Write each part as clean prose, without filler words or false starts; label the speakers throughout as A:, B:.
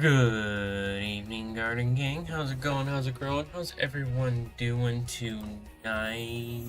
A: Good evening, Garden Gang. How's it going? How's it growing? How's everyone doing tonight?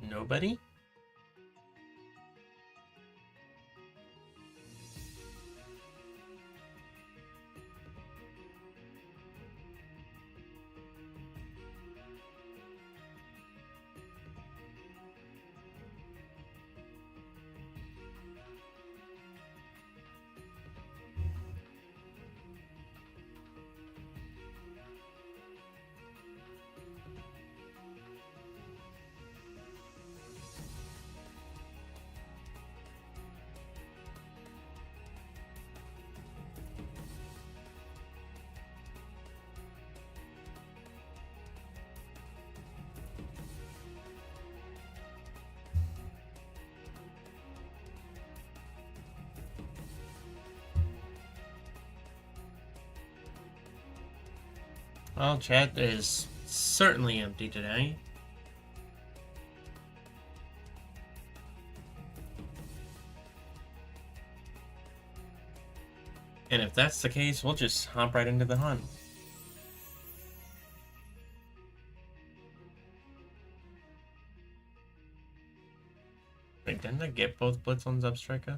A: Nobody? Well, chat is certainly empty today. And if that's the case, we'll just hop right into the hunt. Wait, didn't I get both Blitz on Zubstrika?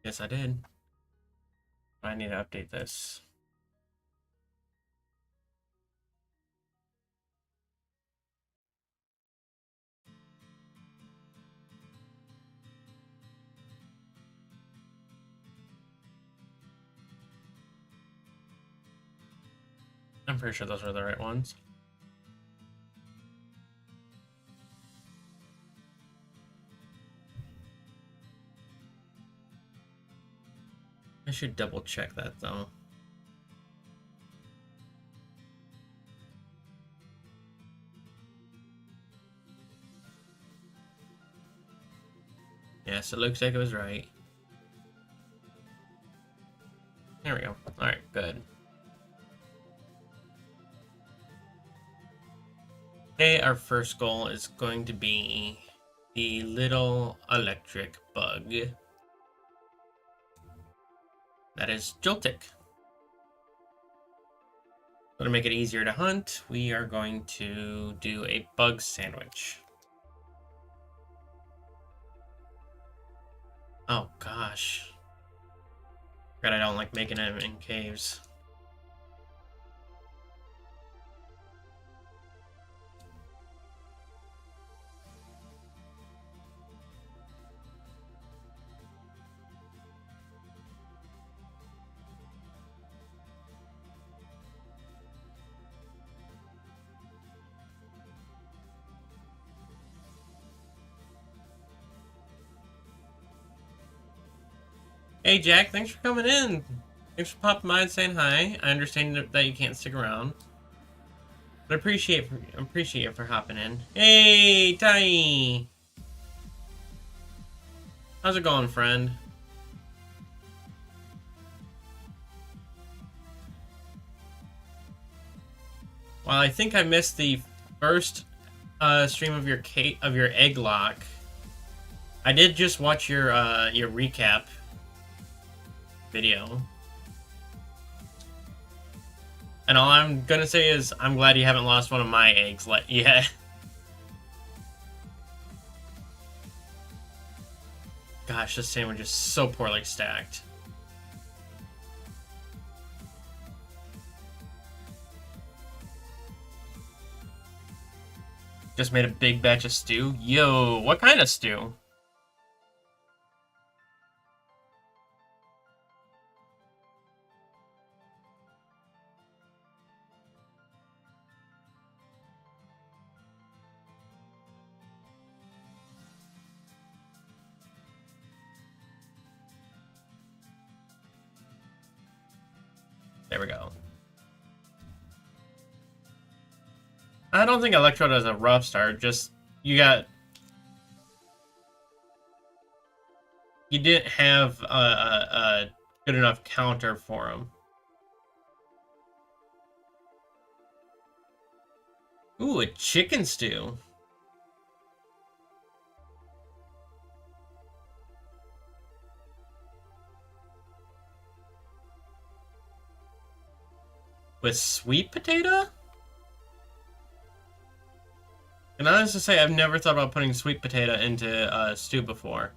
A: Yes, I did. I need to update this. I'm pretty sure those are the right ones. I should double check that though. Yes, it looks like it was right. There we go. Alright, good. Today, our first goal is going to be the little electric bug. That is Joltik. To make it easier to hunt, we are going to do a bug sandwich. Oh gosh. God, I don't like making them in caves. Hey Jack, thanks for coming in. Thanks for popping by and saying hi. I understand that you can't stick around, but I appreciate you for hopping in. Hey Tai, how's it going, friend? Well, I think I missed the first stream of your egg lock. I did just watch your recap video. And all I'm gonna say is, I'm glad you haven't lost one of my eggs yet. Gosh, this sandwich is so poorly stacked. Just made a big batch of stew. Yo, what kind of stew? There we go. I don't think Electrode has a rough start, just you didn't have a good enough counter for him. Ooh, a chicken stew. With sweet potato? And honestly to say, I've never thought about putting sweet potato into stew before.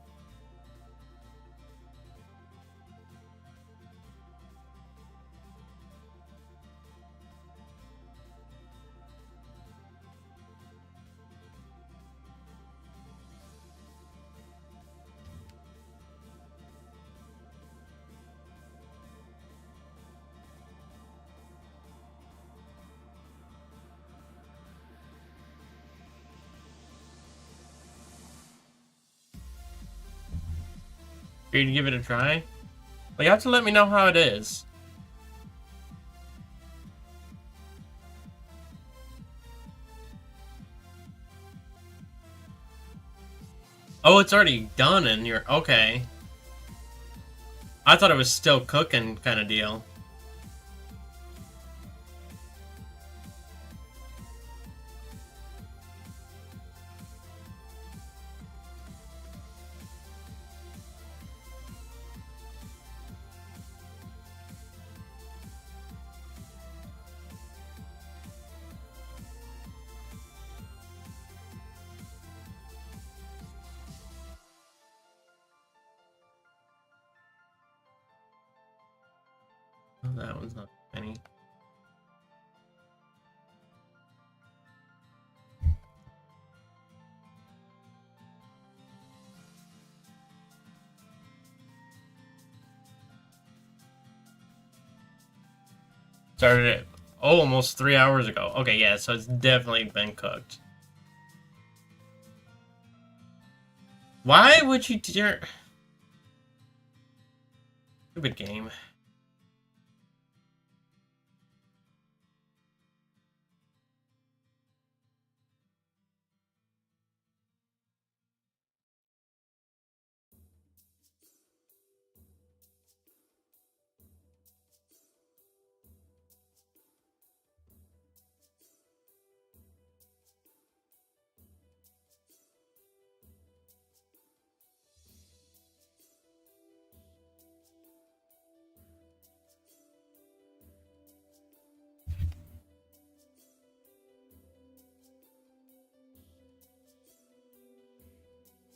A: For you to give it a try? Well, you have to let me know how it is. Oh, it's already done and you're... Okay. I thought it was still cooking kind of deal. Oh, that one's not any. Started it almost 3 hours ago. Okay, yeah, so it's definitely been cooked. Why would you dare? Stupid game.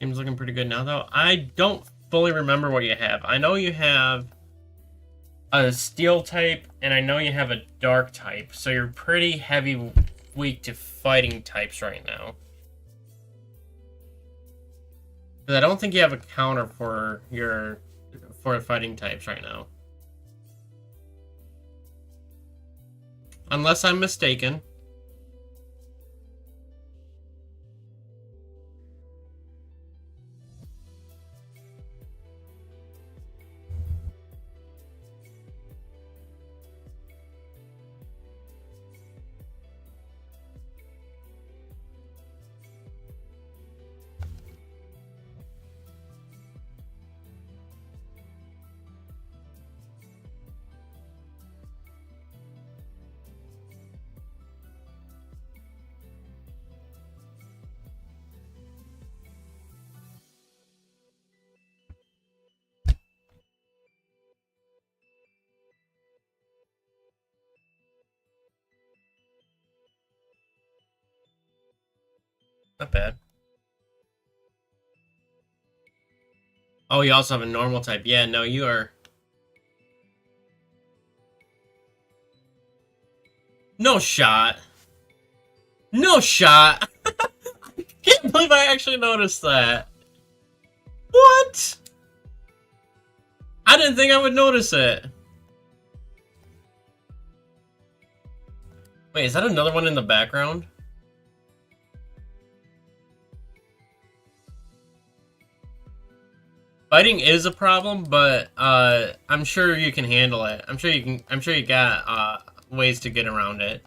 A: Game's looking pretty good now, though. I don't fully remember what you have. I know you have a steel type, and I know you have a dark type, so you're pretty heavy weak to fighting types right now. But I don't think you have a counter for your fighting types right now. Unless I'm mistaken. Not bad. Oh, you also have a normal type. Yeah, no, you are... No shot. No shot! Can't believe I actually noticed that. What? I didn't think I would notice it. Wait, is that another one in the background? Fighting is a problem, but I'm sure you can handle it. I'm sure you got ways to get around it.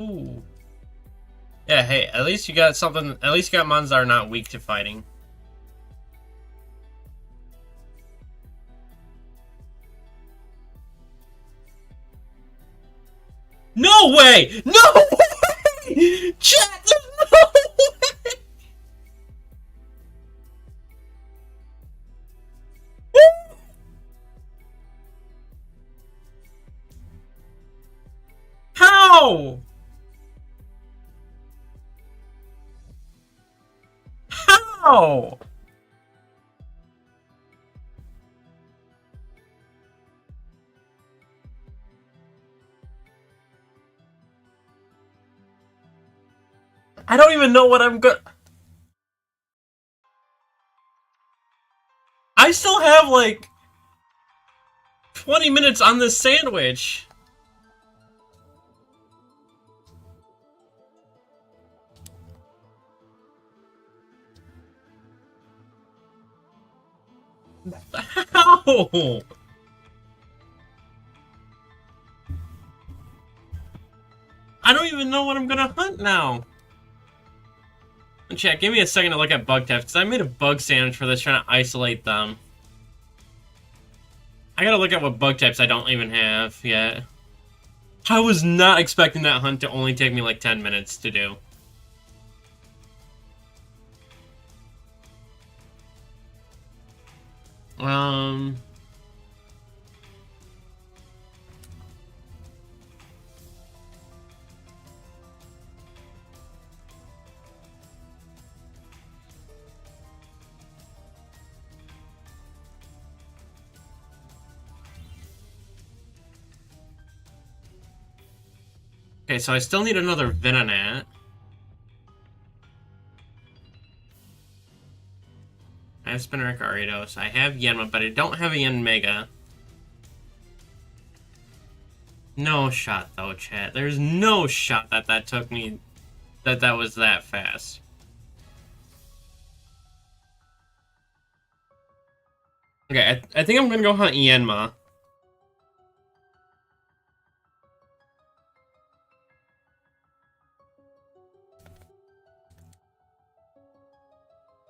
A: Ooh. Yeah, hey, at least you got something. At least you got mons that are not weak to fighting. No way! No way! Chat, there's no way! How? How? I don't even know what I'm good. I still have like 20 minutes on this sandwich. How? I don't even know what I'm gonna hunt now. Chat, give me a second to look at bug types, because I made a bug sandwich for this, trying to isolate them. I gotta look at what bug types I don't even have yet. I was not expecting that hunt to only take me like 10 minutes to do. Okay, so I still need another Venonat. I have Spinarak Ariados. I have Yenma, but I don't have a Yenmega. No shot, though, chat. There's no shot that that took me... that was that fast. Okay, I think I'm gonna go hunt Yenma.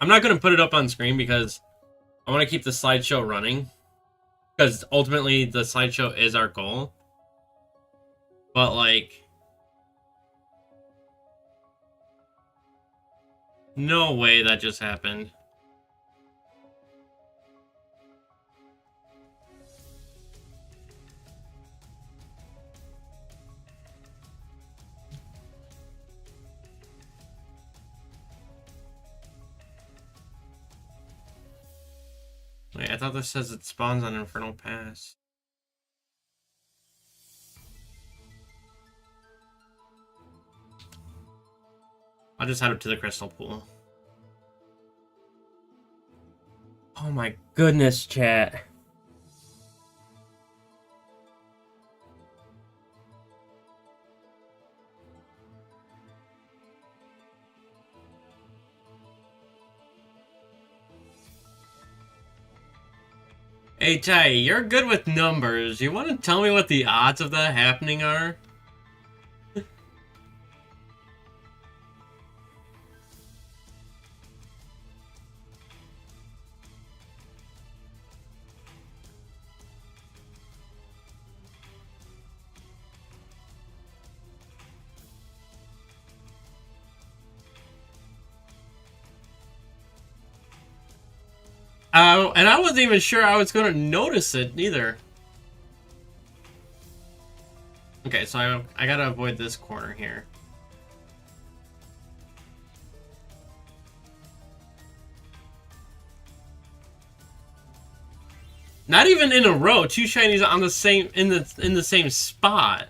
A: I'm not gonna put it up on screen because I want to keep the slideshow running. Because ultimately, the slideshow is our goal. But, like... no way that just happened. Wait, I thought this says it spawns on Infernal Pass. I'll just head up to the Crystal Pool. Oh my goodness, chat. Hey, Ty, you're good with numbers. You want to tell me what the odds of that happening are? And I wasn't even sure I was going to notice it either. Okay, so I gotta avoid this corner here. Not even in a row. Two shinies on the same in the same spot.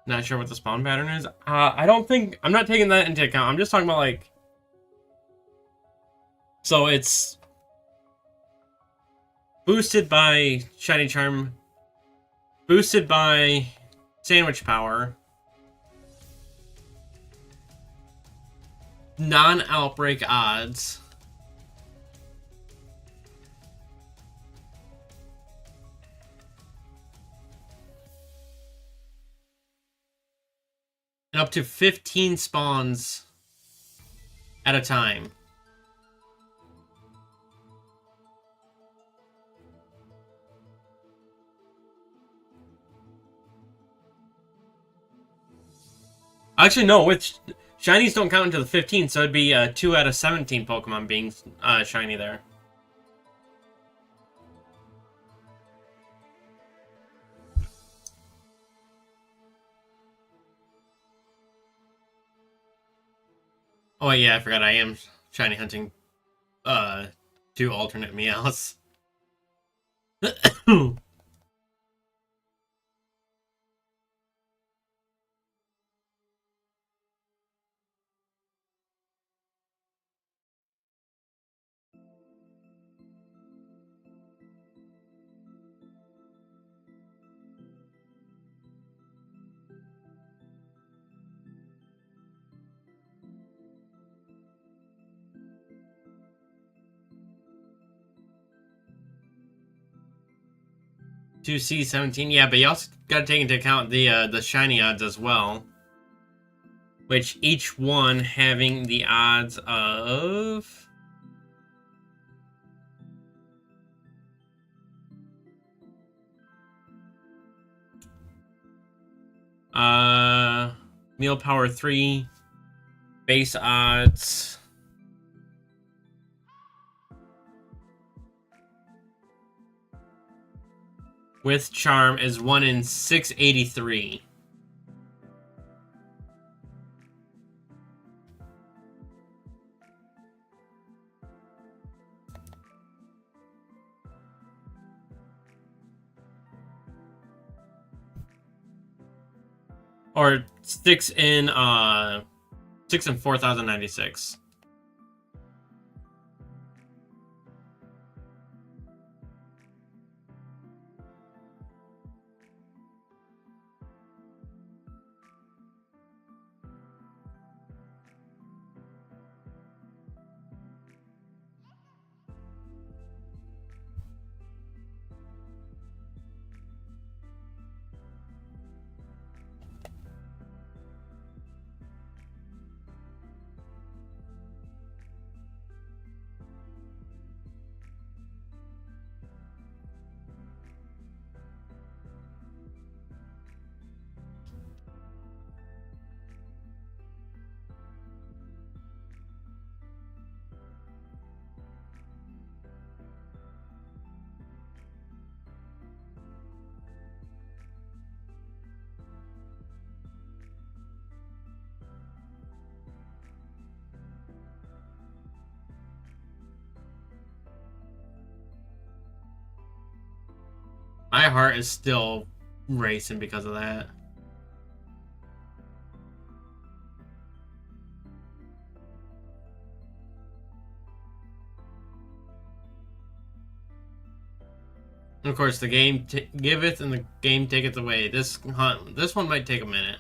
A: Not sure what the spawn pattern is. I don't think... I'm not taking that into account. I'm just talking about, like... So it's... boosted by Shiny Charm. Boosted by Sandwich Power. Non-outbreak odds. And up to 15 spawns at a time. Actually, no, with shinies don't count until the 15, so it'd be 2 out of 17 Pokemon being shiny there. Oh yeah, I forgot I am shiny hunting 2 alternate Meows. 2C17, yeah, but you also gotta take into account the shiny odds as well. Which each one having the odds of... Meal Power 3, base odds... with Charm is 1 in 683. Or 6 in 4096. My heart is still racing because of that. Of course, the game giveth and the game taketh away. This one might take a minute.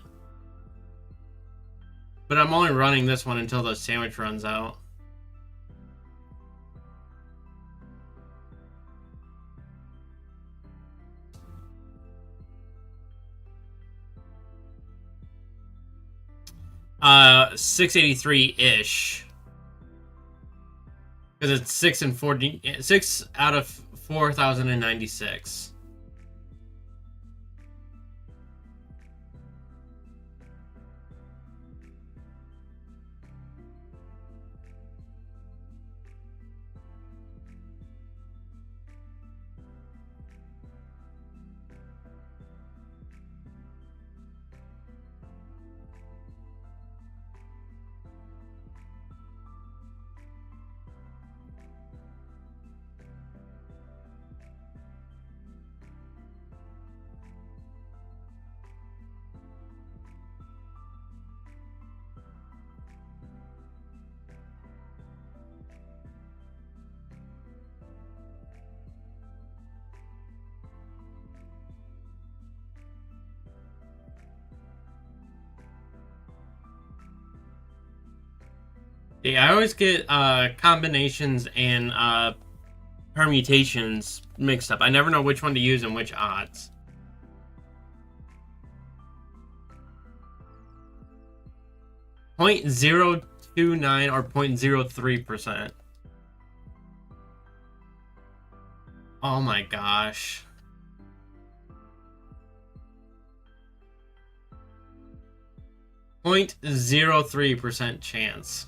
A: But I'm only running this one until the sandwich runs out. $683-ish. Because it's 6 out of 4,096. Yeah, I always get combinations and permutations mixed up. I never know which one to use and which odds. .029 or 0.03%. Oh my gosh. .03% chance.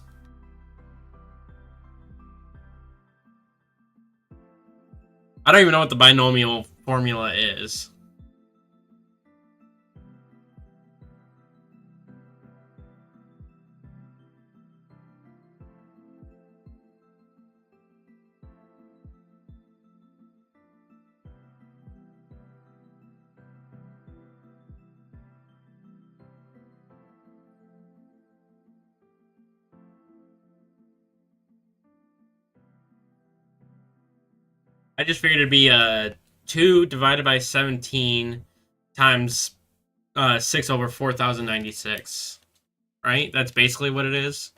A: I don't even know what the binomial formula is. I just figured it'd be 2 divided by 17 times 6 over 4,096. Right? That's basically what it is.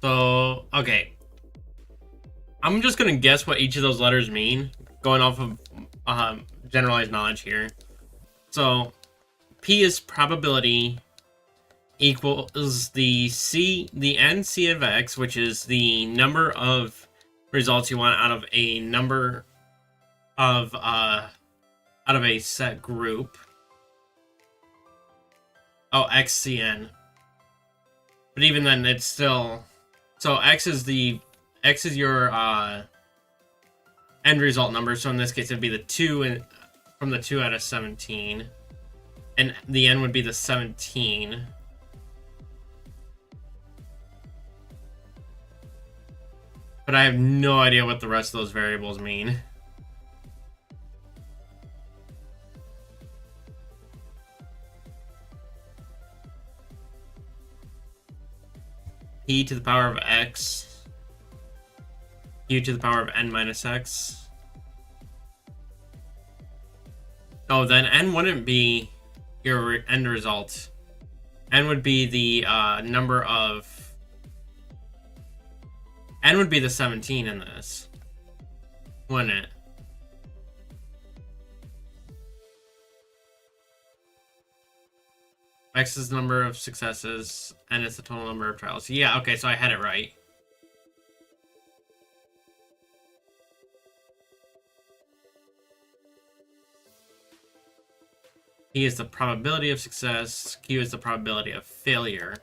A: So, okay. I'm just going to guess what each of those letters mean, going off of generalized knowledge here. So, P is probability equals the NC of X, which is the number of results you want out of a number of, out of a set group. Oh, XCN. But even then, it's still... So X is your end result number. So in this case, it'd be the 2 from the 2 out of 17. And the N would be the 17. But I have no idea what the rest of those variables mean. P to the power of X. Q to the power of N minus X. Oh, then N wouldn't be your end result. N would be the number of... N would be the 17 in this. Wouldn't it? X is the number of successes, N is the total number of trials. Yeah, okay, so I had it right. P is the probability of success. Q is the probability of failure.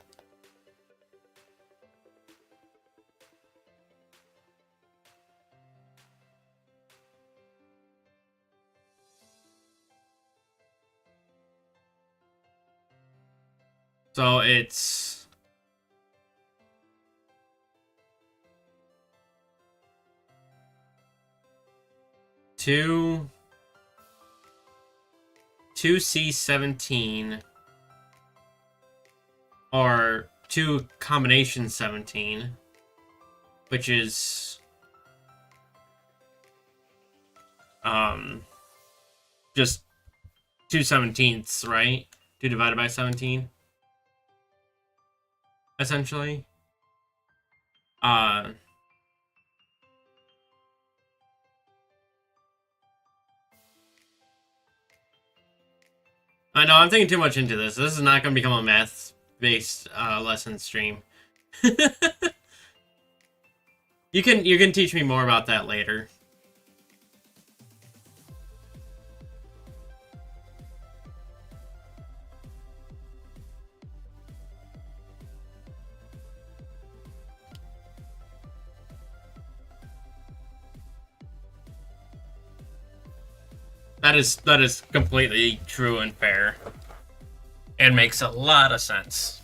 A: So it's two C17 or 2 combination 17, which is just 2/17, right? 2 divided by 17, essentially. I know I'm thinking too much into this. This is not going to become a math-based lesson stream. You can teach me more about that later. That is completely true and fair, and makes a lot of sense.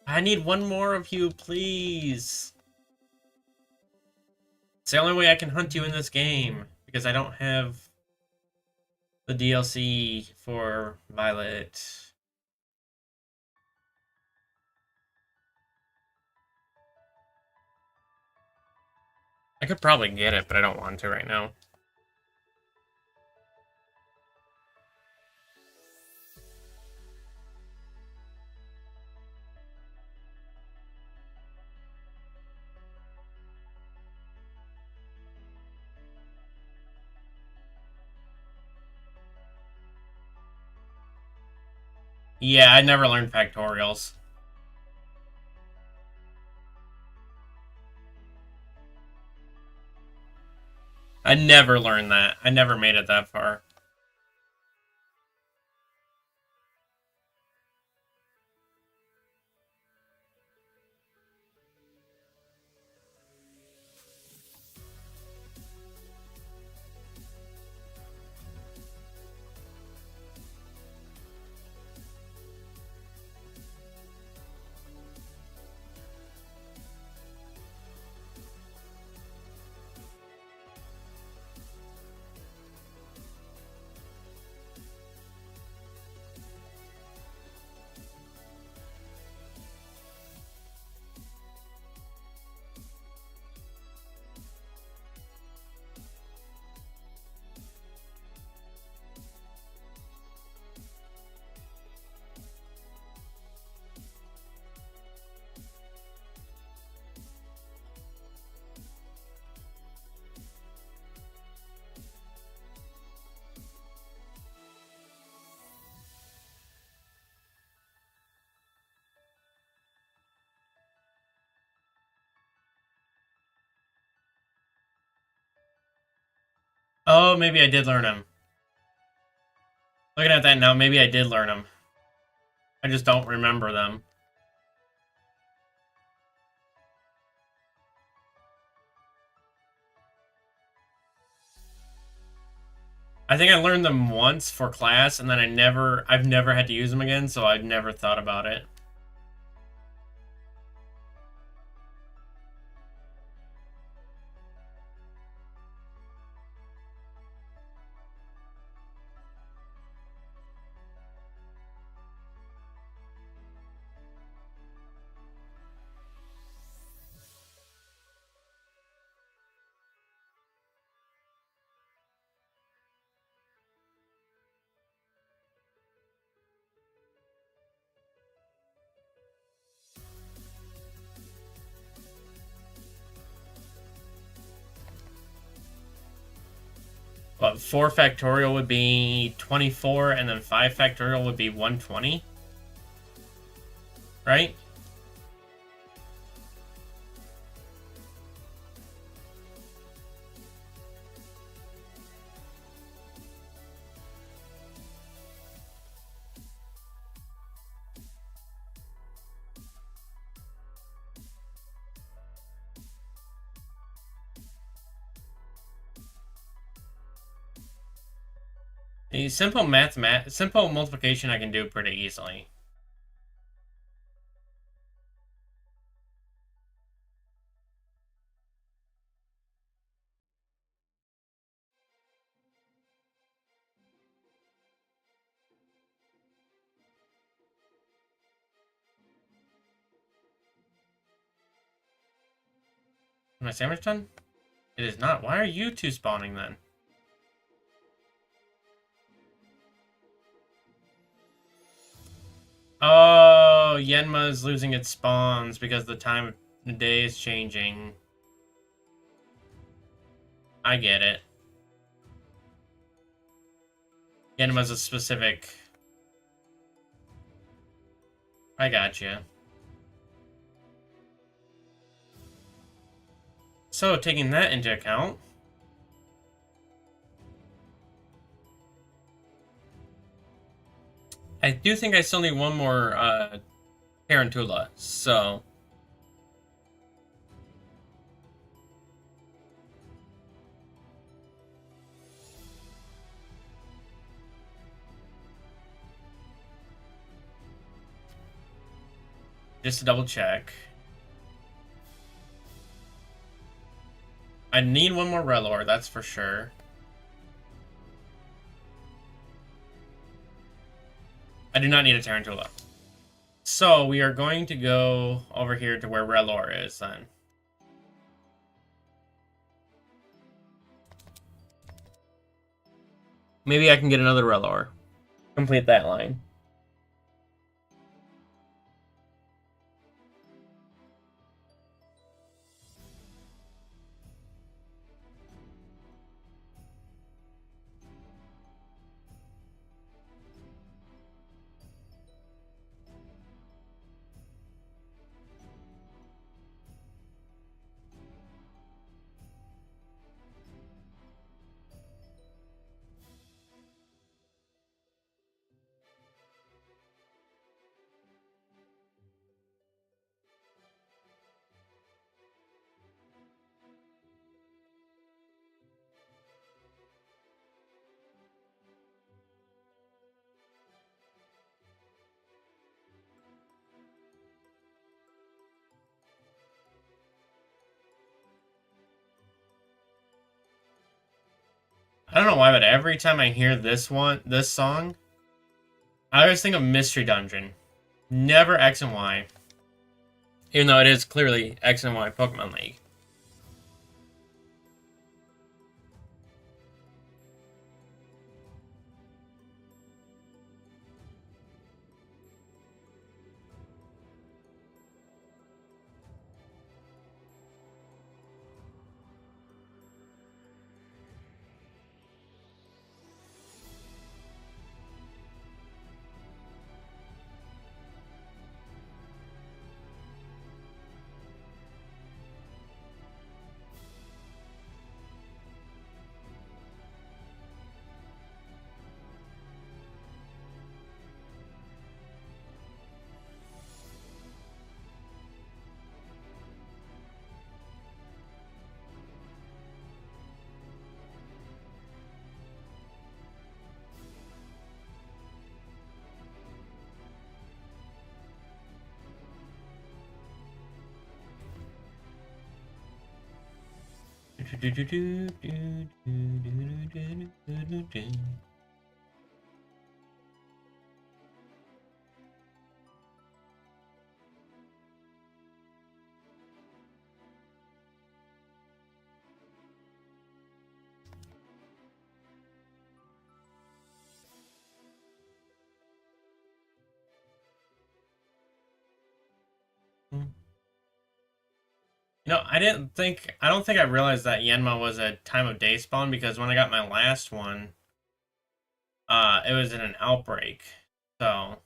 A: I need one more of you, please. It's the only way I can hunt you in this game, because I don't have the DLC for Violet. I could probably get it, but I don't want to right now. Yeah, I never learned factorials. I never learned that. I never made it that far. Oh, maybe I did learn them. Looking at that now, maybe I did learn them. I just don't remember them. I think I learned them once for class, and then I've never had to use them again, so I've never thought about it. What, 4 factorial would be 24, and then 5 factorial would be 120? Right? The simple multiplication I can do pretty easily. My sandwich done? It is not. Why are you two spawning then? Oh, Yenma's losing its spawns because the time of the day is changing. I get it. Yenma's a specific... I gotcha. So, taking that into account... I do think I still need one more, Tarantula, so... Just to double check. I need one more Relor, that's for sure. I do not need a Tarantula. So, we are going to go over here to where Relor is, then. Maybe I can get another Relor. Complete that line. I don't know why, but every time I hear this song, I always think of Mystery Dungeon. Never X and Y. Even though it is clearly X and Y Pokemon League. You know, I don't think I realized that Yanma was a time of day spawn because when I got my last one, it was in an outbreak. So,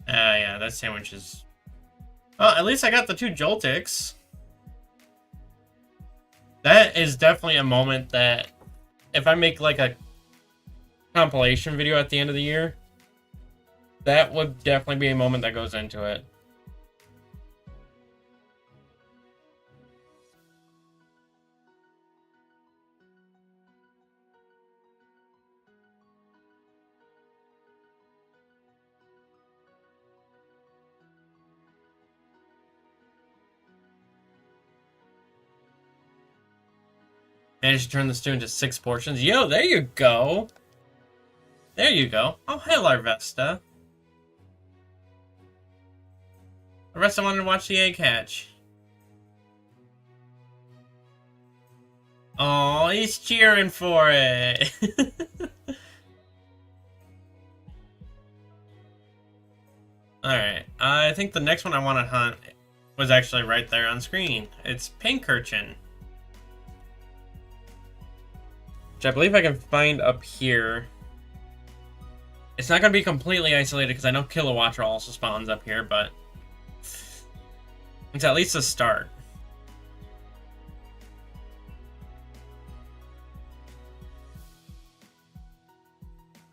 A: yeah, that sandwich is... Oh, at least I got the 2 Joltics. That is definitely a moment that, if I make like a compilation video at the end of the year, that would definitely be a moment that goes into it. Managed to turn the stew into 6 portions. Yo, there you go. There you go. Oh, hey, Larvesta. Larvesta wanted to watch the egg hatch. Oh, he's cheering for it. Alright, I think the next one I want to hunt was actually right there on screen. It's pink urchin, which I believe I can find up here. It's not going to be completely isolated because I know Kilowattra also spawns up here, but it's at least a start.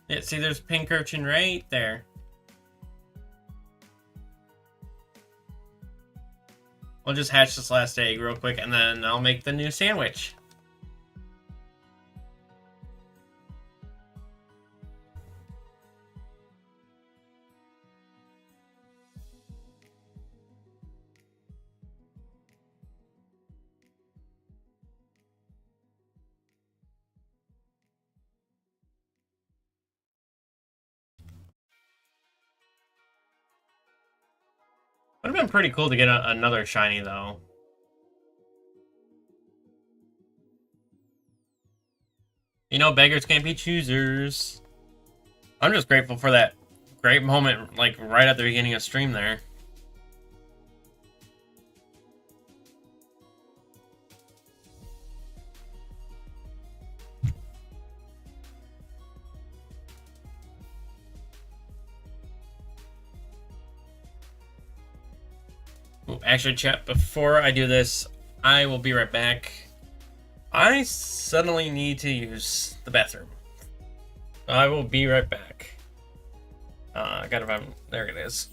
A: Yeah, see, there's pink urchin right there. We'll just hatch this last egg real quick, and then I'll make the new sandwich. Would have been pretty cool to get another shiny, though. You know, beggars can't be choosers. I'm just grateful for that great moment, like, right at the beginning of stream there. Ooh, actually, chat, before I do this, I will be right back. I suddenly need to use the bathroom. I will be right back. I gotta find... There it is.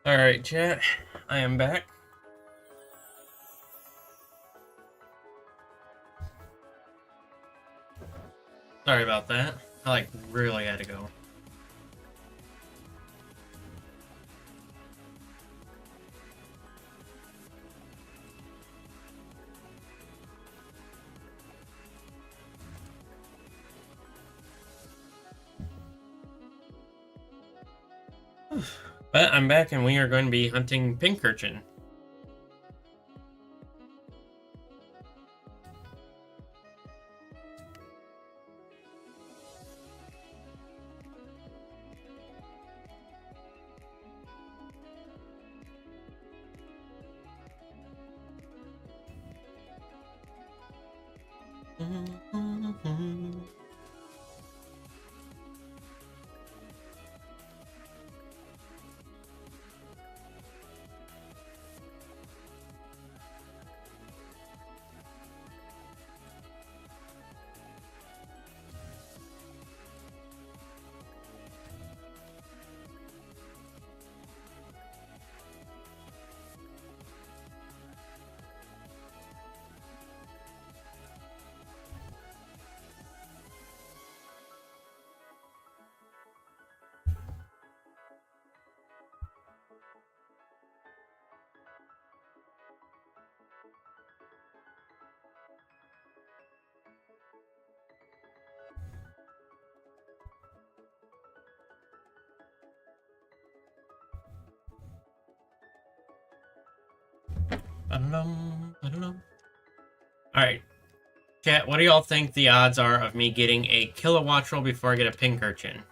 A: Alright, chat. I am back. Sorry about that. I really had to go. But I'm back and we are going to be hunting pink urchin. I don't know. Alright. Chat, what do y'all think the odds are of me getting a kilowatt roll before I get a pink urchin?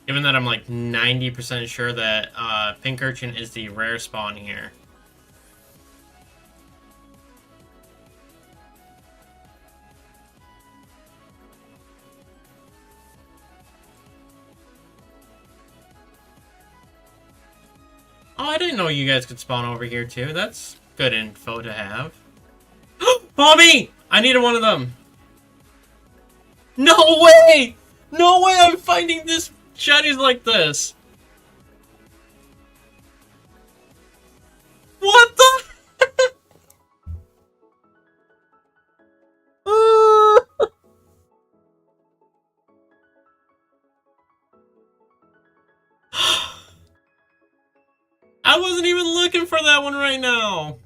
A: Given that I'm like 90% sure that pink urchin is the rare spawn here. Oh, I didn't know you guys could spawn over here too. That's good info to have. Bobby! I needed one of them. No way! No way I'm finding this shinies like this. What the? I wasn't even looking for that one right now.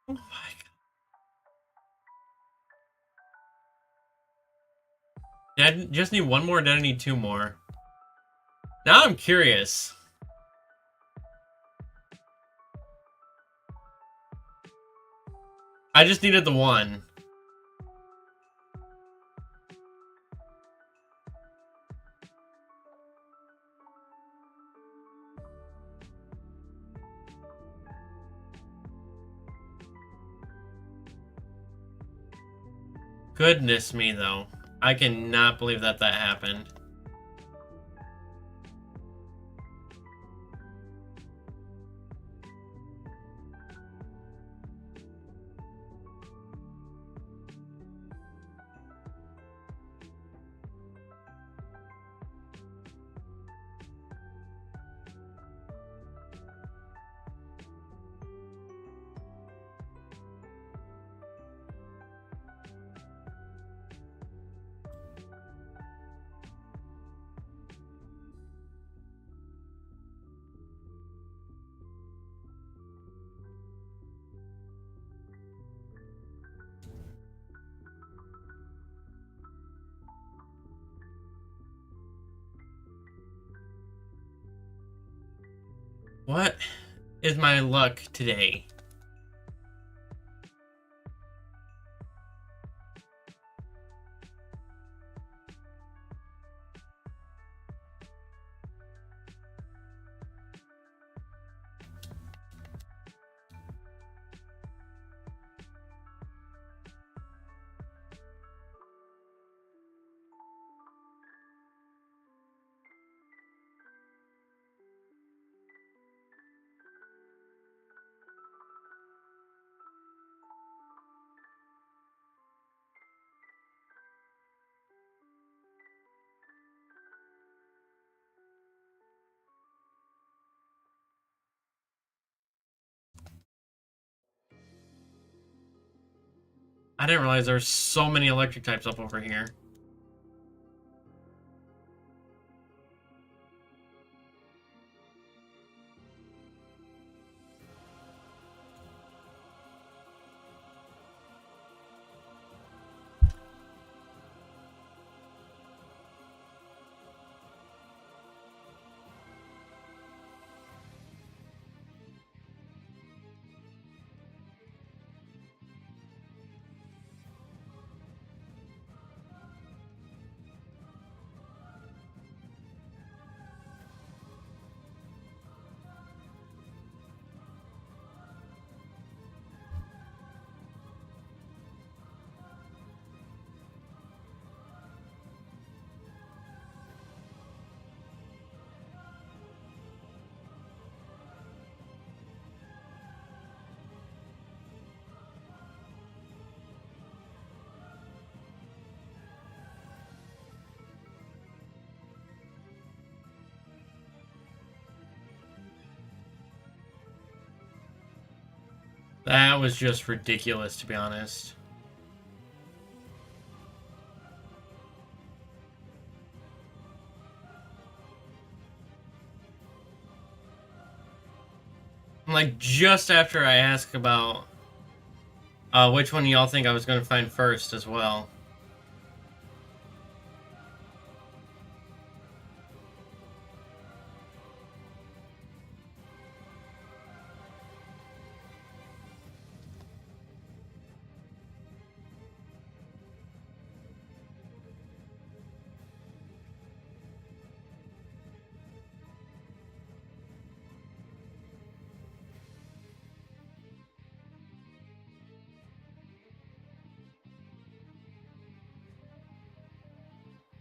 A: Oh my god. I just need one more, then I need two more. Now I'm curious. I just needed the one. Goodness me, though. I cannot believe that happened. What is my luck today? I didn't realize there's so many electric types up over here. That was just ridiculous, to be honest. Like, just after I asked about which one y'all think I was going to find first as well.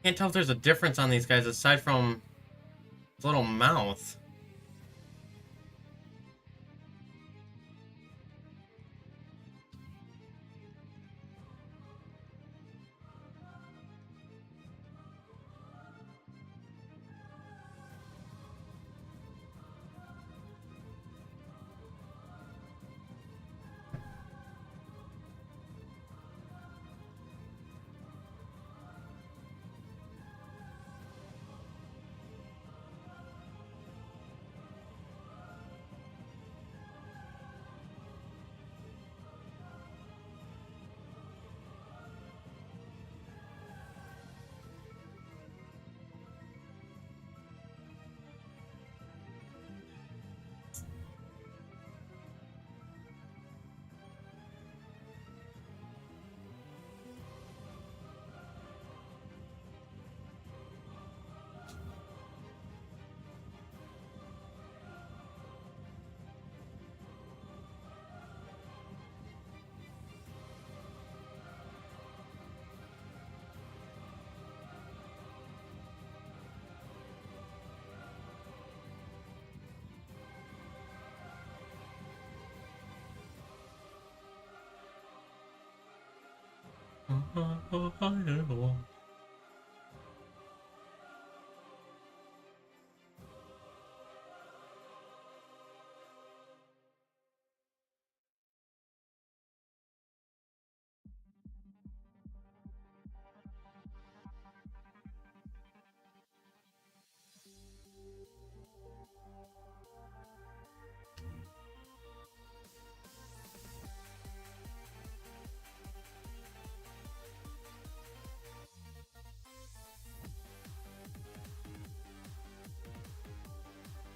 A: Can't tell if there's a difference on these guys aside from his little mouth.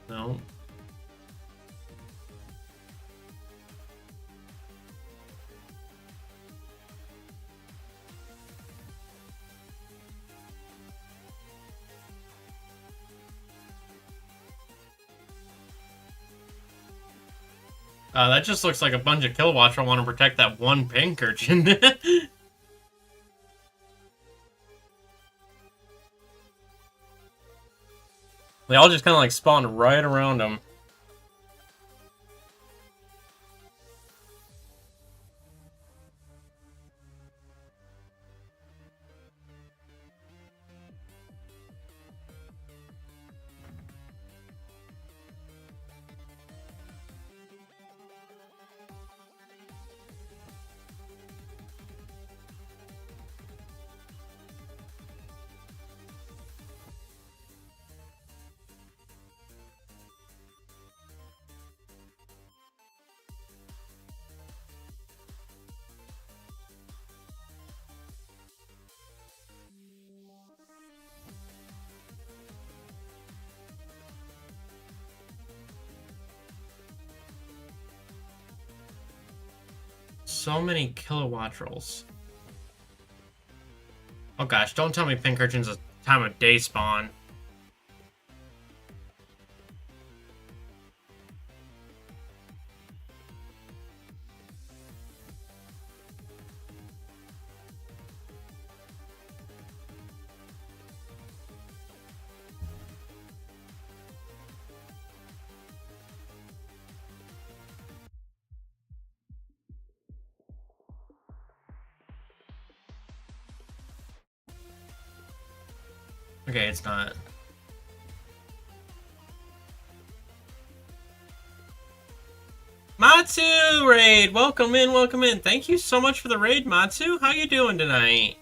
A: No. That just looks like a bunch of Killwatcher want to protect that one pink urchin. They all just kind of like spawned right around him. so many kilowattrels. Oh gosh, don't tell me pink urchin's a time of day spawn. Okay, it's not. Matsu raid, welcome in, welcome in. Thank you so much for the raid, Matsu. How you doing tonight?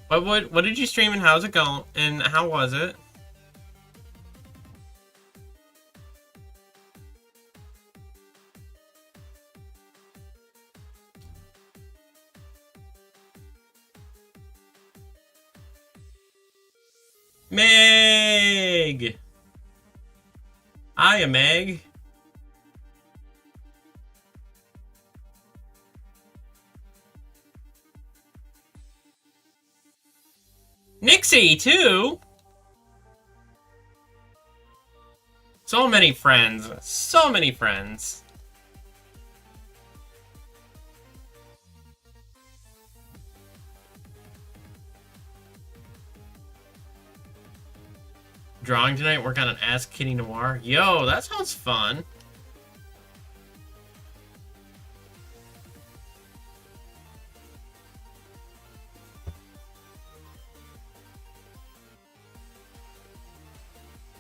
A: What did you stream and how's it going? And how was it? Meg! Hiya, Meg. Nixie, too? So many friends. So many friends. Drawing tonight, work on an Ask Kitty Noir. Yo, that sounds fun.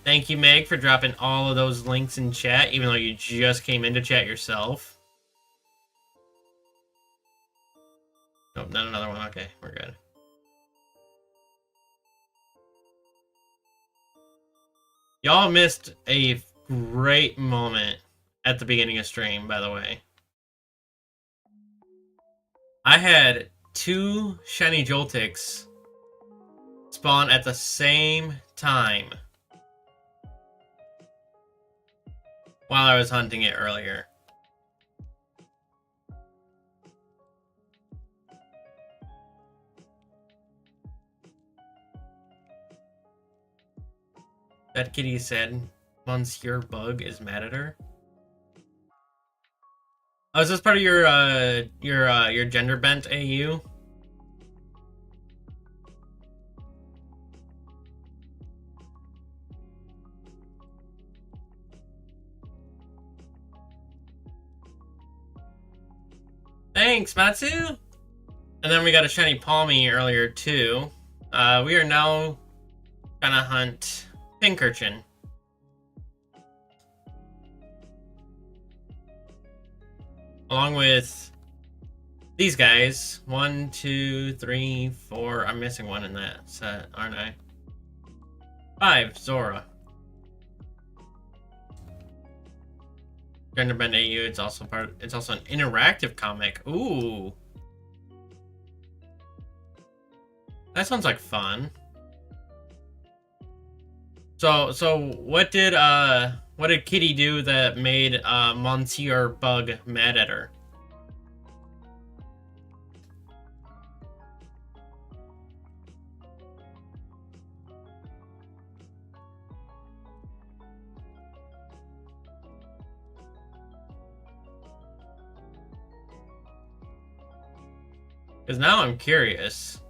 A: Thank you, Meg, for dropping all of those links in chat, even though you just came into chat yourself. Nope, not another one. Okay, we're good. Y'all missed a great moment at the beginning of stream, by the way. I had 2 shiny Joltics spawn at the same time while I was hunting it earlier. That kitty said Monsieur Bug is mad at her. Oh, is this part of your gender bent AU? Thanks, Matsu! And then we got a shiny Palmy earlier, too. We are now gonna hunt pink urchin. Along with these guys. 1, 2, 3, 4. I'm missing one in that set, aren't I? 5, Zora. Genderbend AU, it's also an interactive comic. Ooh. That sounds like fun. So what did Kitty do that made Monsieur Bug mad at her? Because now I'm curious.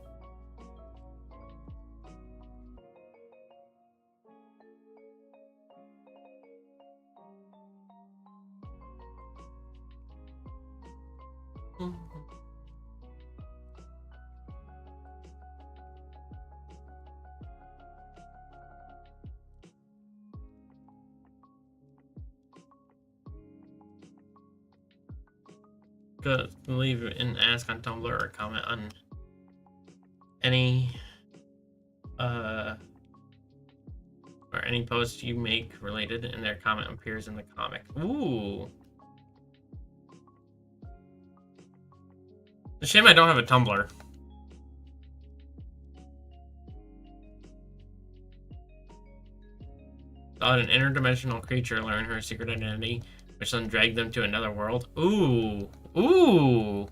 A: Leave an ask on Tumblr or comment on any or any post you make related, and their comment appears in the comic. Ooh. It's a shame I don't have a Tumblr. Let an interdimensional creature learn her secret identity, which then drag them to another world. Ooh. Ooh.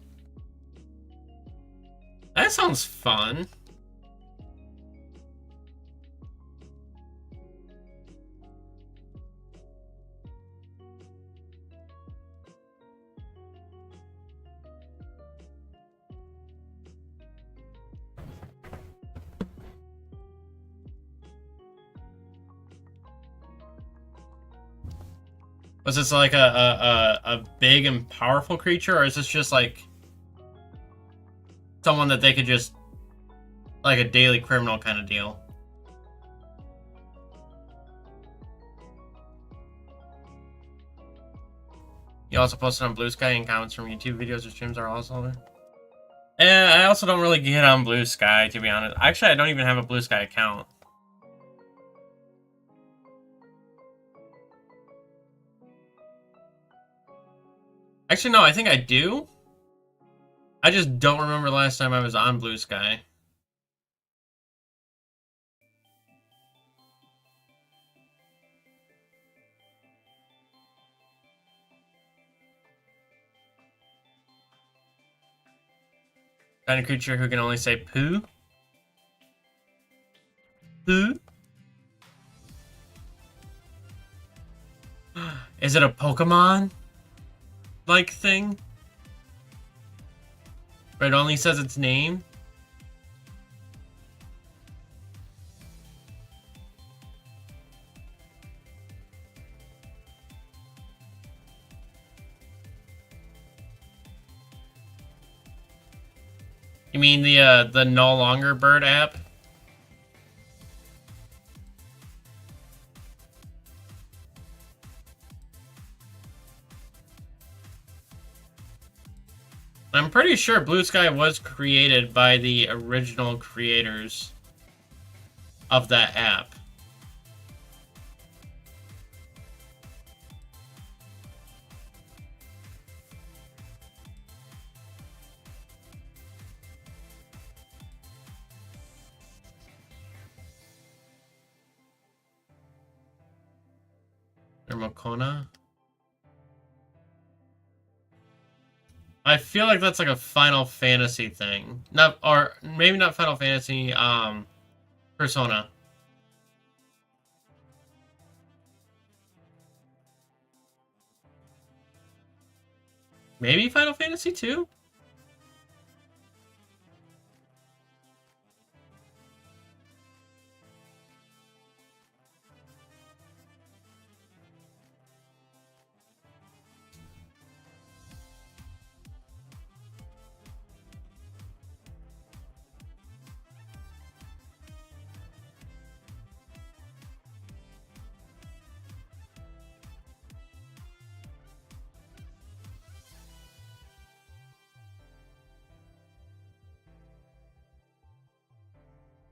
A: That sounds fun. Was this like a big and powerful creature, or is this just like someone that they could just, like a daily criminal kind of deal? You also posted on Blue Sky, and comments from YouTube videos or streams are also there. And I also don't really get on Blue Sky, to be honest. Actually, I don't even have a Blue Sky account. Actually, no, I think I do. I just don't remember the last time I was on Blue Sky. Kind of creature who can only say poo? Poo? Is it a Pokemon-like thing? But it only says its name? You mean the No Longer Bird app? I'm pretty sure Blue Sky was created by the original creators of that app. Thermocona? I feel like that's like a Final Fantasy thing. Not, or maybe not Final Fantasy, Persona. Maybe Final Fantasy 2?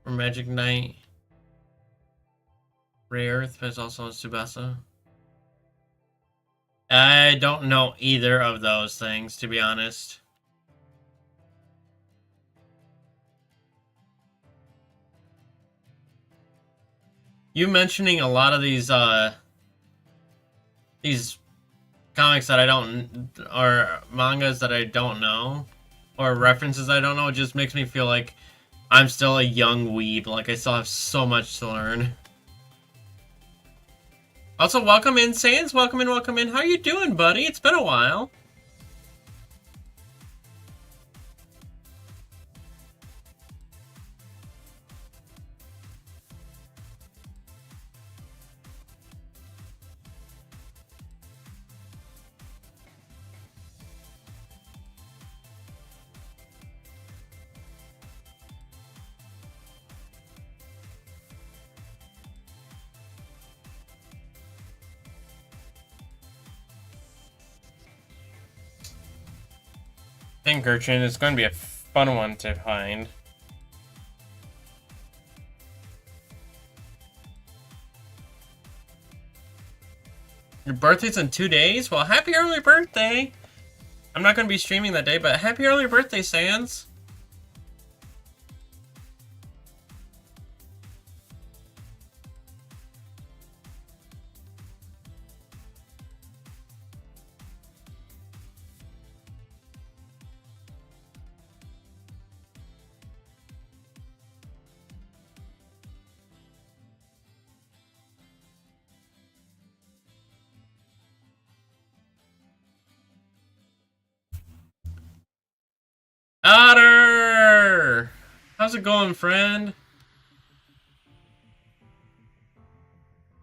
A: Or Magic Knight. Ray Earth, but it's also a Tsubasa. I don't know either of those things, to be honest. You mentioning a lot of these comics that I don't, or mangas that I don't know, or references I don't know, it just makes me feel like I'm still a young weeb, like I still have so much to learn. Also, welcome in, Sans. Welcome in, welcome in. How you doing, buddy? It's been a while. Thank Gertrude. It's going to be a fun one to find. Your birthday's in 2 days? Well, happy early birthday! I'm not going to be streaming that day, but happy early birthday, Sans! how's it going, friend?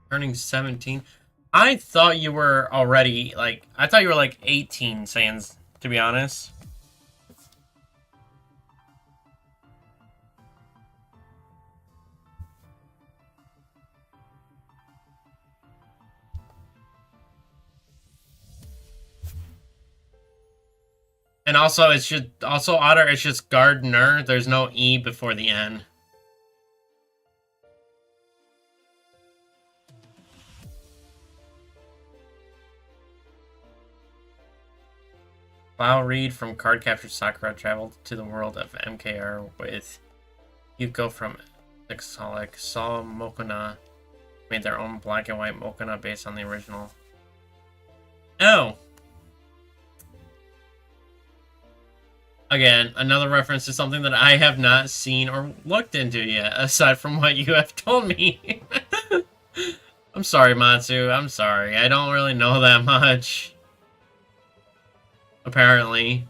A: Turning 17. I thought you were already, like, I thought you were like 18, Sans, to be honest. And also, it's just, also, Otter, it's just Gardener. There's no E before the N. Wow, Reed from Card Capture Sakura traveled to the world of MKR with Yuko from Exolic. Saw Mokona made their own black and white Mokona based on the original. Oh! Again, another reference to something that I have not seen or looked into yet, aside from what you have told me. I'm sorry, Matsu. I'm sorry. I don't really know that much. Apparently.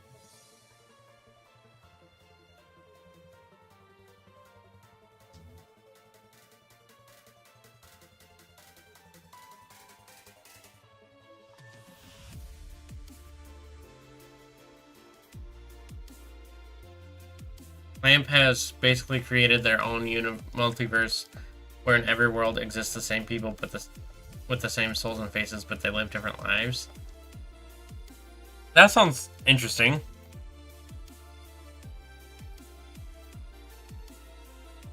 A: Lamp has basically created their own multiverse where in every world exists the same people but with the same souls and faces, but they live different lives. That sounds interesting.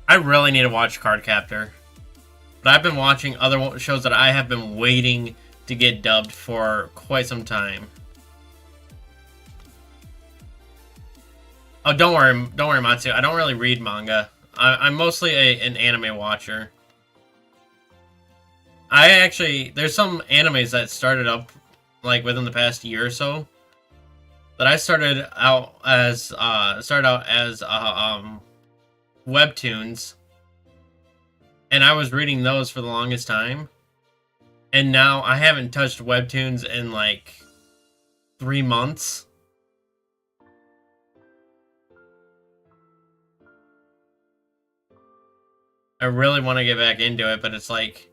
A: I really need to watch Cardcaptor. But I've been watching other shows that I have been waiting to get dubbed for quite some time. Oh, don't worry, Matsu. I don't really read manga. I'm mostly an anime watcher. There's some animes that started up, like, within the past year or so, that I started out as webtoons, and I was reading those for the longest time, and now I haven't touched webtoons in, like, 3 months. I really want to get back into it, but it's like,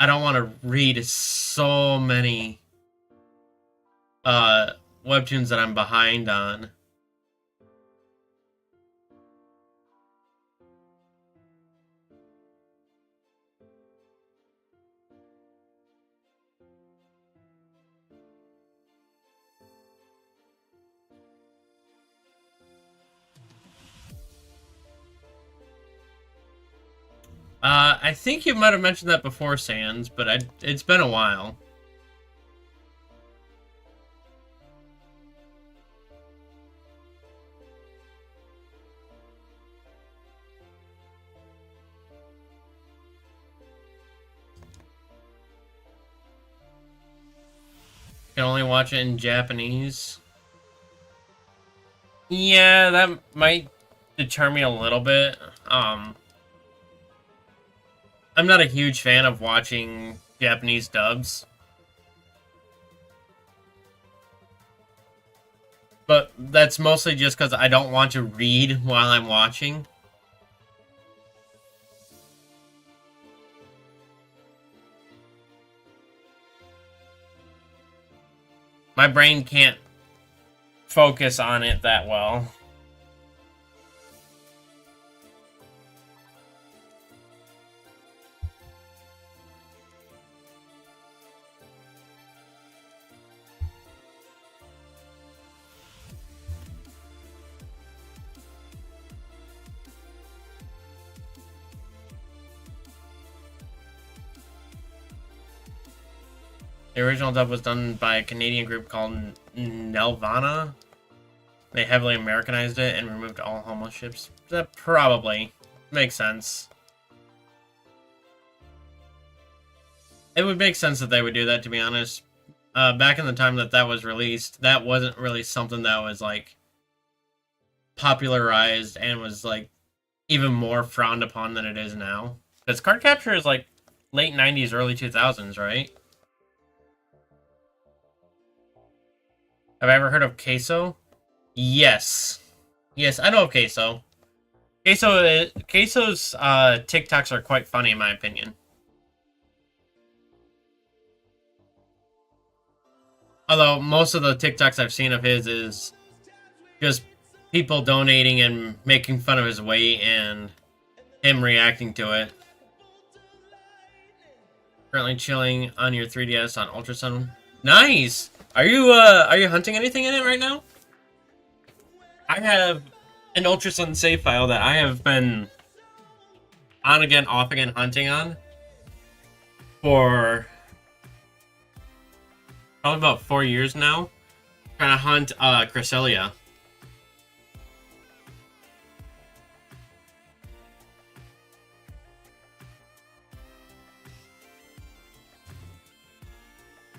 A: I don't want to read so many webtoons that I'm behind on. I think you might have mentioned that before, Sans, but it's been a while. Can only watch it in Japanese. Yeah, that might deter me a little bit. I'm not a huge fan of watching Japanese dubs. But that's mostly just because I don't want to read while I'm watching. My brain can't focus on it that well. The original dub was done by a Canadian group called Nelvana. They heavily Americanized it and removed all homo ships. That probably makes sense. It would make sense that they would do that, to be honest. Back in the time that that was released, that wasn't really something that was, like, popularized and was, like, even more frowned upon than it is now. Because card capture is, like, late 90s, early 2000s, right? Have I ever heard of Queso? Yes. Yes, I know of Queso. Queso's TikToks are quite funny in my opinion. Although most of the TikToks I've seen of his is just people donating and making fun of his weight and him reacting to it. Currently chilling on your 3DS on ultrasound. Nice. Are you hunting anything in it right now? I have an ultrasound save file that I have been on again, off again hunting on for probably about 4 years now. Trying to hunt Cresselia.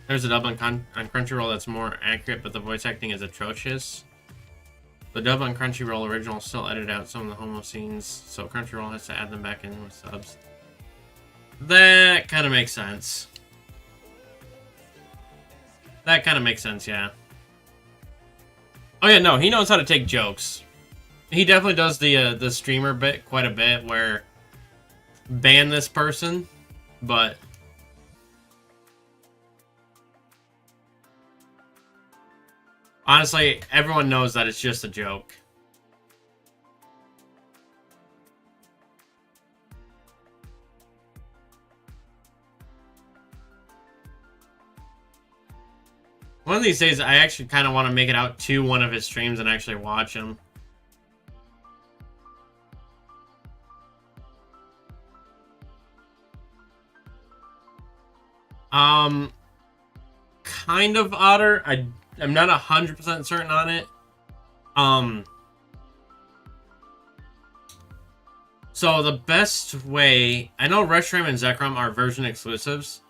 A: There's a dub on Crunchyroll that's more accurate, but the voice acting is atrocious. The dub on Crunchyroll original still edited out some of the homo scenes, so Crunchyroll has to add them back in with subs. That kind of makes sense. That kind of makes sense, yeah. Oh yeah, no, he knows how to take jokes. He definitely does the streamer bit quite a bit, where ban this person, but honestly, everyone knows that it's just a joke. One of these days, I actually kind of want to make it out to one of his streams and actually watch him. Kind of Otter. I'm not 100% certain on it. So the best way, I know Reshiram and Zekrom are version exclusives.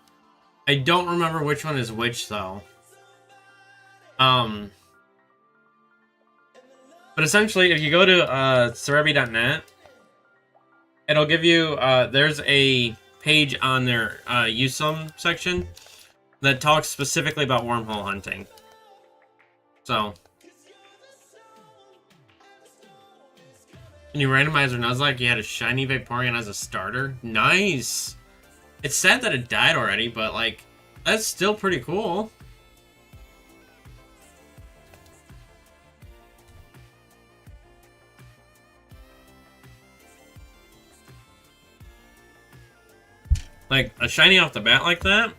A: I don't remember which one is which though. But essentially, if you go to Cerebi.net, it'll give you there's a page on their use some section that talks specifically about wormhole hunting. So, can you randomize or Nuzlocke? You had a shiny Vaporeon as a starter. Nice. It's sad that it died already, but like that's still pretty cool. Like a shiny off the bat like that.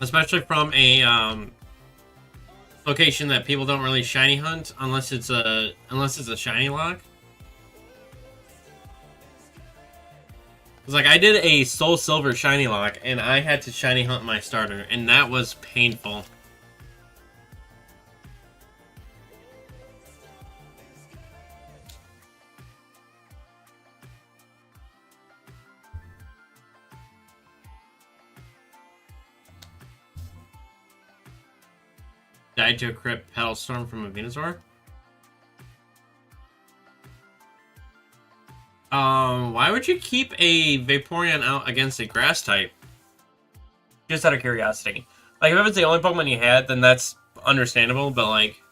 A: Especially from a location that people don't really shiny hunt unless it's a shiny lock. It's like I did a Soul Silver shiny lock and I had to shiny hunt my starter and that was painful. Died to a crit Petal Storm from a Venusaur. Why would you keep a Vaporeon out against a grass type? Just out of curiosity. Like, if it's the only Pokemon you had, then that's understandable, but like...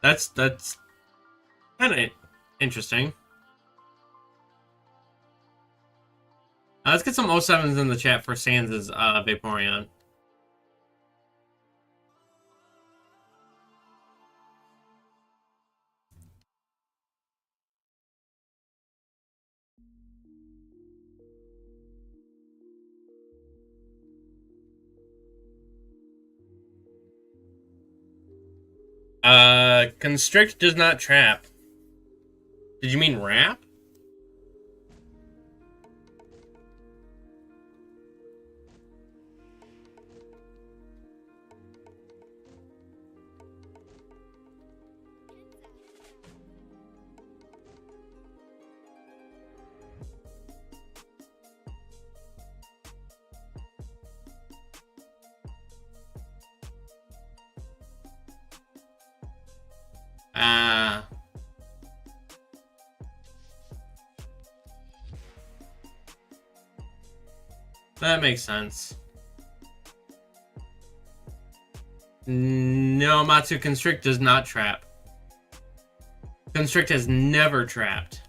A: That's kind of interesting. Let's get some 07s in the chat for Sans' Vaporeon. Constrict does not trap. Did you mean wrap? That makes sense. No, Matsu, Constrict does not trap. Constrict has never trapped.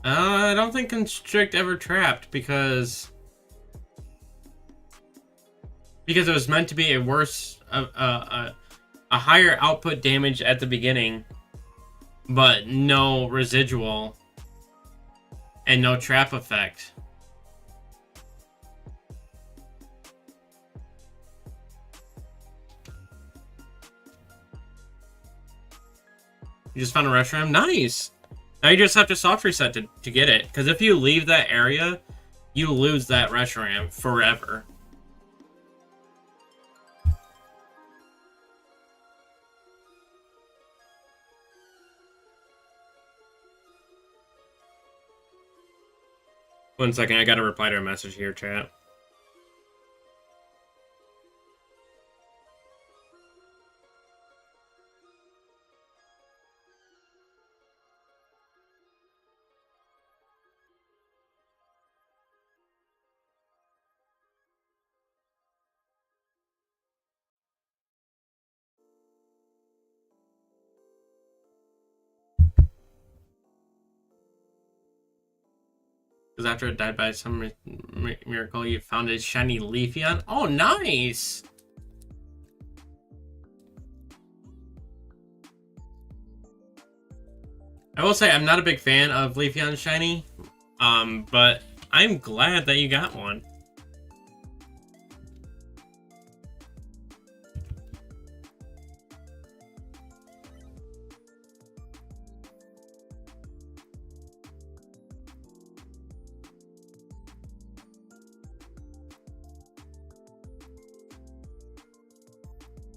A: I don't think Constrict ever trapped because it was meant to be a worse, a higher output damage at the beginning, but no residual and no trap effect. You just found a restroom? Nice! Now you just have to soft reset to get it, because if you leave that area, you lose that restroom forever. One second, I gotta reply to a message here, chat. Because after it died by some miracle, you found a shiny Leafeon. Oh, nice! I will say I'm not a big fan of Leafeon shiny, but I'm glad that you got one.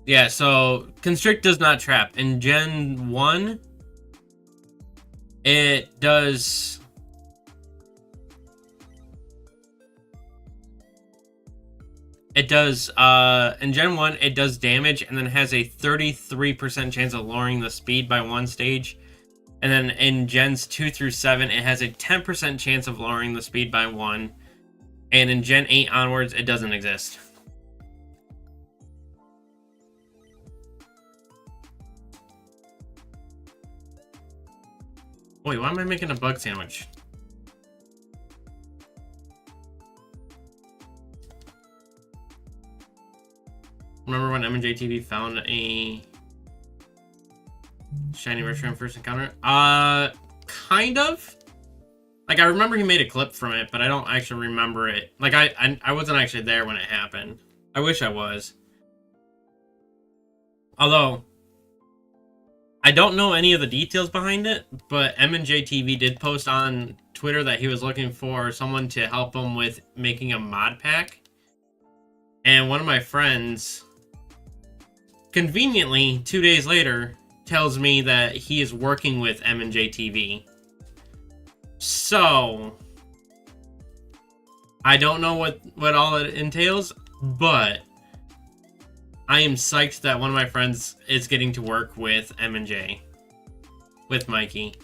A: Yeah, so Constrict does not trap. In Gen 1, it does... in Gen 1, it does damage and then has a 33% chance of lowering the speed by one stage. And then in Gens 2 through 7, it has a 10% chance of lowering the speed by one. And in Gen 8 onwards, it doesn't exist. Wait, why am I making a bug sandwich? Remember when M&J TV found a shiny restroom first encounter? Kind of. Like, I remember he made a clip from it, but I don't actually remember it. Like, I wasn't actually there when it happened. I wish I was. Although, I don't know any of the details behind it, but M&J TV did post on Twitter that he was looking for someone to help him with making a mod pack. And one of my friends, conveniently, 2 days later, tells me that he is working with M&J TV. So, I don't know what all it entails, but I am psyched that one of my friends is getting to work with M&J. With Mikey.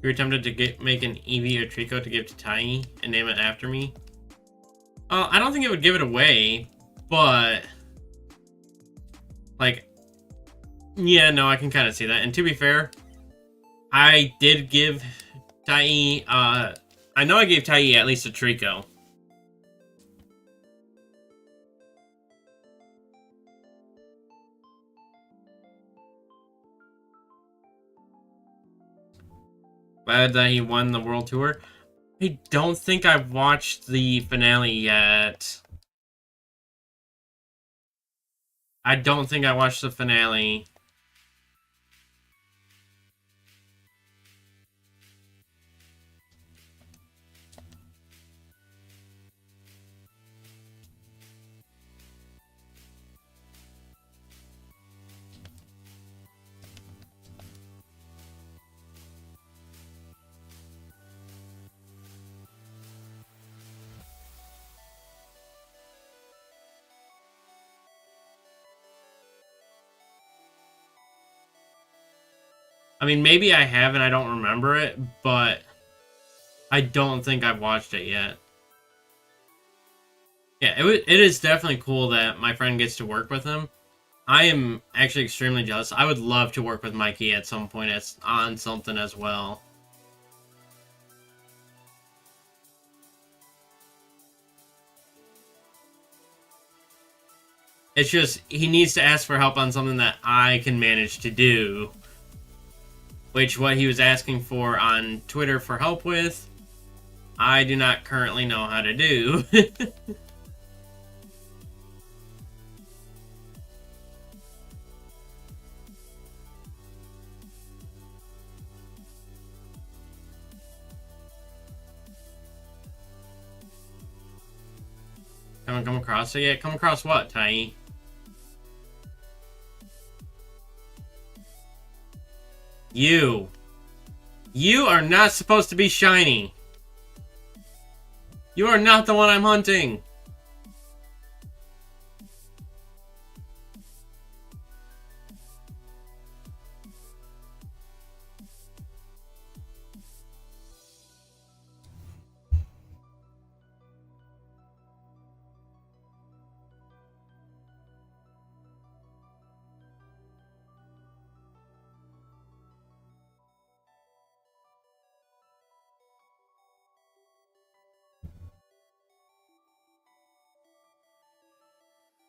A: You were tempted to make an Eevee or Trico to give to Tai and name it after me? I don't think it would give it away, but... like... yeah, no, I can kind of see that. And to be fair, I did give Tai, I know I gave Tai at least a Trico. Glad that he won the World Tour. I don't think I've watched the finale yet. I don't think I watched the finale. I mean, maybe I have and I don't remember it, but I don't think I've watched it yet. Yeah, it is definitely cool that my friend gets to work with him. I am actually extremely jealous. I would love to work with Mikey at some point on something as well. It's just, he needs to ask for help on something that I can manage to do. Which, what he was asking for on Twitter for help with, I do not currently know how to do. Haven't come across it yet? Come across what, Tai? You. You are not supposed to be shiny. You are not the one I'm hunting.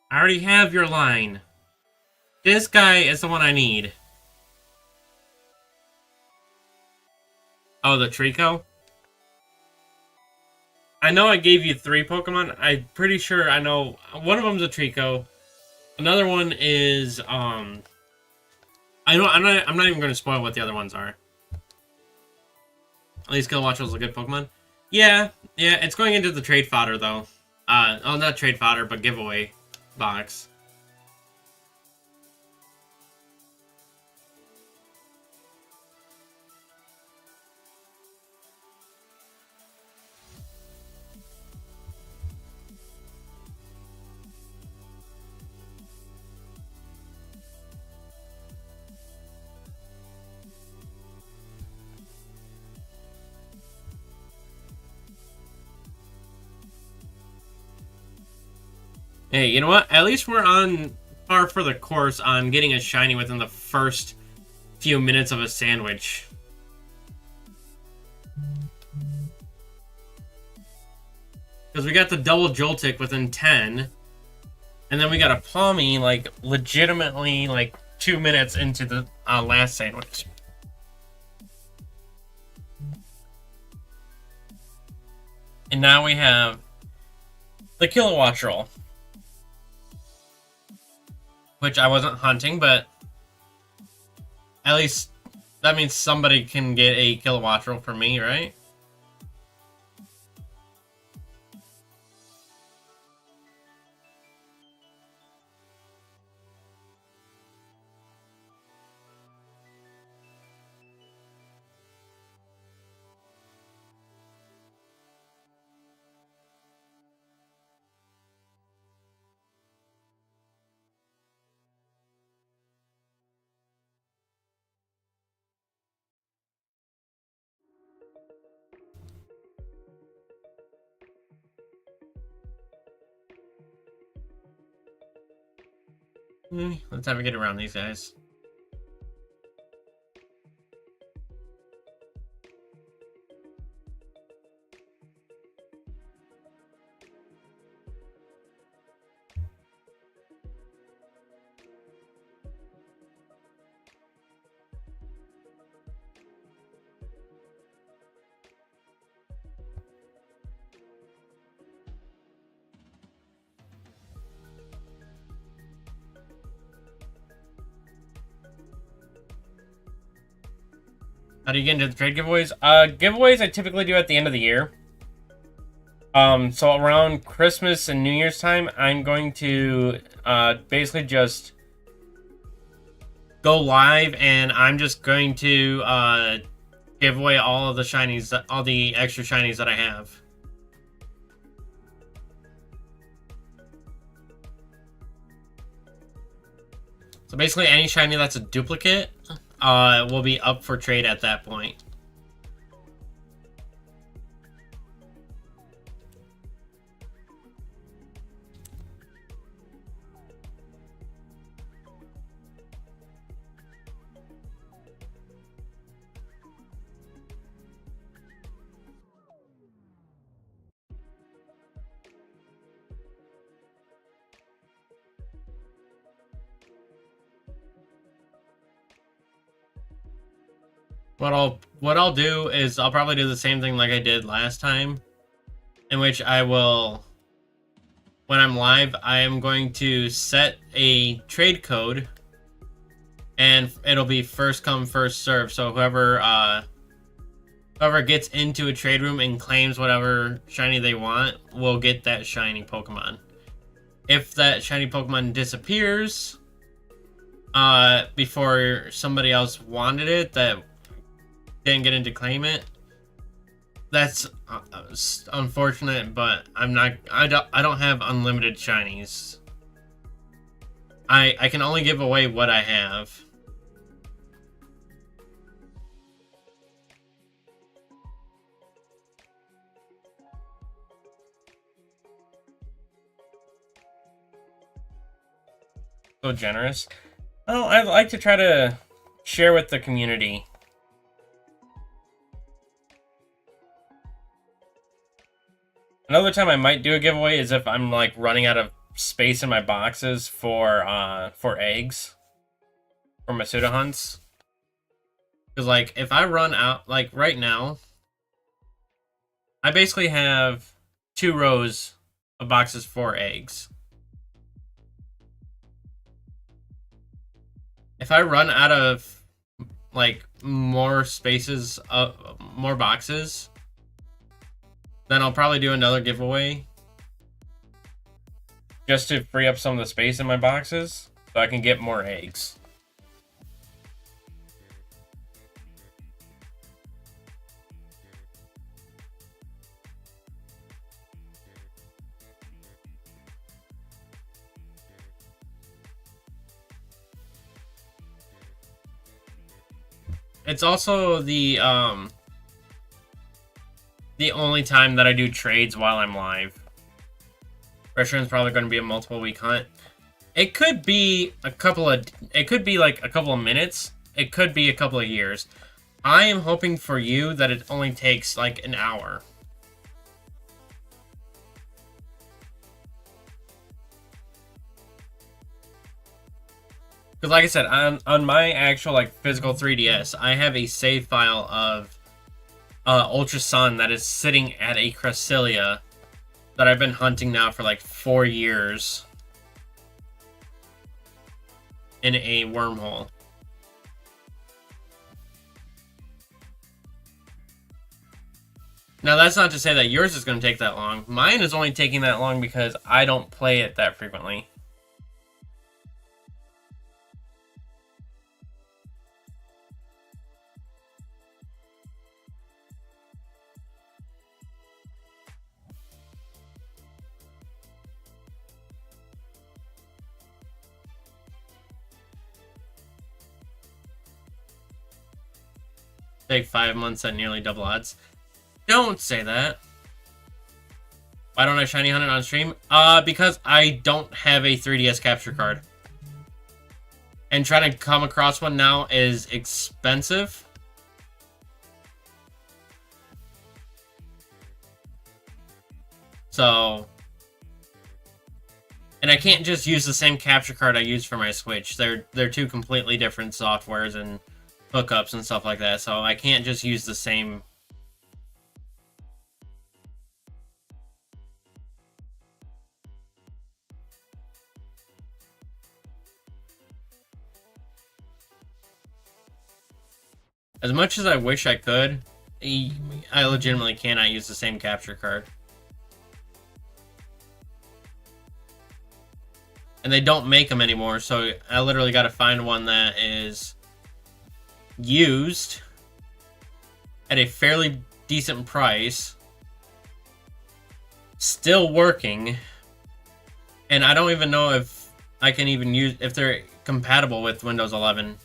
A: I already have your line. This guy is the one I need. Oh, the Trico? I know I gave you 3 Pokemon. I'm pretty sure I know one of them's a Trico. Another one is I know I'm not even going to spoil what the other ones are. At least Kilowattrel's a good Pokemon. Yeah, it's going into the trade fodder though. Oh, not trade fodder, but giveaway box. Hey, you know what? At least we're on par for the course on getting a shiny within the first few minutes of a sandwich. Because we got the double Joltik within 10. And then we got a Palmy, like, legitimately, like, 2 minutes into the last sandwich. And now we have the Kilowattrel. Which I wasn't hunting, but at least that means somebody can get a Kilowattrel for me, right? Let's have a get around these guys. How do you get into the trade giveaways? Giveaways I typically do at the end of the year. So around Christmas and New Year's time, I'm going to basically just go live, and I'm just going to give away all of the shinies, all the extra shinies that I have. So basically, any shiny that's a duplicate will be up for trade at that point. What I'll do is I'll probably do the same thing like I did last time, in which I will, when I'm live, I am going to set a trade code, and it'll be first come first serve. So whoever gets into a trade room and claims whatever shiny they want will get that shiny Pokemon. If that shiny Pokemon disappears before somebody else wanted it, that didn't get in to claim it, that's unfortunate, but I don't have unlimited shinies. I can only give away what I have. So generous. Oh, I like to try to share with the community. Another time I might do a giveaway is if I'm like running out of space in my boxes for eggs for my pseudo hunts. Because like if I run out, like right now, I basically have 2 rows of boxes for eggs. If I run out of like more spaces, more boxes, then I'll probably do another giveaway just to free up some of the space in my boxes so I can get more eggs. It's also the only time that I do trades while I'm live. Is probably going to be a multiple week hunt. It could be like a couple of minutes. It could be a couple of years. I am hoping for you that it only takes like an hour. Because like I said, on my actual like physical 3DS, I have a save file of Ultra Sun that is sitting at a Cresselia that I've been hunting now for like 4 years in a wormhole. Now that's not to say that yours is going to take that long. Mine is only taking that long because I don't play it that frequently. Take 5 months at nearly double odds. Don't say that. Why don't I shiny hunt it on stream? Because I don't have a 3DS capture card. And trying to come across one now is expensive. So... And I can't just use the same capture card I use for my Switch. They're 2 completely different softwares and hookups and stuff like that, so I can't just use the same. As much as I wish I could, I legitimately cannot use the same capture card. And they don't make them anymore, so I literally got to find one that is used at a fairly decent price, still working, and I don't even know if I can even use, if they're compatible with Windows 11.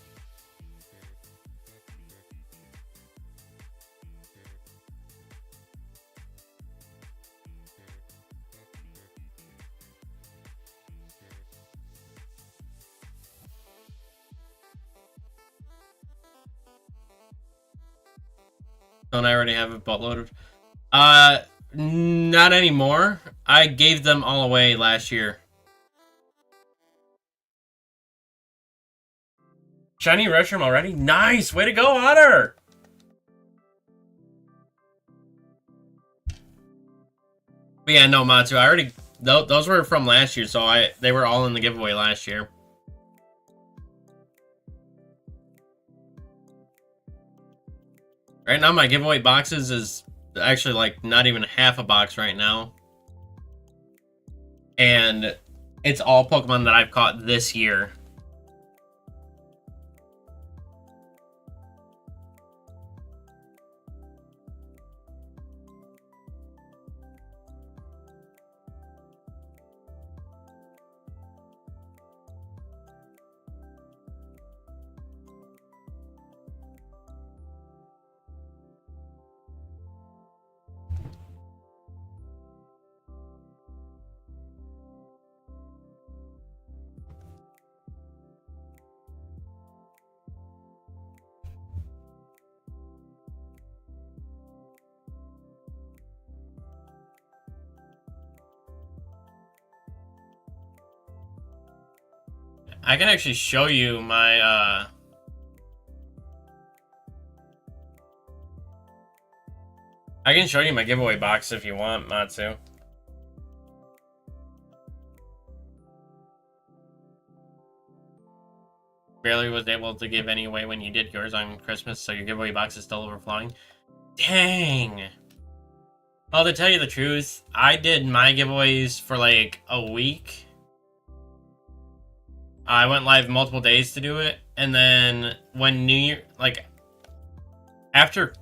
A: Don't I already have it bootloaded? Not anymore. I gave them all away last year. Shiny restroom already? Nice! Way to go, Otter! But yeah, no, Matsu, I already... Those were from last year, so they were all in the giveaway last year. Right now, my giveaway boxes is actually, like, not even half a box right now. And it's all Pokemon that I've caught this year. I can actually show you my, I can show you my giveaway box if you want, Matsu. Barely was able to give any away when you did yours on Christmas, so your giveaway box is still overflowing. Dang! Well, to tell you the truth, I did my giveaways for like a week. I went live multiple days to do it, and then when New Year, like, after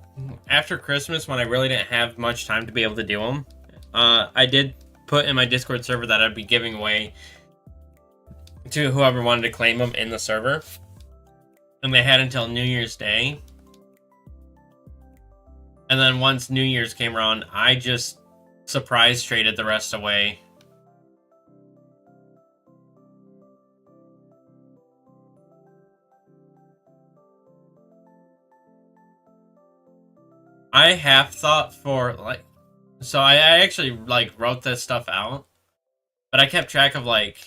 A: Christmas, when I really didn't have much time to be able to do them, I did put in my Discord server that I'd be giving away to whoever wanted to claim them in the server. And they had until New Year's Day. And then once New Year's came around, I just surprise traded the rest away. I have thought for, like, so I actually, like, wrote this stuff out, but I kept track of, like,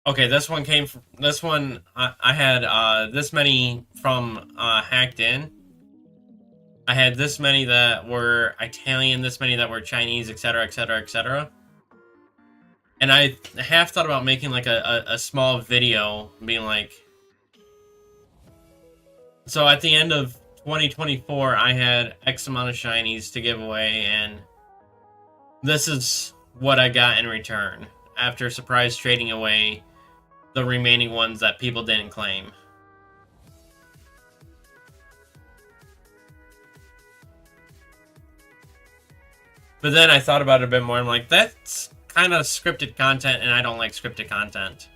A: okay, this one came from, this one, I had, this many from, Hacked In. I had this many that were Italian, this many that were Chinese, etc., etc., etc. And I have thought about making, like, a small video, being like, so at the end of 2024, I had X amount of Shinies to give away, and this is what I got in return after surprise trading away the remaining ones that people didn't claim. But then I thought about it a bit more. I'm like, that's kind of scripted content, and I don't like scripted content.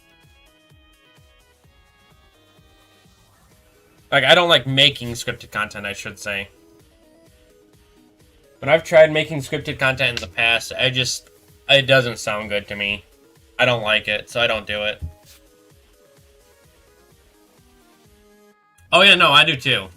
A: Like, I don't like making scripted content, I should say. When I've tried making scripted content in the past, it doesn't sound good to me. I don't like it, so I don't do it. Oh yeah, no, I do too.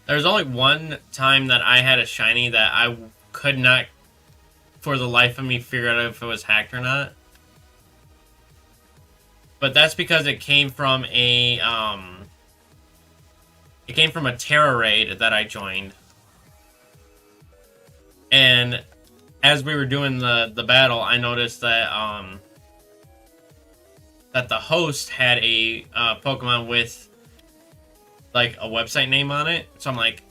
A: There was only one time that I had a shiny that I could not, for the life of me, figure out if it was hacked or not. But that's because it came from a, Terra raid that I joined. And as we were doing the battle, I noticed that that the host had a Pokemon with like a website name on it. So I'm like,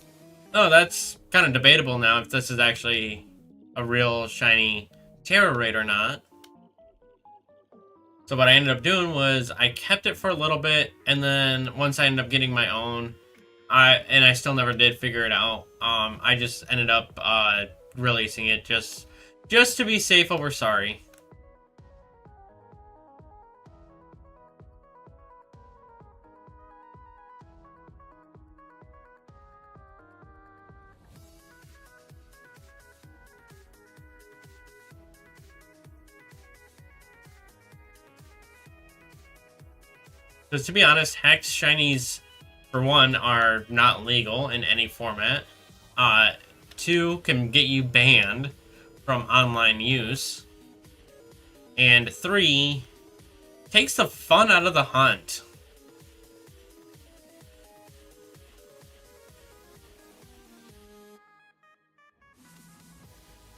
A: oh, that's kind of debatable now if this is actually a real shiny Terra Raid or not. So what I ended up doing was I kept it for a little bit, and then once I ended up getting my own, I still never did figure it out. I just ended up releasing it just to be safe over sorry. Because to be honest, Hex Shinies, for one, are not legal in any format. Two, can get you banned from online use. And three, takes the fun out of the hunt.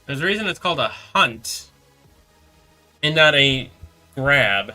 A: There's a reason it's called a hunt and not a grab.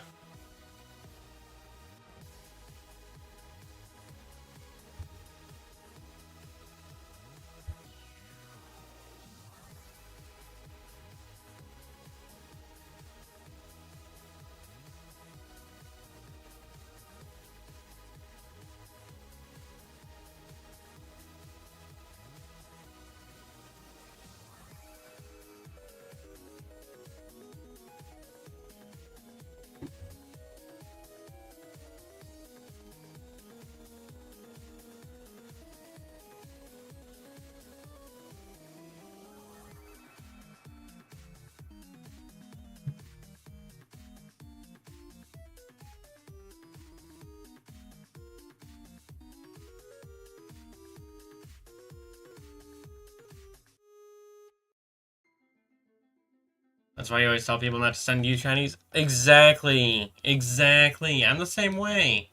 A: That's why you always tell people not to send you Chinese. Exactly. Exactly. I'm the same way.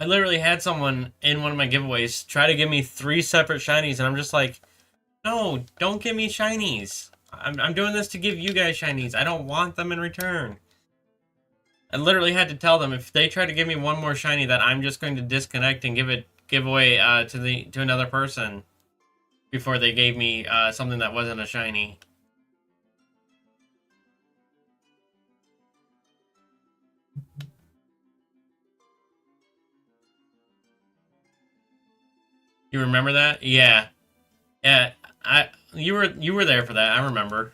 A: I literally had someone in one of my giveaways try to give me 3 separate shinies, and I'm just like, no, don't give me shinies. I'm doing this to give you guys shinies. I don't want them in return. I literally had to tell them if they try to give me one more shiny that I'm just going to disconnect and give away to another person before they gave me something that wasn't a shiny. You remember that? Yeah. Yeah, you were there for that. I remember.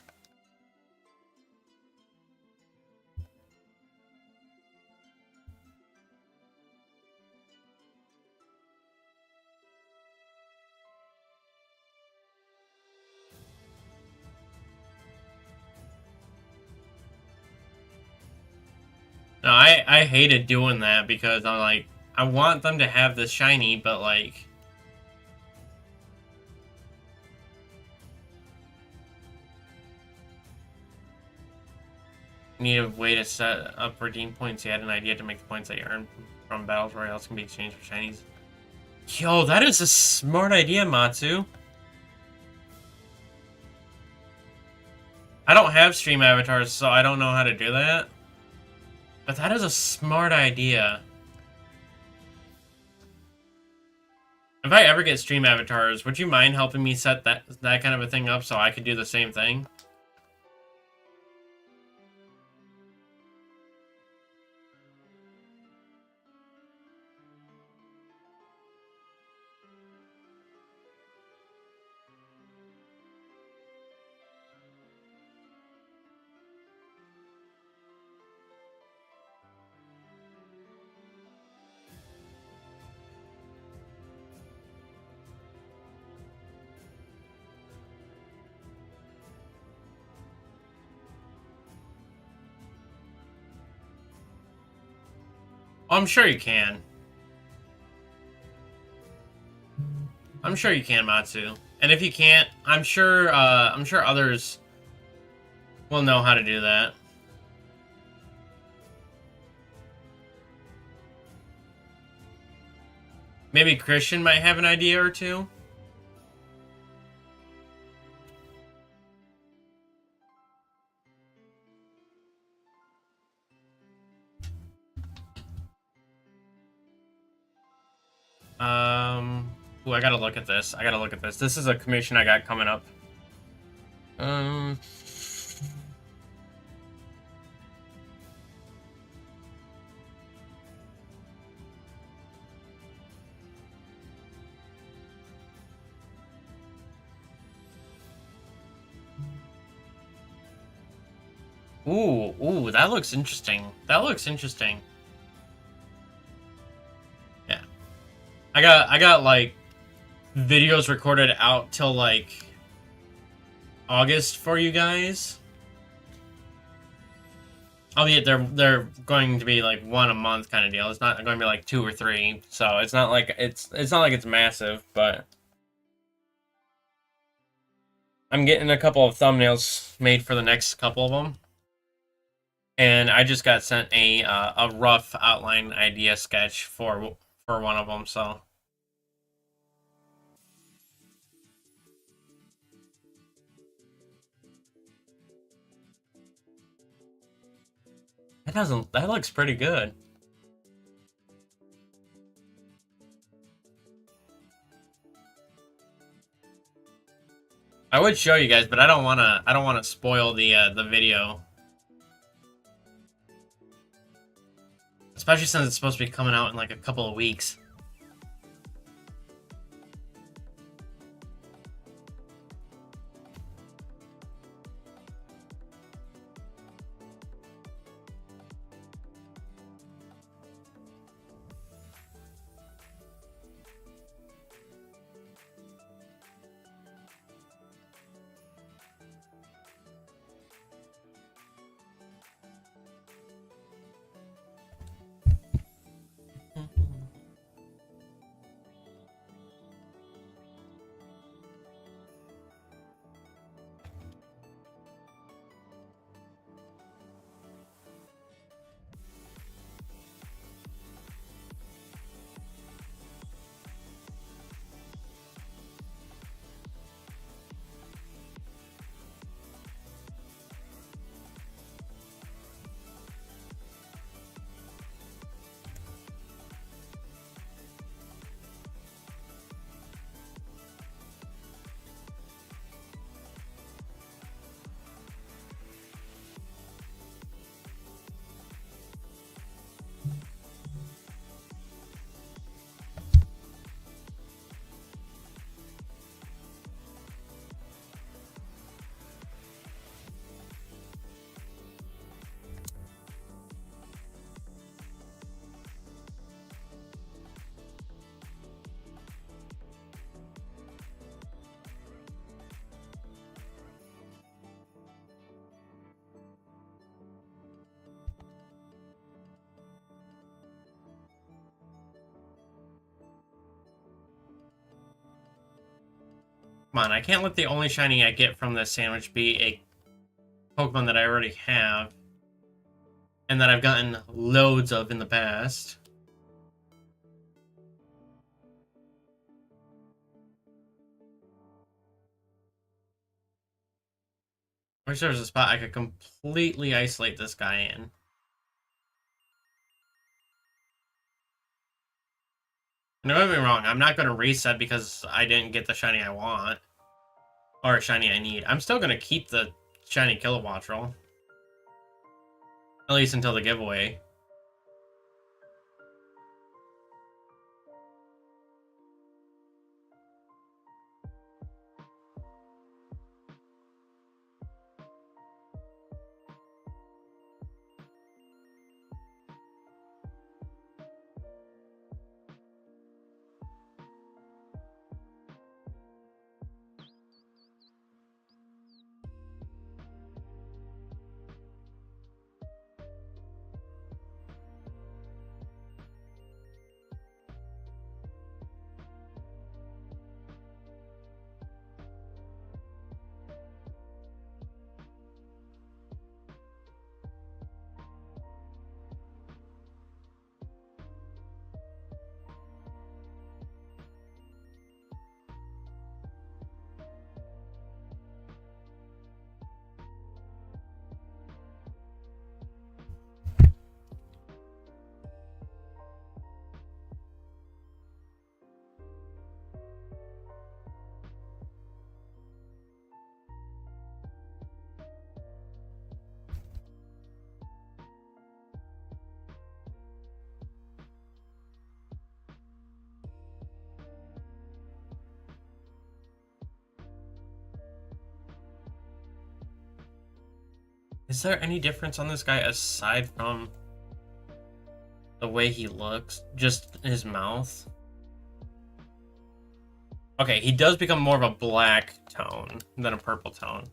A: No, I hated doing that because I'm like, I want them to have the shiny, but like, need a way to set up redeem points. You had an idea to make the points that you earn from battles royales can be exchanged for shinies. Yo, that is a smart idea, Matsu. I don't have stream avatars, so I don't know how to do that. But that is a smart idea. If I ever get stream avatars, would you mind helping me set that kind of a thing up so I could do the same thing? Oh, I'm sure you can. I'm sure you can, Matsu. And if you can't, I'm sure others will know how to do that. Maybe Christian might have an idea or two. Ooh, I gotta look at this. I gotta look at this. This is a commission I got coming up. Um. Ooh, that looks interesting. That looks interesting. Yeah. I got like videos recorded out till like August for you guys. Albeit they're going to be like one a month kind of deal. It's not going to be like 2 or 3. So it's not like it's not like it's massive, but I'm getting a couple of thumbnails made for the next couple of them. And I just got sent a rough outline idea sketch for one of them, so that looks pretty good. I would show you guys, but I don't wanna spoil the video. Especially since it's supposed to be coming out in like a couple of weeks. Come on, I can't let the only shiny I get from this sandwich be a Pokemon that I already have. And that I've gotten loads of in the past. I wish there was a spot I could completely isolate this guy in. And don't get me wrong, I'm not going to reset because I didn't get the shiny I want. Or a shiny I need. I'm still going to keep the shiny Kilowattrel. At least until the giveaway. Is there any difference on this guy aside from the way he looks? Just his mouth? Okay, he does become more of a black tone than a purple tone.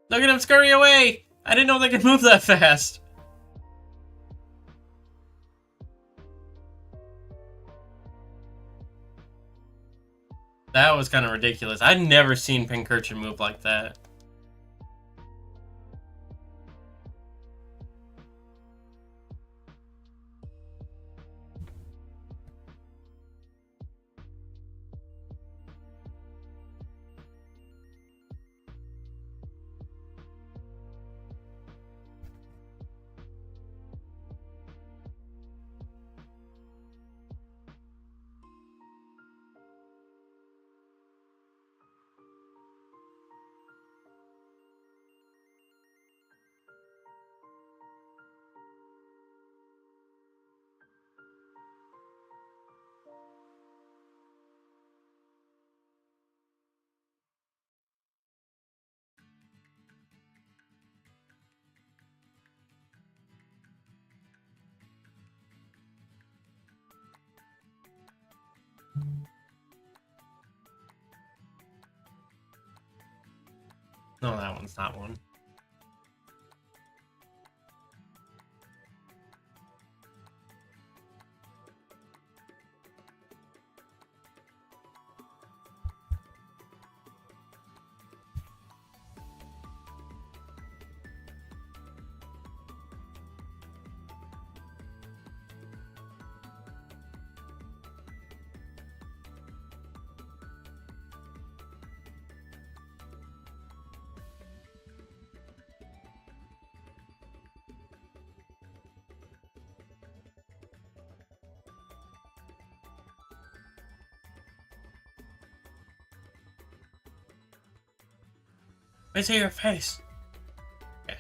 A: Look at him scurry away! I didn't know they could move that fast! That was kind of ridiculous. I'd never seen Pincurchin move like that. No, that one's not one. I see your face. Okay.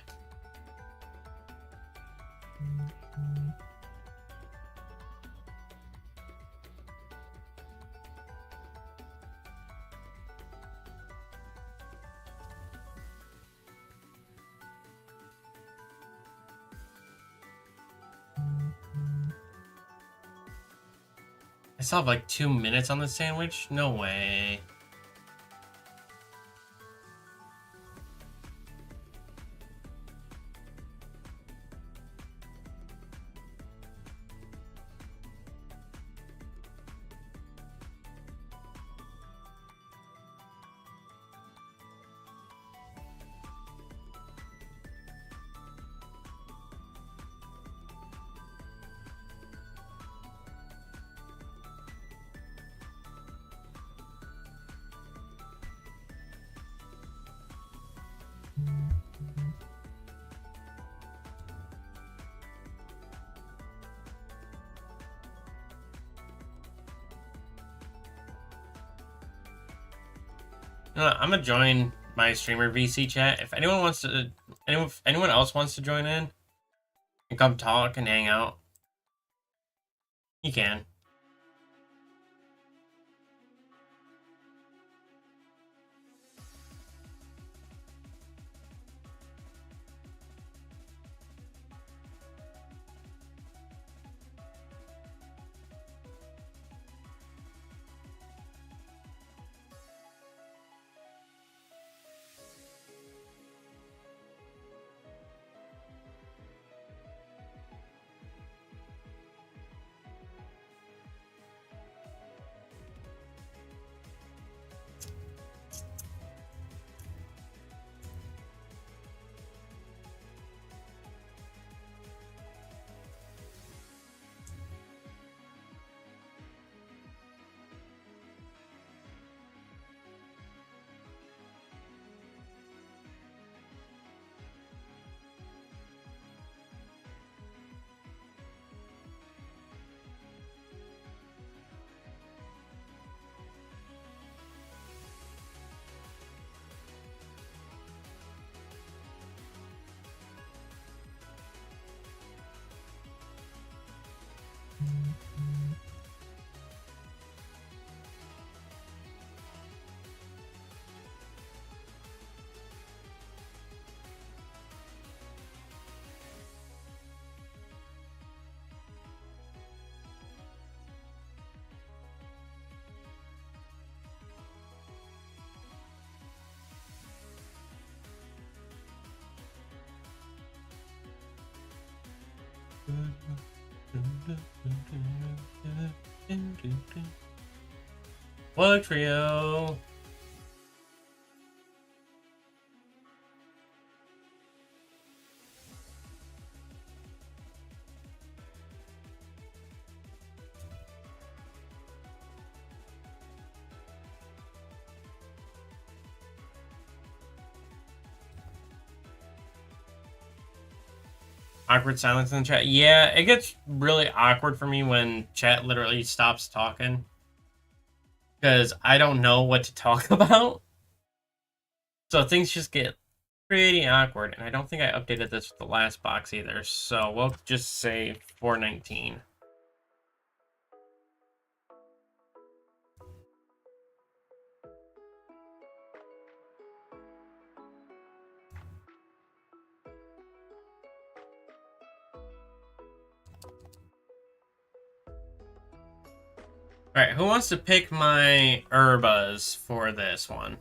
A: I still have like 2 minutes on the sandwich? No way. I'm gonna join my streamer VC chat. If anyone wants to, anyone else wants to join in and come talk and hang out, you can. What trio? Awkward silence in the chat. Yeah, it gets really awkward for me when chat literally stops talking. Because I don't know what to talk about. So things just get pretty awkward. And I don't think I updated this with the last box either. So we'll just say 419. Alright, who wants to pick my herbas for this one?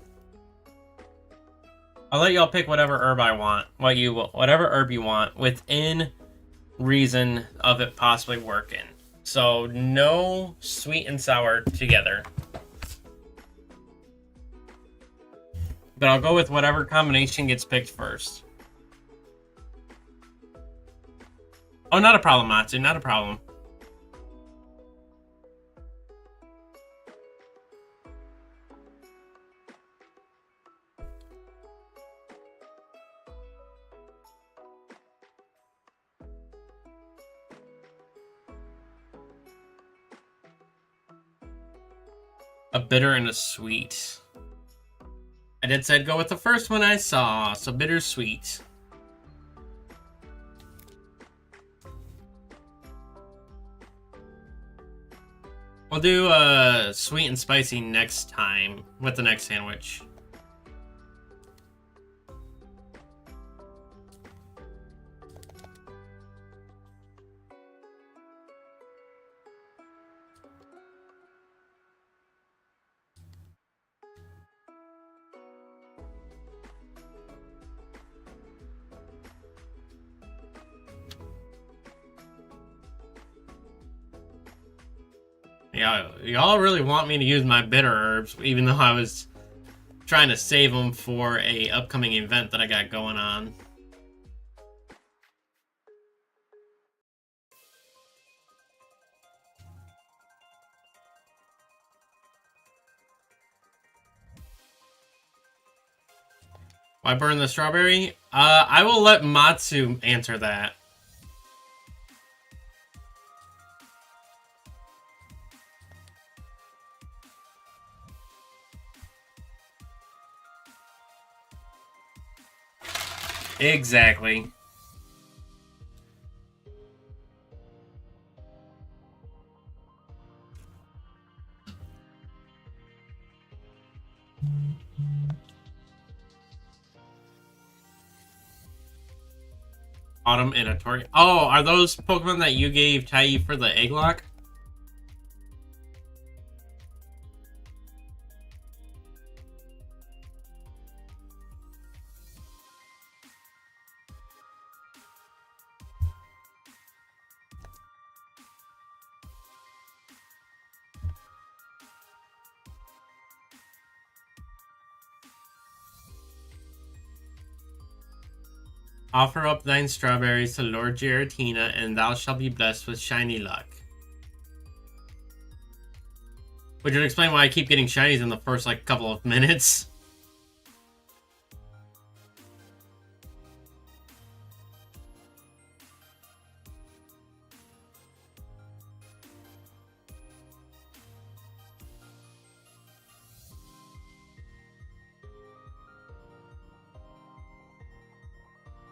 A: I'll let y'all pick whatever herb I want. Whatever herb you want, within reason of it possibly working. So, no sweet and sour together. But I'll go with whatever combination gets picked first. Oh, not a problem, Matsu, not a problem. A bitter and a sweet. I did say I'd go with the first one I saw, so bittersweet. We'll do sweet and spicy next time with the next sandwich. Yeah, y'all really want me to use my bitter herbs, even though I was trying to save them for a upcoming event that I got going on. Why burn the strawberry? I will let Matsu answer that. Exactly. Autumn and Atori. Oh, are those Pokemon that you gave Tai for the egg lock? Offer up thine strawberries to Lord Giratina, and thou shalt be blessed with shiny luck. Which would explain why I keep getting shinies in the first, like, couple of minutes.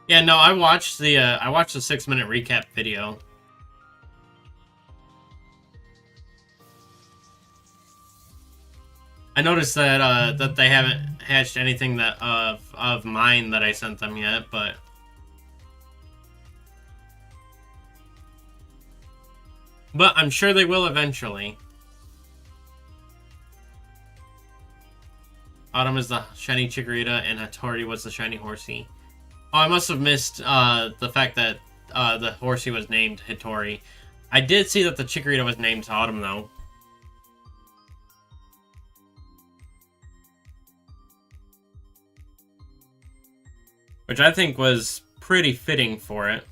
A: Yeah, no, I watched the 6-minute recap video. I noticed that that they haven't hatched anything that of mine that I sent them yet, but I'm sure they will eventually. Autumn is the shiny Chikorita, and Hattori was the shiny Horsey. Oh, I must have missed the fact that the horsey was named Hittori. I did see that the Chikorita was named Autumn, though. Which I think was pretty fitting for it.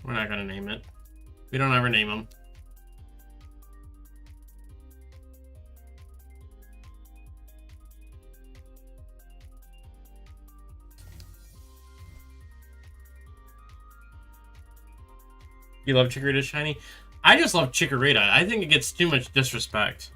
A: We're not gonna name it. We don't ever name them. You love Chikorita Shiny? I just love Chikorita. I think it gets too much disrespect.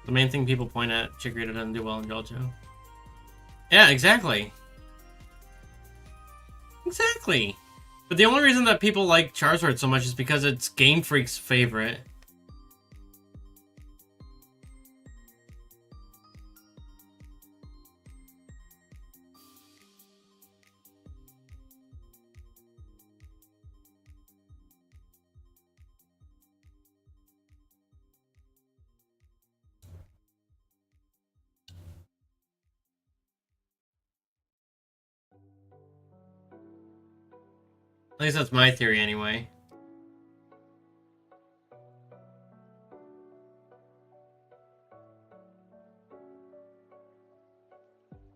A: The main thing people point at, Chikorita doesn't do well in Johto. Yeah, exactly. Exactly. But the only reason that people like Charizard so much is because it's Game Freak's favorite. At least that's my theory anyway.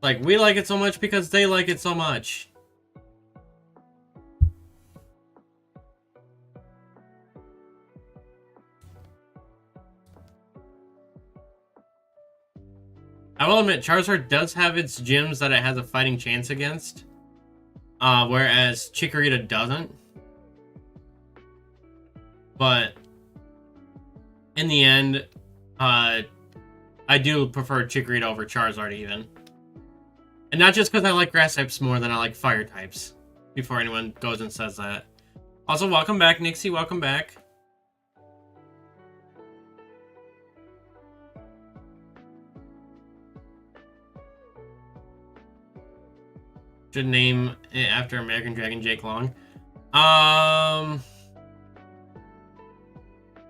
A: Like, we like it so much because they like it so much. I will admit, Charizard does have its gyms that it has a fighting chance against. Whereas Chikorita doesn't. But in the end, I do prefer Chikorita over Charizard even. And not just because I like grass types more than I like fire types. Before anyone goes and says that. Also, welcome back, Nixie. Welcome back. Should name it after American Dragon Jake Long.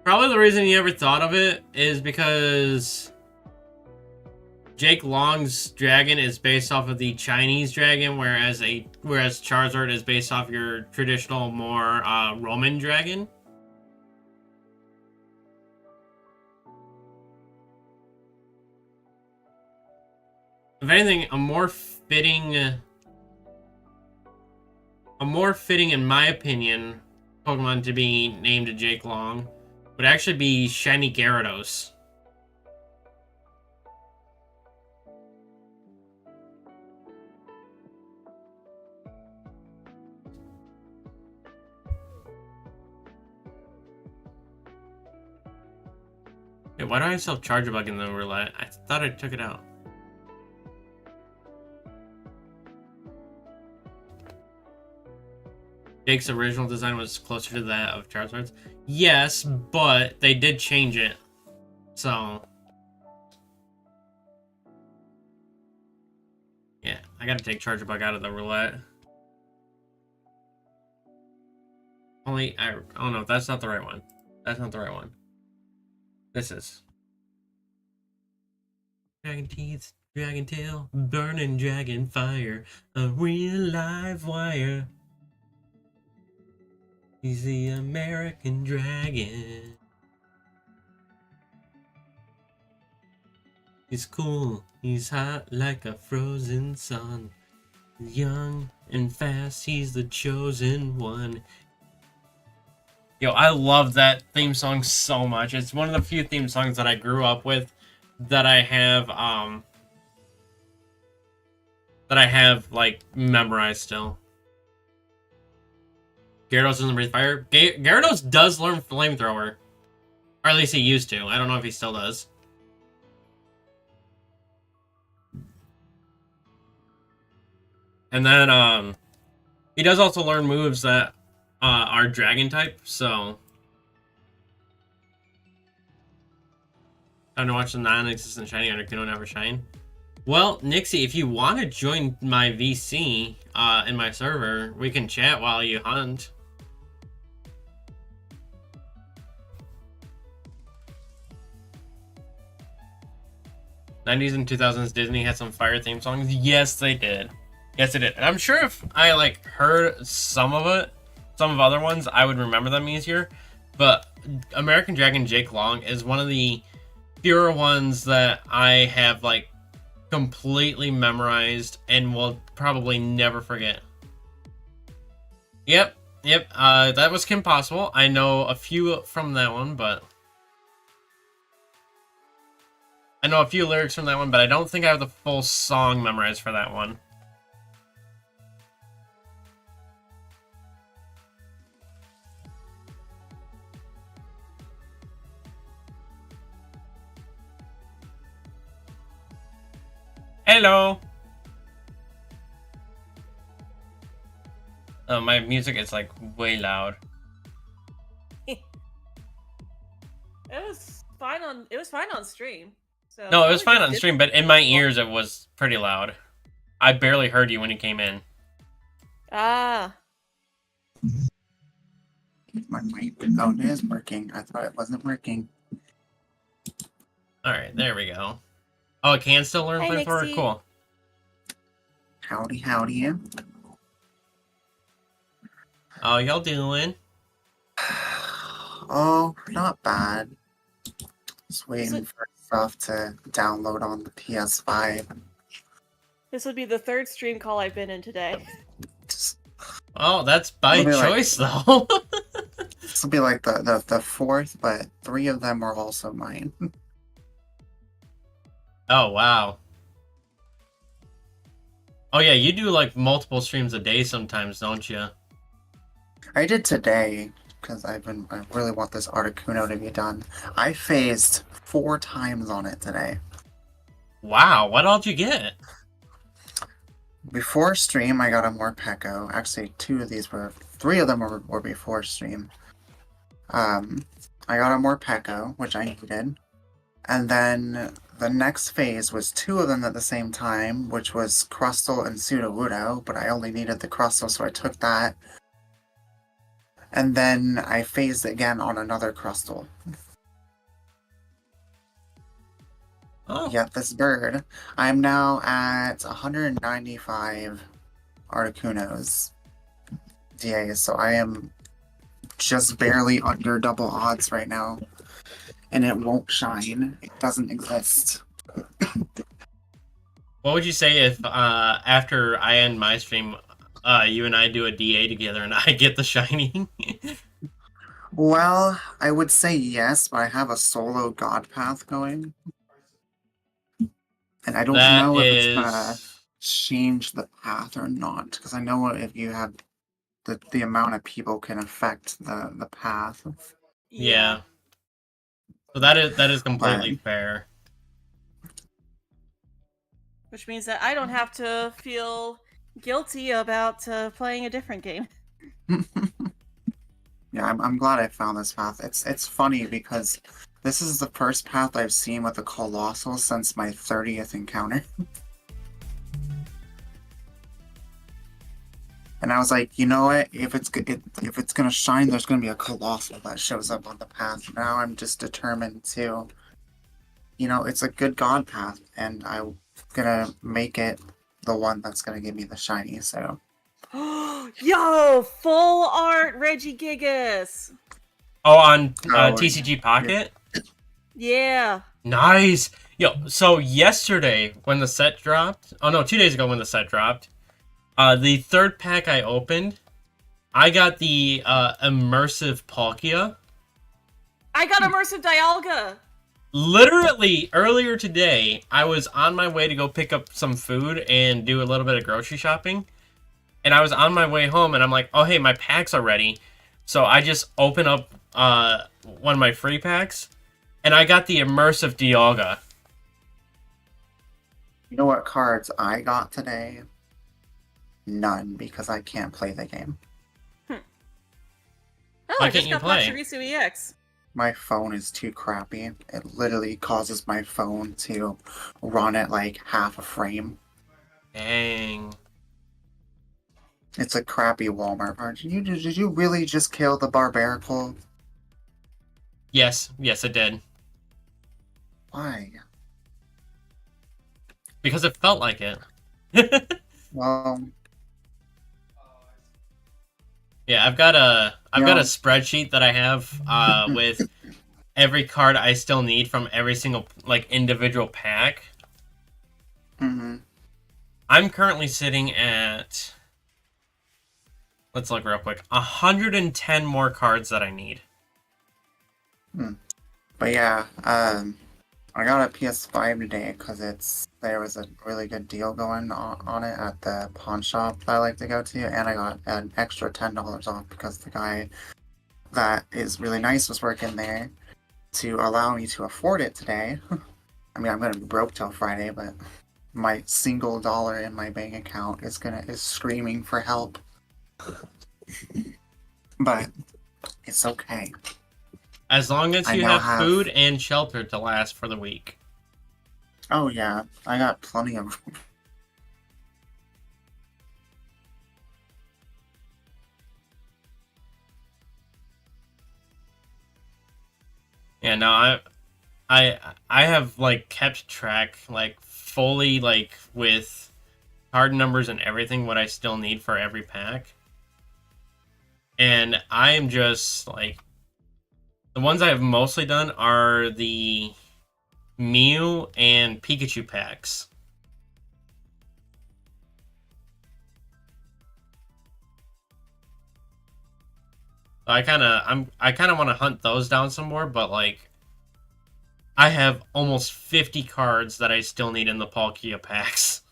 A: Probably the reason he ever thought of it is because Jake Long's dragon is based off of the Chinese dragon, whereas Charizard is based off your traditional, more Roman dragon. If anything, a more fitting, in my opinion, Pokemon to be named Jake Long would actually be Shiny Gyarados. Wait, why do I still have Charge Bug in the roulette? I thought I took it out. Jake's original design was closer to that of Charizard's. Yes, but they did change it. So yeah, I gotta take Charger Bug out of the roulette. Oh no, that's not the right one. That's not the right one. This is. Dragon teeth, dragon tail, burning dragon fire, a real live wire. He's the American dragon. He's cool, he's hot like a frozen sun. Young and fast, he's the chosen one. Yo, I love that theme song so much. It's one of the few theme songs that I grew up with that I have like memorized still. Gyarados doesn't breathe fire. Gyarados does learn flamethrower. Or at least he used to. I don't know if he still does. And then he does also learn moves that are dragon type, so time to watch the non-existent shiny Articuno never shine. Well, Nixie, if you want to join my VC in my server, we can chat while you hunt. '90s and 2000s Disney had some fire theme songs. Yes, they did. Yes, it did. And I'm sure if I like heard some of other ones, I would remember them easier. But American Dragon Jake Long is one of the fewer ones that I have like completely memorized and will probably never forget. Yep. That was Kim Possible. I know a few from that one, but I know a few lyrics from that one, but I don't think I have the full song memorized for that one. Hello! Oh, my music is like way loud.
B: It was fine on stream. So
A: No, it was fine on stream, but in my ears it was pretty loud. I barely heard you when you came in.
B: Ah.
C: My mic, oh, it is working. I thought it wasn't working.
A: Alright, there we go. Oh, it can still learn flamethrower? Cool.
C: Howdy, howdy.
A: How y'all doing?
C: Oh, not bad. Just waiting for stuff to download on the PS5.
B: This would be the third stream call I've been in today.
A: Oh, that's by choice, like, though.
C: This will be like the fourth, but 3 of them are also mine.
A: Oh, wow. Oh, yeah, you do, like, multiple streams a day sometimes, don't you?
C: I did today, because I really want this Articuno to be done. I phased 4 times on it today.
A: Wow, what all did you get?
C: Before stream, I got a Morpeko. Actually, 3 of them were before stream. I got a Morpeko, which I needed. And then the next phase was 2 of them at the same time, which was Crustle and Sudowoodo, but I only needed the Crustle, so I took that. And then I phased again on another Crustle.
A: Oh.
C: Yet this bird. I'm now at 195 Articunos DAs, so I am just barely under double odds right now. And it won't shine. It doesn't exist.
A: What would you say if, after I end my stream, you and I do a DA together and I get the shiny?
C: Well, I would say yes, but I have a solo god path going. And I don't know if it's gonna change the path or not, because I know if you have the amount of people can affect the path.
A: Yeah. So that is completely fair.
B: Which means that I don't have to feel guilty about playing a different game.
C: Yeah, I'm glad I found this path. It's funny because this is the first path I've seen with a Colossal since my 30th encounter. And I was like, you know what? If it's gonna shine, there's gonna be a Colossal that shows up on the path. Now I'm just determined to it's a good god path, and I'm gonna make it the one that's gonna give me the shiny. So
B: Yo, full art Reggie Gigas.
A: Oh, on
C: Oh,
A: TCG Pocket?
B: Yeah.
A: Nice! Yo, so yesterday when the set dropped, oh no, 2 days ago when the set dropped, the third pack I opened, I got the immersive Palkia.
B: I got immersive Dialga.
A: Literally, earlier today, I was on my way to go pick up some food and do a little bit of grocery shopping. And I was on my way home, and I'm like, oh, hey, my packs are ready. So I just open up one of my free packs, and I got the immersive Dialga.
C: you know what cards I got today? None, because I can't play the game.
B: Oh,
A: Why
B: I
A: can't
B: just
A: you
B: got
A: play?
B: Pachirisu EX.
C: My phone is too crappy. It literally causes my phone to run at like half a frame.
A: Dang.
C: It's a crappy Walmart part. Did you really just kill the Barbarical?
A: Yes, it did.
C: Why?
A: Because it felt like it.
C: Well,
A: Yeah, I've got a
C: Yeah.
A: spreadsheet that I have with every card I still need from every single individual pack.
C: hmm
A: I'm currently sitting at, let's look real quick, 110 more cards that I need.
C: But yeah, I got a PS5 today because there was a really good deal going on it at the pawn shop that I like to go to, and I got an extra $10 off because the guy that is really nice was working there to allow me to afford it today. I mean, I'm gonna be broke till Friday, but my single dollar in my bank account is screaming for help. But it's okay.
A: As long as
C: I
A: you
C: now
A: have food and shelter to last for the week.
C: Oh yeah, I got plenty of.
A: Yeah, no, I have kept track fully with card numbers and everything what I still need for every pack. And I am just the ones I have mostly done are the Mew and Pikachu packs. So I kind of want to hunt those down some more, but I have almost 50 cards that I still need in the Palkia packs.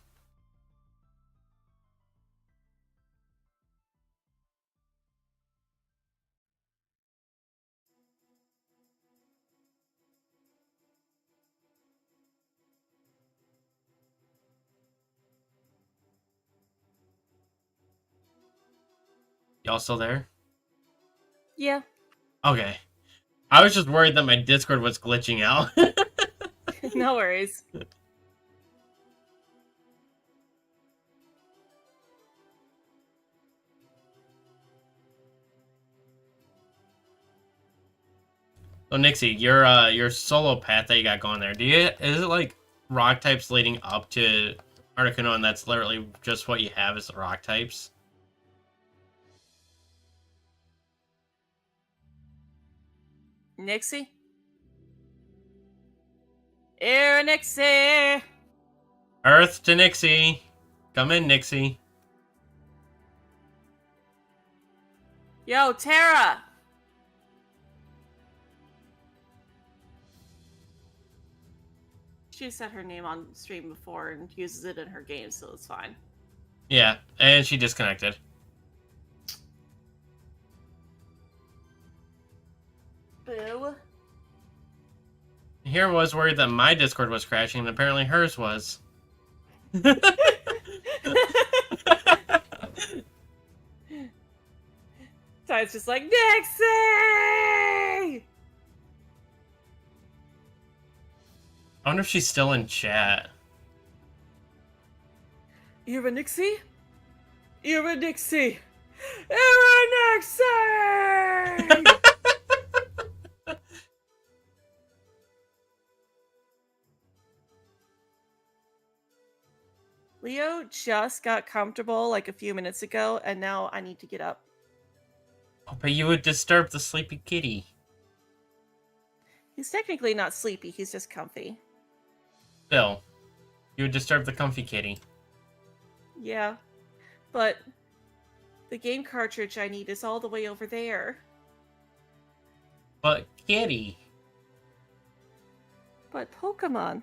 A: Y'all still there?
B: Yeah.
A: Okay. I was just worried that my Discord was glitching out.
B: No worries.
A: So Nixie, your solo path that you got going there, is it rock types leading up to Articuno, and that's literally just what you have is the rock types?
B: Nixie? Here, Nixie!
A: Earth to Nixie. Come in, Nixie.
B: Yo, Tara! She said her name on stream before and uses it in her game, so it's fine.
A: Yeah, and she disconnected.
B: Boo.
A: Here was worried that my Discord was crashing, and apparently hers was.
B: Ty's just like, Nixie!
A: I wonder if she's still in chat.
B: You're a Nixie? You're a Nixie! You're a Nixie! Leo just got comfortable like a few minutes ago, and now I need to get up.
A: Oh, but you would disturb the sleepy kitty.
B: He's technically not sleepy, he's just comfy.
A: Still, you would disturb the comfy kitty.
B: Yeah, but the game cartridge I need is all the way over there.
A: But kitty.
B: But Pokemon.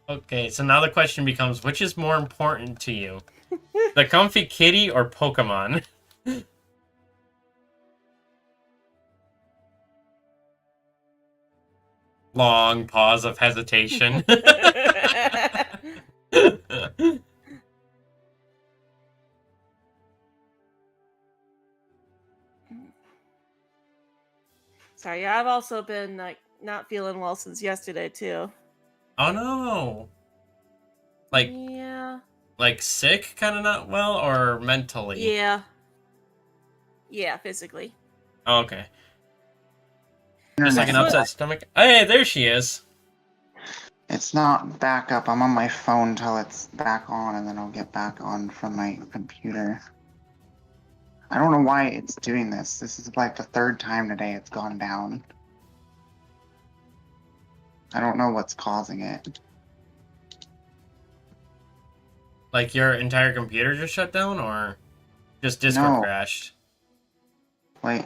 A: Okay, so now the question becomes, which is more important to you? The comfy kitty or Pokemon? Long pause of hesitation.
B: Sorry, I've also been like not feeling well since yesterday too.
A: Oh no! Like,
B: Yeah.
A: like sick, kind of not well, or mentally?
B: Yeah. Yeah, physically.
A: Oh, okay. Just like an
C: Internet.
A: upset stomach. Hey, there she is.
C: It's not back up. I'm on my phone till it's back on, and then I'll get back on from my computer. I don't know why it's doing this. This is like the third time today it's gone down. I don't know what's causing it.
A: Like your entire computer just shut down, or just Discord
C: No.
A: crashed?
C: Like,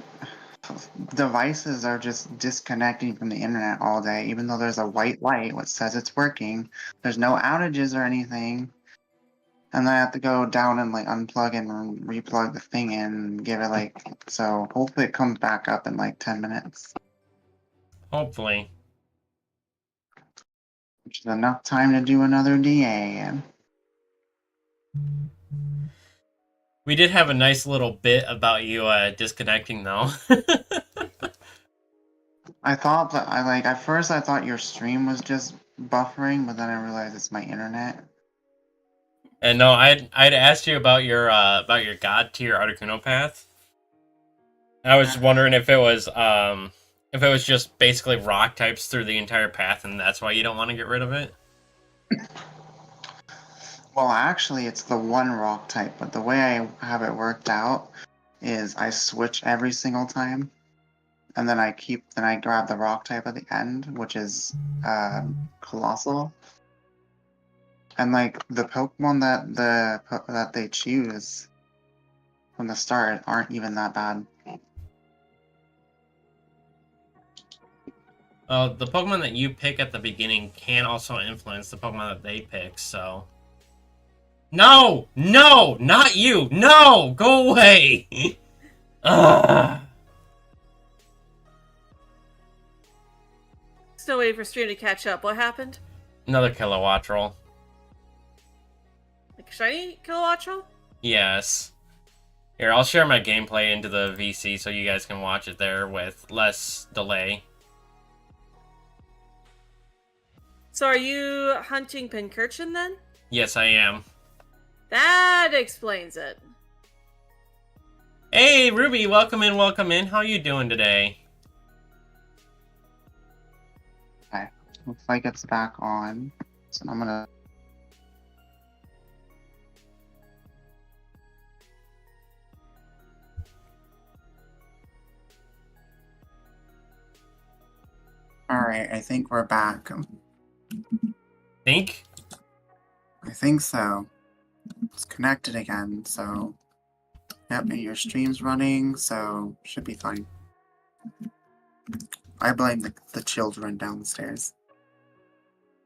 C: devices are just disconnecting from the internet all day, even though there's a white light which says it's working. There's no outages or anything. And then I have to go down and like unplug and replug the thing in and give it like, so hopefully it comes back up in like 10 minutes.
A: Hopefully.
C: Which is enough time to do another DA.
A: We did have a nice little bit about you disconnecting, though.
C: I thought that at first I thought your stream was just buffering, but then I realized it's my internet.
A: And no, I'd asked you about your god tier Articuno path. I was wondering if it was just basically rock types through the entire path, and that's why you don't want to get rid of it.
C: Well, actually, it's the one rock type, but the way I have it worked out is I switch every single time, and then I grab the rock type at the end, which is Colossal. And like the Pokemon that they choose from the start aren't even that bad.
A: The Pokemon that you pick at the beginning can also influence the Pokemon that they pick, so... No! No! Not you! No! Go away! Ugh.
B: Still waiting for stream to catch up. What happened?
A: Another Kilowattrel.
B: Like shiny Kilowattrel?
A: Yes. Here, I'll share my gameplay into the VC so you guys can watch it there with less delay.
B: So are you hunting Pincurchin then?
A: Yes, I am.
B: That explains it.
A: Hey, Ruby, welcome in, welcome in. How you doing today?
C: Okay, looks like it's back on. So I'm gonna. Alright, I think we're back.
A: Think?
C: I think so. It's connected again, so... Yep, and your stream's running, so should be fine. I blame the children downstairs.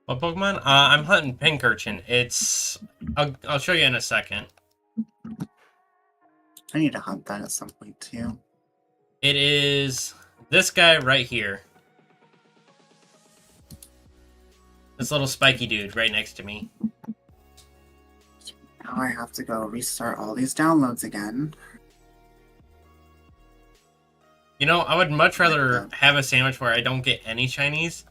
A: What Pokemon? I'm hunting Pincurchin. I'll show you in a second.
C: I need to hunt that at some point, too.
A: It is this guy right here. This little spiky dude right next to me.
C: Now I have to go restart all these downloads again.
A: You know, I would much rather have a sandwich where I don't get any shinies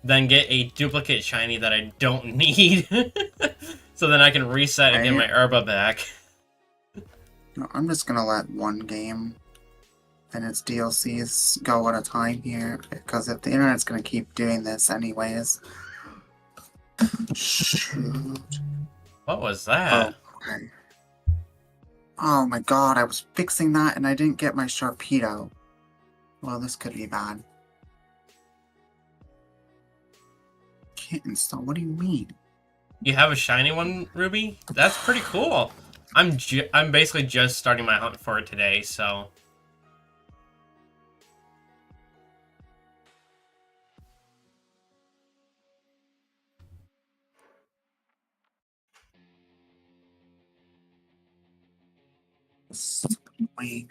A: than get a duplicate shiny that I don't need. So then I can reset and get my herba back.
C: No, I'm just gonna let one game and its DLCs go at a time here, because if the internet's gonna keep doing this anyways, Shoot.
A: What was that?
C: Oh, okay. Oh my god, I was fixing that and I didn't get my Sharpedo. Well, this could be bad. Can't install, what do you mean?
A: You have a shiny one, Ruby? That's pretty cool. I'm basically just starting my hunt for it today, so...
C: Wait.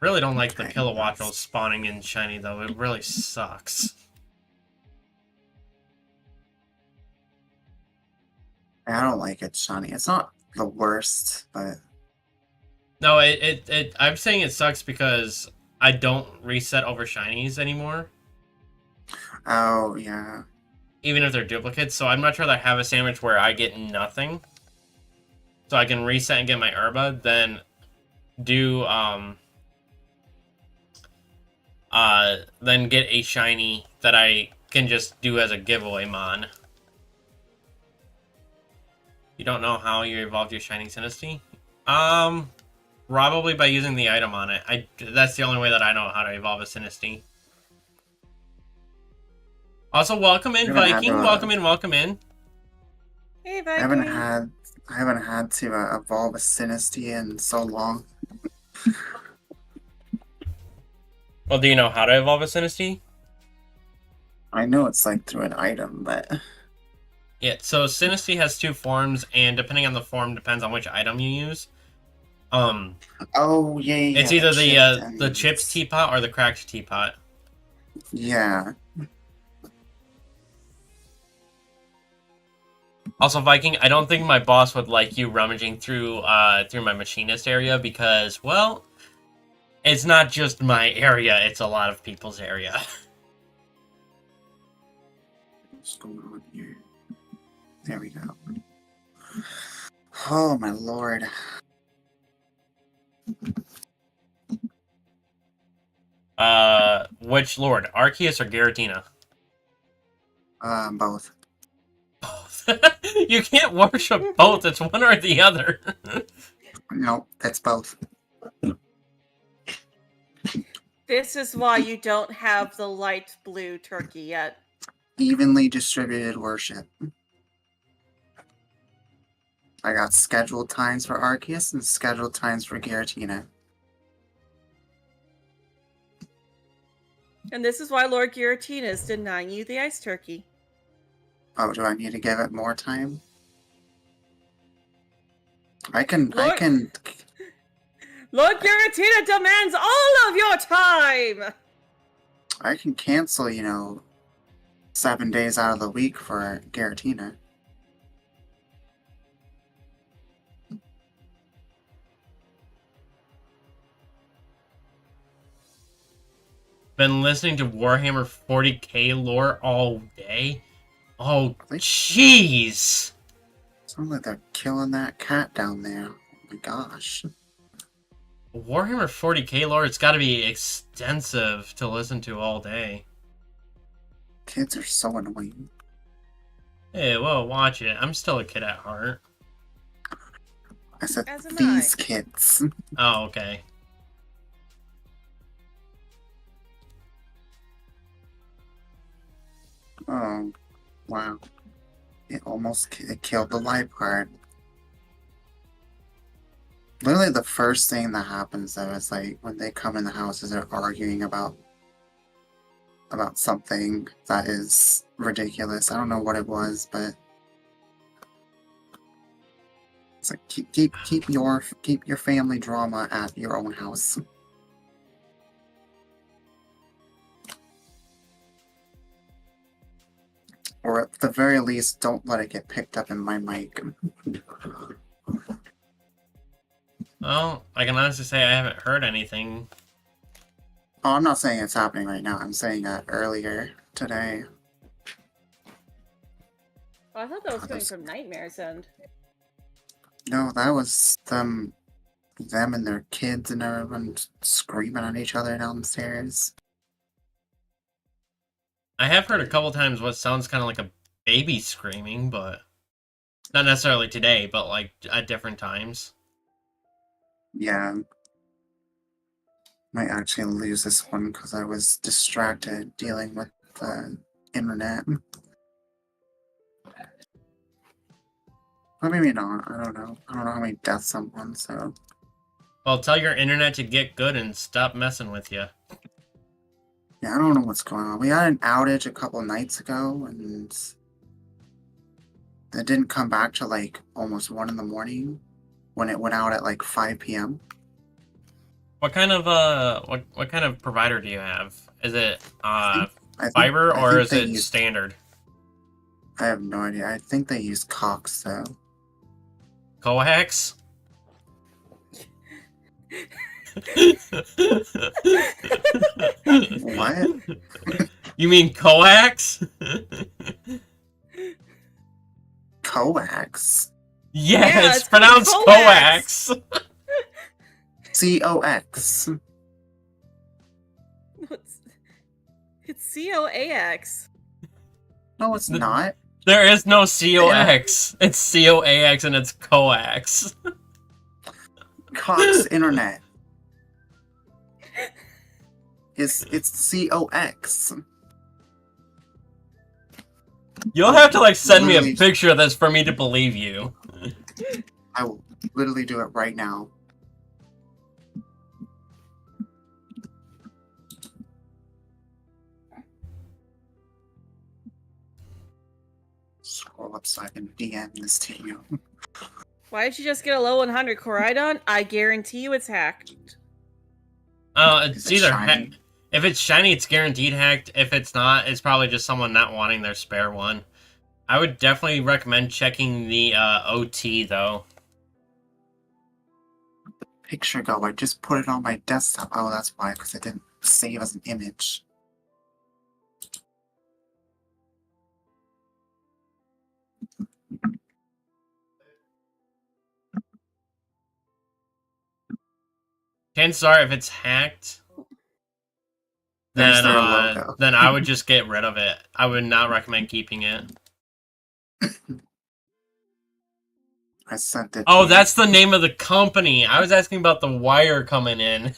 A: Really don't like the
C: Okay,
A: Kilowattrels spawning in shiny, though. It really sucks.
C: I don't like it, Shiny. It's not the worst, but
A: No, I'm saying it sucks because I don't reset over shinies anymore,
C: oh yeah.
A: even if they're duplicates, so I'd much rather have a sandwich where I get nothing, so I can reset and get my herba, than do, then get a shiny that I can just do as a giveaway mon. You don't know how you evolved your shiny Sinisty? Probably by using the item on it. That's the only way that I know how to evolve a Sinisty. Also, welcome in, Viking. Welcome in, welcome in.
B: Hey,
C: I
B: Viking.
C: haven't had to evolve a Sinisty in so long.
A: Well, do you know how to evolve a Sinisty?
C: I know it's like through an item, but
A: Yeah, so Sinisty has two forms, and depending on the form, depends on which item you use.
C: oh yeah,
A: It's either the
C: and
A: chipped teapot or the cracked teapot.
C: yeah.
A: Also, Viking, I don't think my boss would like you rummaging through through my machinist area because, well, it's not just my area; it's a lot of people's area.
C: What's going on here? There we go. Oh my lord.
A: Which lord, Arceus or Giratina?
C: Both.
A: Both. You can't worship both. It's one or the other.
C: Nope, that's both.
B: This is why you don't have the light blue turkey yet.
C: Evenly distributed worship. I got scheduled times for Arceus and scheduled times for Giratina.
B: And this is why Lord Giratina is denying you the ice turkey.
C: Oh, do I need to give it more time? I can
B: Lord Giratina demands all of your time!
C: I can cancel, 7 days out of the week for Giratina.
A: Been listening to Warhammer 40k lore all day. Oh,
C: Really?
A: jeez.
C: Sounds like they're killing that cat down there. Oh my gosh.
A: Warhammer 40k lore, it's got to be extensive to listen to all day.
C: Kids are so annoying.
A: Hey, whoa, watch it. I'm still a kid at heart.
C: I said
B: As am
C: these
B: I.
C: kids.
A: Oh, okay.
C: Oh, wow. It killed the light part. Literally the first thing that happens though is like when they come in the house is they're arguing about something that is ridiculous. I don't know what it was, but it's like keep your family drama at your own house. Or at the very least, don't let it get picked up in my mic.
A: Well, I can honestly say I haven't heard anything.
C: Oh, I'm not saying it's happening right now. I'm saying earlier today.
B: Oh, I thought that was
C: God,
B: coming from Nightmare's End.
C: No, that was them and their kids and everyone screaming at each other downstairs.
A: I have heard a couple times what sounds kind of like a baby screaming, but not necessarily today, but like at different times.
C: Yeah. Might actually lose this one because I was distracted dealing with the internet. Or maybe not. I don't know. I don't know how many deaths I'm on, so.
A: Well, tell your internet to get good and stop messing with you.
C: Yeah, I don't know what's going on. We had an outage a couple nights ago, and it didn't come back till like almost 1 in the morning when it went out at like 5 p.m.
A: What kind of what kind of provider do you have? Is it
C: I
A: fiber or
C: think
A: is
C: they
A: it
C: use-
A: standard?
C: I have no idea. I think they use Cox, though.
A: Coax?
C: What?
A: You mean coax?
C: Coax?
A: Yeah,
B: Yeah,
A: it's
B: it's called
A: pronounced
B: coax.
A: coax.
C: COX.
B: It's COAX.
C: No, it's not.
A: There is no COX. It's COAX and it's coax.
C: Cox Internet. It's COX.
A: You'll have to like send me a
C: Literally-
A: picture of this for me to believe you.
C: I will literally do it right now. Scroll up so I can DM this to you.
B: Why did you just get a low 100 Coridon? I guarantee you it's hacked.
A: It's
C: Is it
A: either
C: shiny?
A: if it's shiny, it's guaranteed hacked. If it's not, it's probably just someone not wanting their spare one. I would definitely recommend checking the OT though.
C: Picture go. I just put it on my desktop. Oh, that's why, because it didn't save as an image.
A: Chances are, if it's hacked,
C: There's
A: then
C: their logo.
A: then I would just get rid of it. I would not recommend keeping it.
C: I sent it.
A: Oh,
C: to you.
A: that's the name of the company. I was asking about the wire coming in.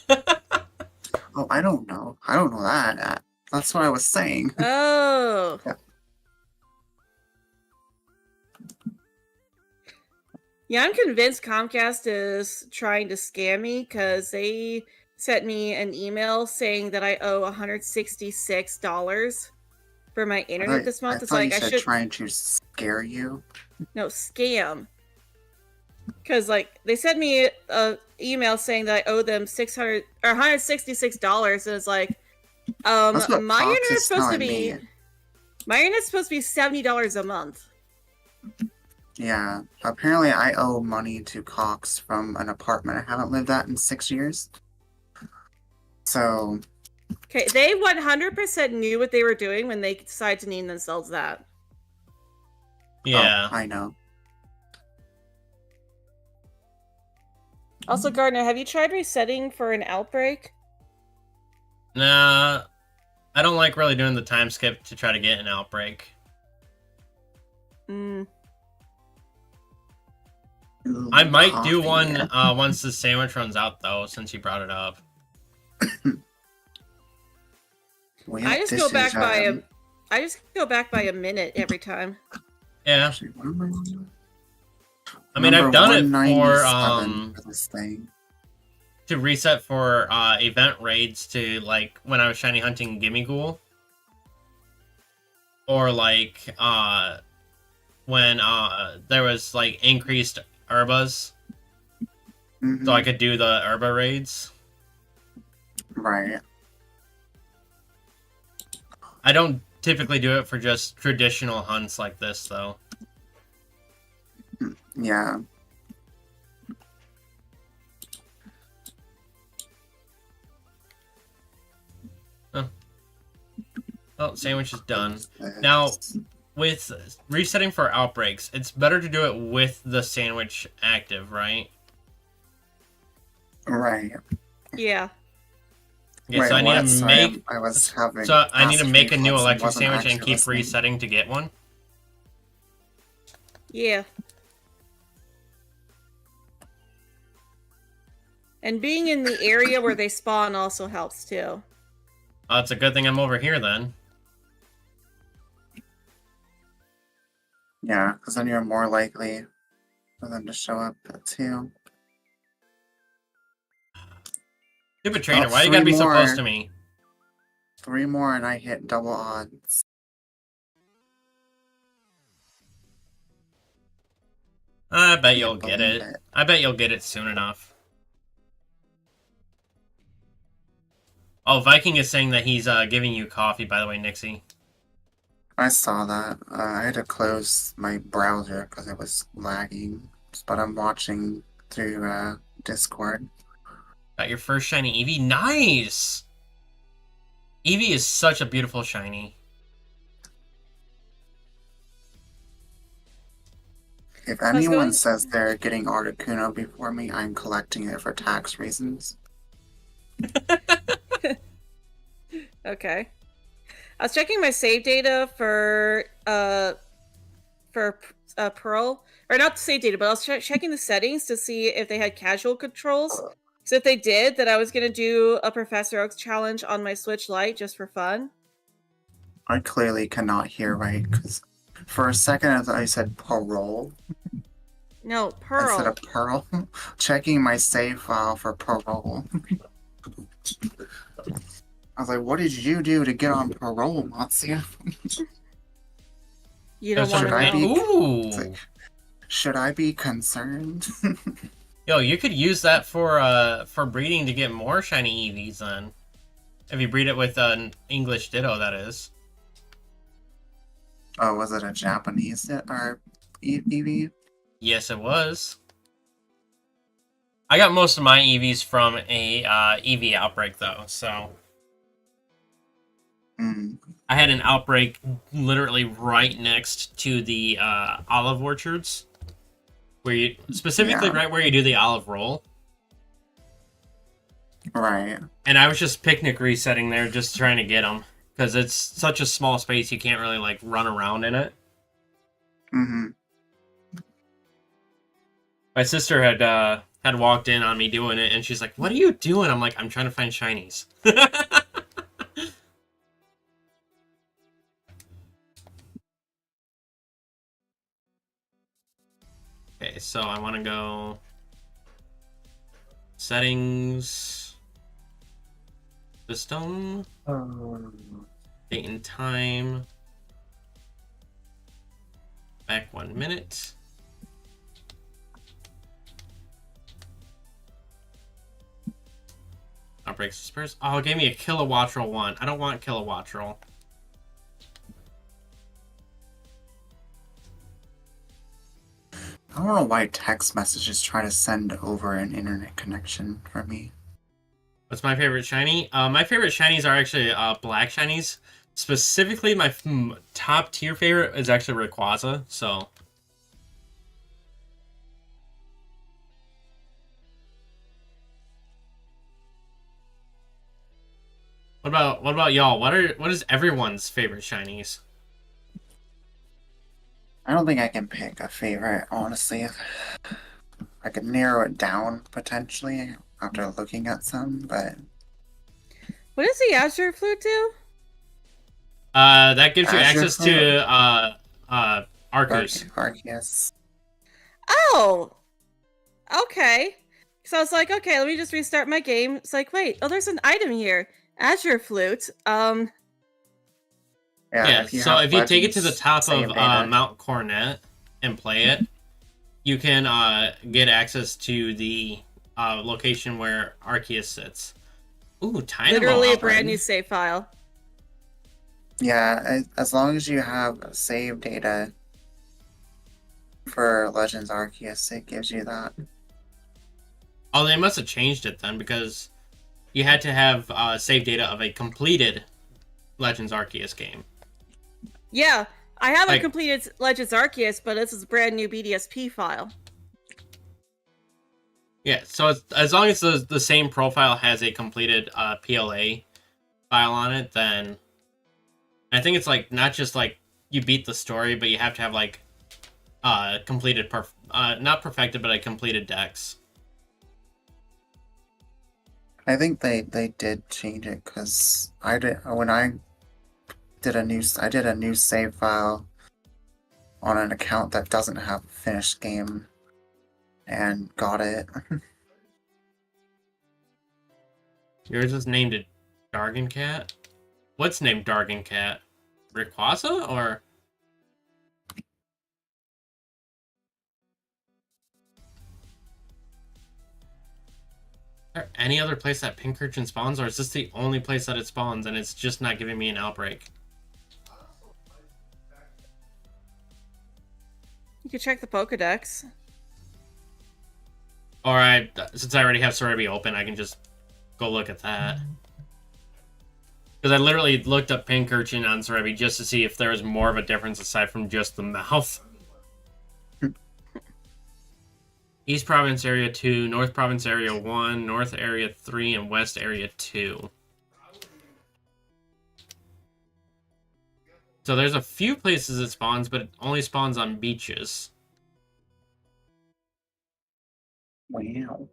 C: Oh, I don't know. I don't know that. That's what I was saying.
B: Oh.
C: Yeah.
B: Yeah, I'm convinced Comcast is trying to scam me because they sent me an email saying that I owe $166 for my internet this month.
C: I
B: It's
C: thought
B: like
C: you
B: I
C: said
B: should
C: trying to scare you.
B: no scam. Because like they sent me a email saying that I owe them $166, and it's like,
C: That's what
B: my
C: Cox
B: internet's
C: is
B: supposed to
C: telling
B: be
C: me.
B: my internet's supposed to be $70 a month.
C: Yeah, apparently I owe money to Cox from an apartment I haven't lived at in 6 years. So,
B: Okay, they 100% knew what they were doing when they decided to name themselves that.
A: Yeah.
C: I know.
B: Also, Gardner, have you tried resetting for an outbreak?
A: Nah, I don't like really doing the time skip to try to get an outbreak.
B: Mm.
C: Ooh,
A: I might
C: coffee.
A: do one once the sandwich runs out, though, since you brought it up.
C: Well,
B: I
C: yeah,
B: just
C: this
B: go
C: is,
B: back by a I just go back by a minute every time.
A: Yeah,
C: actually, what am I doing?
A: I mean, I've done it for
C: 197 for this thing.
A: to reset for event raids to like when I was shiny hunting Gimme Ghoul, or like when there was like increased Urbas,
C: Mhm.
A: so I could do the Urba raids.
C: Right.
A: I don't typically do it for just traditional hunts like this, though.
C: Yeah.
A: Oh, sandwich is done.
C: This-
A: Now, with resetting for outbreaks, it's better to do it with the sandwich active, right?
C: Right.
B: Yeah.
A: Okay,
C: Wait,
A: so I need
C: what?
A: to
C: Sorry,
A: make.
C: I was having.
A: So I need to
C: acid
A: make a new
C: reflux and
A: electric
C: wasn't
A: sandwich and
C: actually
A: keep
C: listening.
A: resetting to get one.
B: Yeah. And being in the area where they spawn also helps too.
A: It's a good thing I'm over here then.
C: Yeah, because then you're more likely for them to show up too.
A: Stupid trainer,
C: Oh,
A: why you gotta be so
C: more.
A: close to me?
C: 3 more and I hit double odds.
A: I bet
C: Can't
A: you'll get
C: believe
A: it. I bet you'll get it soon enough. Oh, Viking is saying that he's giving you coffee, by the way, Nixie.
C: I saw that. I had to close my browser because it was lagging, but I'm watching through Discord.
A: Got your first shiny Eevee? Nice! Eevee is such a beautiful shiny.
C: If anyone says they're getting Articuno before me, I'm collecting it for tax reasons.
B: Okay. I was checking my save data for Pearl, or not save data, but I was checking the settings to see if they had casual controls. So if they did, that I was gonna do a Professor Oak's challenge on my Switch Lite just for fun.
C: I clearly cannot hear right because for a second I thought I said parole
B: No, Pearl.
C: instead of pearl. Checking my save file for parole. I was like, what did you do to get on parole, Matsuya?
B: You don't
A: Should
B: want to know.
A: Ooh!
C: Should I be concerned?
A: Yo, you could use that for breeding to get more shiny Eevees then. If you breed it with an English Ditto, that is.
C: Oh, was it a Japanese or Eevee?
A: Yes, it was. I got most of my Eevees from a Eevee outbreak, though, so... I had an outbreak literally right next to the olive orchards. Where you... Specifically right where you do the olive roll.
C: Right.
A: And I was just picnic resetting there, just trying to get them. Because it's such a small space, you can't really, like, run around in it.
C: Mm-hmm.
A: My sister had walked in on me doing it, and she's like, "What are you doing?" I'm like, "I'm trying to find shinies." Okay, so I want to go settings, system, date and time, back 1 minute. Outbreak Spurs. Oh, it gave me a Kilowattrel one. I don't want Kilowattrel.
C: I don't know why text messages try to send over an internet connection for me.
A: What's my favorite shiny? My favorite shinies are actually black shinies. Specifically, my top tier favorite is actually Rayquaza. So, what about y'all? What is everyone's favorite shinies?
C: I don't think I can pick a favorite, honestly. I could narrow it down potentially after looking at some, but
B: What does the Azure Flute do?
A: That gives you
C: Azure
A: access to Arceus.
C: Arceus.
B: Oh! Okay. So I was like, okay, let me just restart my game. It's like, wait, oh, there's an item here. Azure Flute.
A: Yeah, so if you take it to the top of
C: data.
A: Mount Coronet and play it, you can get access to the location where Arceus sits. Ooh, Tynamo.
B: Literally a brand new save file.
C: Yeah, as long as you have save data for Legends Arceus, it gives you that.
A: Oh, they must have changed it then, because you had to have save data of a completed Legends Arceus game.
B: Yeah, I haven't
A: Like-
B: completed Legends Arceus, but this is a brand new BDSP file.
A: Yeah, so as long as the same profile has a completed PLA file on it, then I think it's like not just like you beat the story, but you have to have like completed not perfected, but a completed dex.
C: I think they did change it because I did when I did a new save file on an account that doesn't have a finished game and got it.
A: Yours is named a Dargon Cat? What's named Dargon Cat? Rayquaza or? Is there any other place that Pincurchin spawns, or is this the only place that it spawns and it's just not giving me an outbreak?
B: You could check the Pokedex.
A: Or since I already have Cerebi open, I can just go look at that. Because I literally looked up Pincurchin on Cerebi just to see if there was more of a difference aside from just the mouth. East Province Area 2, North Province Area 1, North Area 3, and West Area 2. So there's a few places it spawns, but it only spawns on beaches.
C: Wow.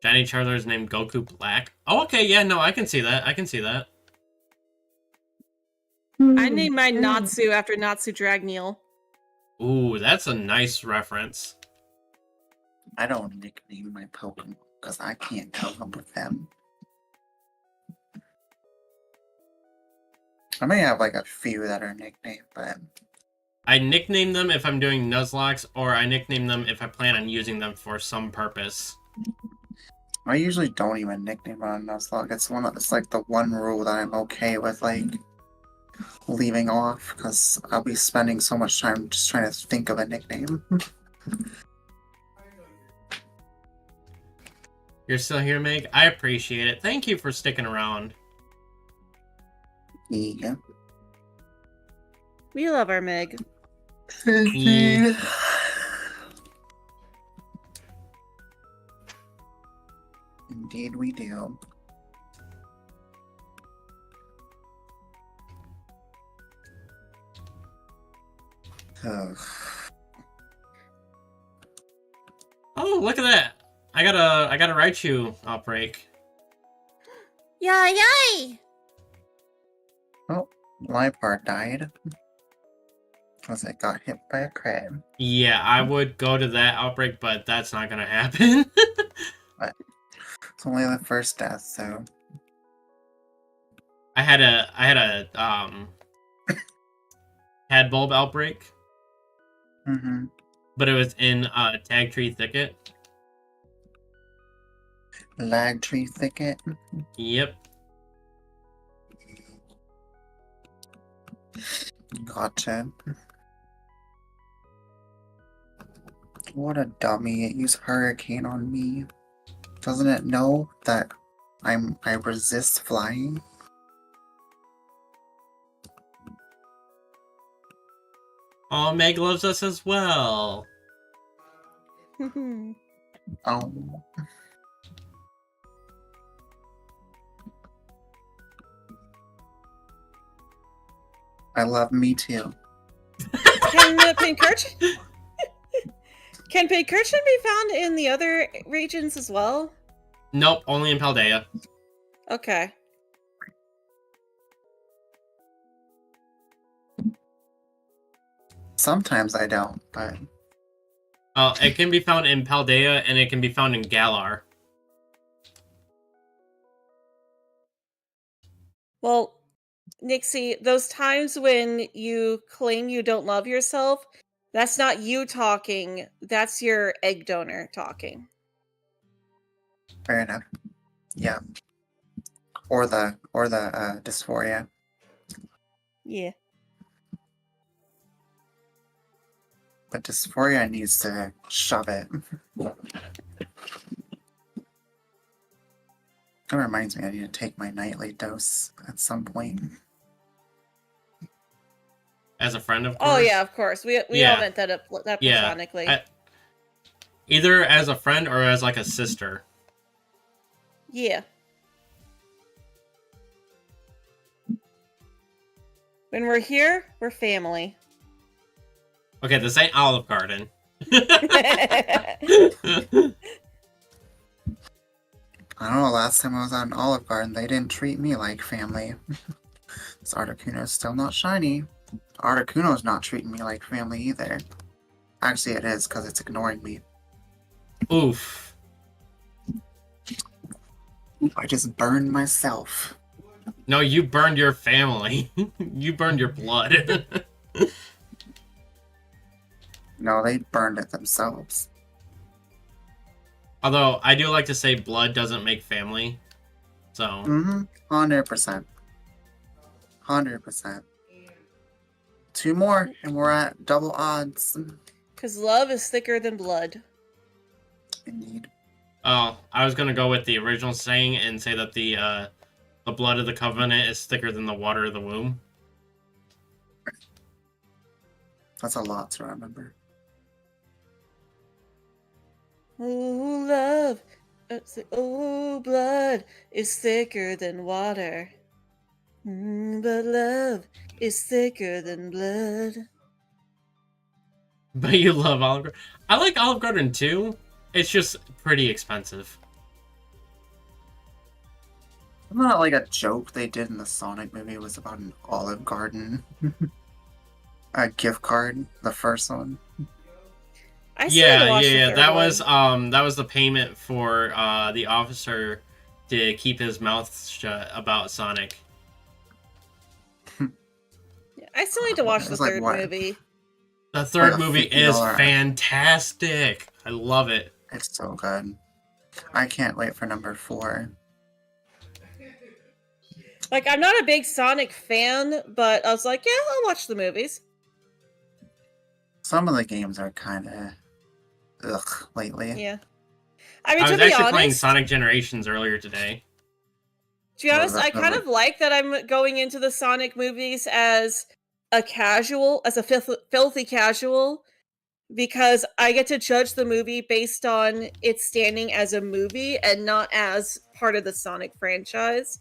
A: Shiny Charizard is named Goku Black. Oh, okay, yeah, no, I can see that. I can see that.
B: I named mine Natsu after Natsu Dragneel.
A: Ooh, that's a nice reference.
C: I don't nickname my Pokemon because I can't come up with them. I may have like a few that are nicknamed, but
A: I nickname them if I'm doing Nuzlocke, or I nickname them if I plan on using them for some purpose.
C: I usually don't even nickname on Nuzlocke. It's like the one rule that I'm okay with like leaving off because I'll be spending so much time just trying to think of a nickname.
A: You're still here, Meg? I appreciate it. Thank you for sticking around.
C: Yeah.
B: We love our Meg.
C: Thank
A: you.
C: Indeed we do. Ugh.
A: Oh, look at that! I got a Raichu outbreak.
B: Yay, yay!
C: Liepard died because it got hit by a crab.
A: Yeah, I would go to that outbreak, but that's not gonna happen.
C: It's only the first death, so
A: I had a Hadbulb outbreak, but it was in Tag Tree Thicket.
C: Lag tree thicket.
A: Yep.
C: Gotcha. What a dummy. It used Hurricane on me. Doesn't it know that I resist flying?
A: Oh, Meg loves us as well.
C: Oh. I love me too.
B: Can Pincurchin... Can Pincurchin be found in the other regions as well?
A: Nope, only in Paldea.
B: Okay.
C: Sometimes I don't, but
A: It can be found in Paldea, and it can be found in Galar.
B: Well, Nixie, those times when you claim you don't love yourself, that's not you talking. That's your egg donor talking.
C: fair enough. Yeah. Or the dysphoria.
B: Yeah.
C: But dysphoria needs to shove it. That reminds me, I need to take my nightly dose at some point.
A: As a friend, of course.
B: Oh yeah, of course. We all
A: Yeah.
B: meant that
A: Yeah.
B: platonically.
A: Either as a friend or as like a sister.
B: Yeah. When we're here, we're family.
A: Okay, this ain't Olive Garden.
C: I don't know, last time I was at an Olive Garden, they didn't treat me like family. This Articuno's still not shiny. Articuno's not treating me like family either. Actually, it is, because it's ignoring me.
A: Oof.
C: I just burned myself.
A: No, you burned your family. You burned your blood.
C: No, they burned it themselves.
A: Although, I do like to say blood doesn't make family. So...
C: 100%. 100%. 2 more, and we're at double odds.
B: Because love is thicker than blood.
C: Indeed.
A: Oh, I was gonna go with the original saying and say that the blood of the covenant is thicker than the water of the womb.
C: That's a lot to remember.
B: Oh, love. Oh, blood is thicker than water. But love is thicker than blood.
A: But you love Olive Garden. I like Olive Garden too. It's just pretty expensive.
C: Isn't that like a joke they did in the Sonic movie? It was about an Olive Garden. A gift card, the first one.
B: I still need to watch the third
A: That
B: one.
A: was the payment for the officer to keep his mouth shut about Sonic.
B: I still need to watch
C: It
B: the
C: was like
B: third
C: what?
B: movie.
A: The third
C: Like a
A: movie is
C: $50.
A: fantastic. I love it.
C: It's so good. I can't wait for number 4.
B: Like, I'm not a big Sonic fan, but I was like, yeah, I'll watch the movies.
C: Some of the games are kind of ugh lately.
B: Yeah. I mean,
A: I
B: to
A: was
B: be
A: actually playing
B: honest,
A: Sonic Generations earlier today.
B: to be honest,
C: Well,
B: I kind of like that I'm going into the Sonic movies as a casual, as a filthy casual, because I get to judge the movie based on its standing as a movie and not as part of the Sonic franchise.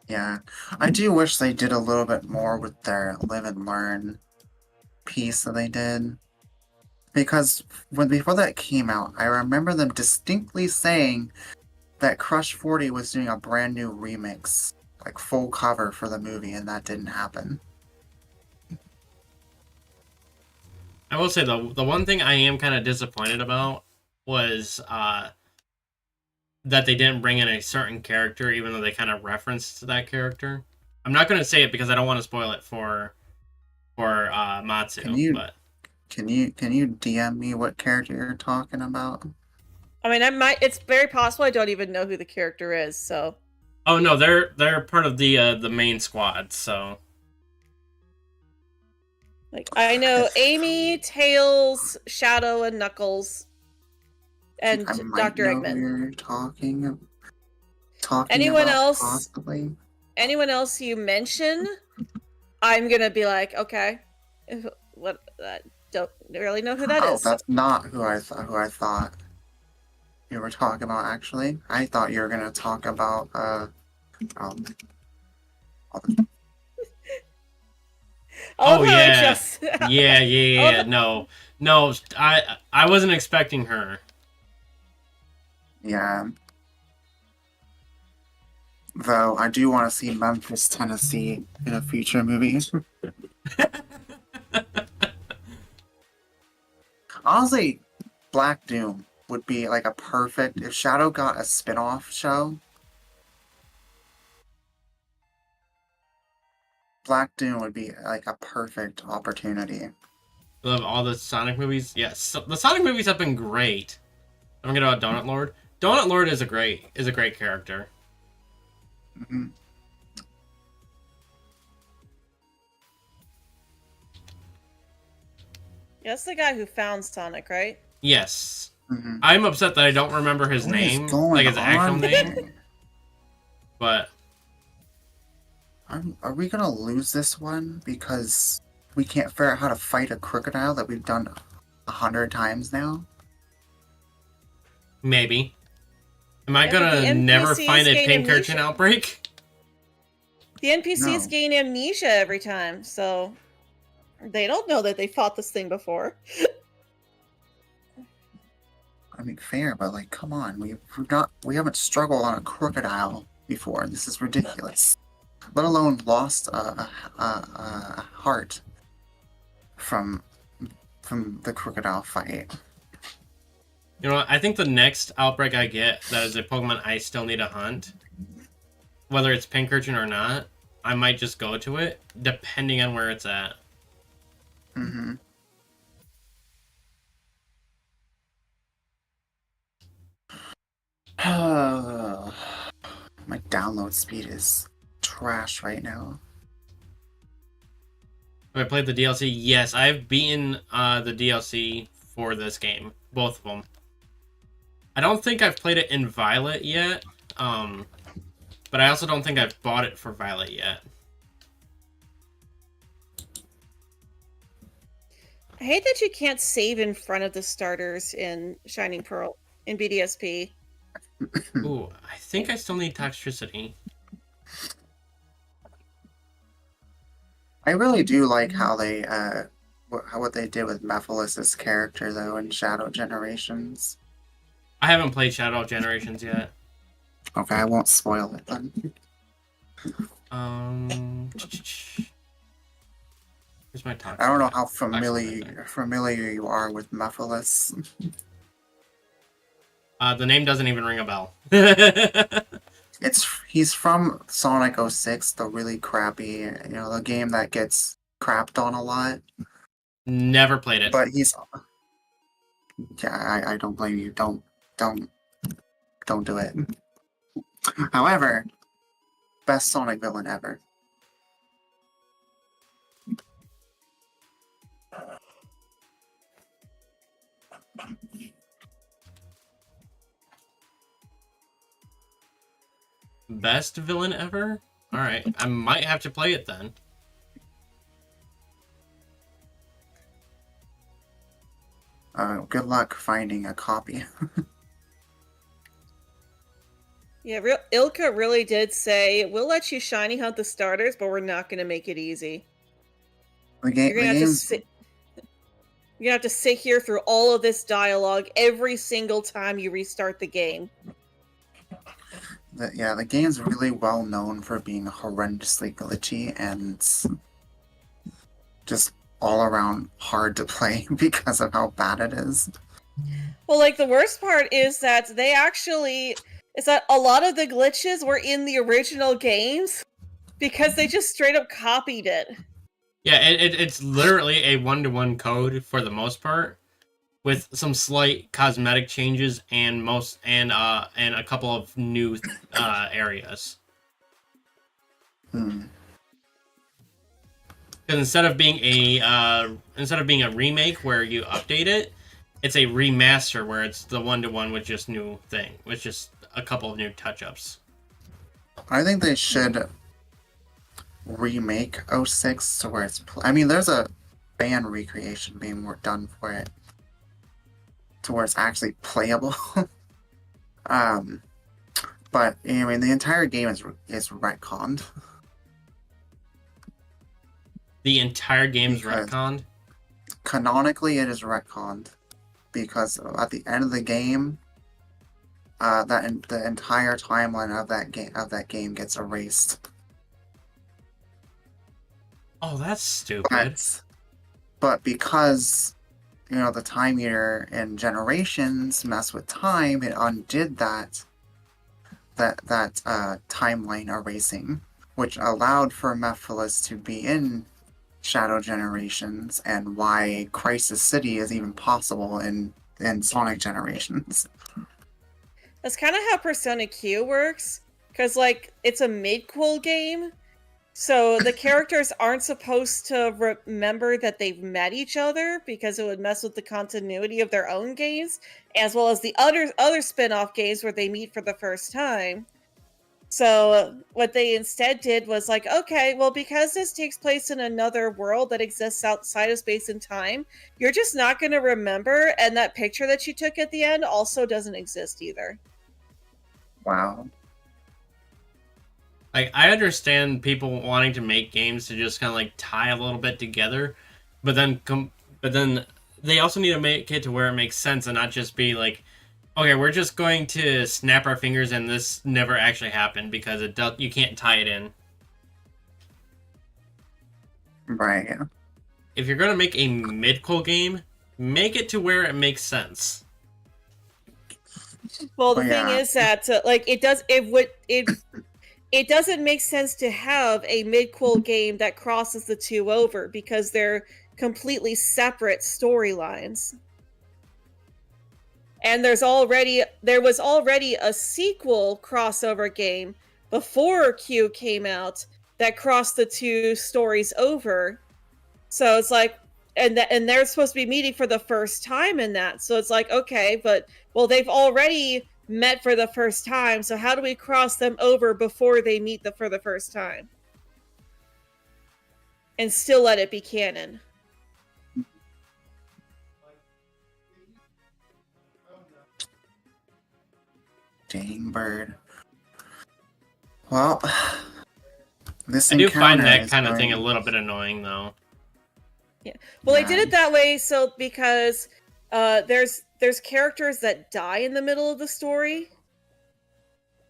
C: Yeah, I do wish they did a little bit more with their live and learn piece that they did. Because before that came out, I remember them distinctly saying that Crush 40 was doing a brand new remix, like full cover for the movie, and that didn't happen.
A: I will say though, the one thing I am kind of disappointed about was that they didn't bring in a certain character, even though they kind of referenced that character. I'm not going to say it because I don't want to spoil it for Matsu.
C: Can you
A: but
C: can you DM me what character you're talking about?
B: I mean, it's very possible I don't even know who the character is, so.
A: Oh no, they're part of the main squad. So
B: Like, I know Amy, Tails, Shadow, and Knuckles, and
C: I might
B: Dr.
C: know who
B: Eggman.
C: you're talking
B: Anyone
C: about,
B: else?
C: possibly.
B: Anyone else you mention, I'm gonna be like, okay, what? I don't really know who that is.
C: That's not who I thought you were talking about. Actually, I thought you were gonna talk about
B: Oh
A: yeah.
B: Just...
A: yeah. No, I wasn't expecting her.
C: Yeah. Though I do want to see Memphis, Tennessee in a future movie. Honestly, Black Doom would be like a perfect if Shadow got a spin-off show. Black Doom would be like a perfect opportunity.
A: Love all the Sonic movies. Yes, the Sonic movies have been great. I'm gonna go about Donut Lord. Donut Lord is a great character.
C: Mm-hmm.
B: That's the guy who found Sonic, right?
A: Yes.
C: Mm-hmm.
A: I'm upset that I don't remember his
C: What is
A: name,
C: going
A: like his actual
C: on
A: name.
C: here?
A: But
C: Are we gonna lose this one because we can't figure out how to fight a crocodile that we've done 100 times now?
A: maybe. Am I
B: Yeah, but the
A: gonna never
B: NPCs
A: find a
B: gain
A: Pinkerton
B: amnesia.
A: outbreak?
B: The NPCs
C: No.
B: gain amnesia every time, so they don't know that they fought this thing before.
C: I mean, fair, but like, come on, we haven't struggled on a crocodile before. This is ridiculous. Let alone lost a heart from the crocodile fight.
A: You know what? I think the next outbreak I get that is a Pokemon I still need to hunt, whether it's Pinkerton or not, I might just go to it, depending on where it's at.
C: Mm-hmm. My download speed is trash right now.
A: Have I played the DLC? Yes, I've beaten the DLC for this game. Both of them. I don't think I've played it in Violet yet, but I also don't think I've bought it for Violet yet.
B: I hate that you can't save in front of the starters in Shining Pearl in BDSP.
A: Ooh, I think I still need Toxicity.
C: I really do like how they what they did with Mephilis's character though in Shadow Generations.
A: I haven't played Shadow Generations yet.
C: Okay, I won't spoil it then.
A: Where's my Toxic?
C: I don't know how familiar you are with Mephilis.
A: The name doesn't even ring a bell.
C: He's from Sonic 06, the really crappy, the game that gets crapped on a lot.
A: Never played it.
C: But I don't blame you. Don't do it. However, best Sonic villain ever.
A: Best villain ever? Alright, I might have to play it then.
C: Good luck finding a copy.
B: Yeah, Ilka really did say, we'll let you shiny hunt the starters, but we're not going to make it easy. You're going to have to sit here through all of this dialogue every single time you restart the game.
C: The game's really well known for being horrendously glitchy and just all around hard to play because of how bad it is.
B: Well, like, the worst part is that a lot of the glitches were in the original games because they just straight up copied it.
A: Yeah, it's literally a one-to-one code for the most part, with some slight cosmetic changes and a couple of new areas. Because instead of being a remake where you update it, it's a remaster where it's the one-to-one with just a couple of new touch-ups.
C: I think they should remake 06 to where it's... there's a fan recreation being done for it to where it's actually playable. But the entire game is retconned.
A: The entire game's retconned?
C: Canonically, it is retconned because at the end of the game, the entire timeline of that game gets erased.
A: Oh, that's stupid.
C: But because the time meter in Generations mess with time, it undid that timeline erasing, which allowed for Mephilis to be in Shadow Generations and why Crisis City is even possible in Sonic Generations.
B: That's kind of how Persona Q works, because it's a mid-quel game, so the characters aren't supposed to remember that they've met each other because it would mess with the continuity of their own games, as well as the other spin-off games where they meet for the first time. So what they instead did was like, okay, well, because this takes place in another world that exists outside of space and time, you're just not going to remember, and that picture that you took at the end also doesn't exist either.
C: Wow.
A: I understand people wanting to make games to just kind of like tie a little bit together, but then they also need to make it to where it makes sense and not just be like, okay, we're just going to snap our fingers and this never actually happened, because you can't tie it in.
C: Right.
A: If you're going to make a midquel game, make it to where it makes sense.
B: Well, the thing is that like it doesn't make sense to have a midquel game that crosses the two over, because they're completely separate storylines. And there was already a sequel crossover game before Q came out that crossed the two stories over. So it's like, and they're supposed to be meeting for the first time in that. So it's like, okay, but well, they've already met for the first time. So how do we cross them over before they meet for the first time, and still let it be canon?
C: Dang bird. Well, this
A: I do find that
C: is
A: kind of thing a little bit annoying, though.
B: Yeah. Well, they did it that way so because there's characters that die in the middle of the story,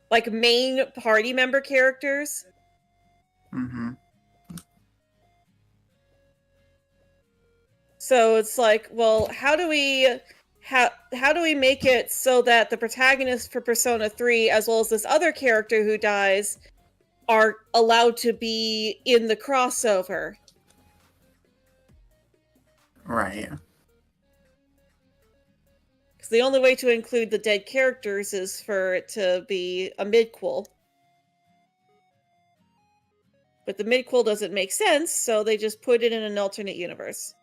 B: like main party member characters.
C: Mm-hmm.
B: So it's like, well, how do we make it so that the protagonist for Persona 3, as well as this other character who dies, are allowed to be in the crossover?
C: Right.
B: Because the only way to include the dead characters is for it to be a midquel. But the midquel doesn't make sense, so they just put it in an alternate universe.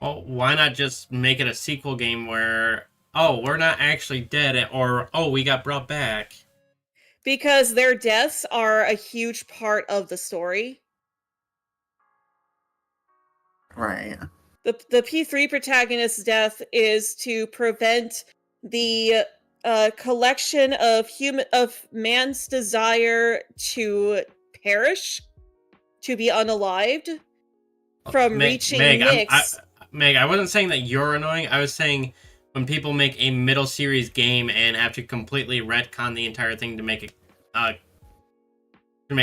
A: Well, why not just make it a sequel game where, oh, we're not actually dead, or, oh, we got brought back?
B: Because their deaths are a huge part of the story.
C: Right.
B: The P3 protagonist's death is to prevent the collection of man's desire to perish, to be unalived, from reaching Nyx.
A: Meg, I wasn't saying that you're annoying. I was saying when people make a middle series game and have to completely retcon the entire thing to make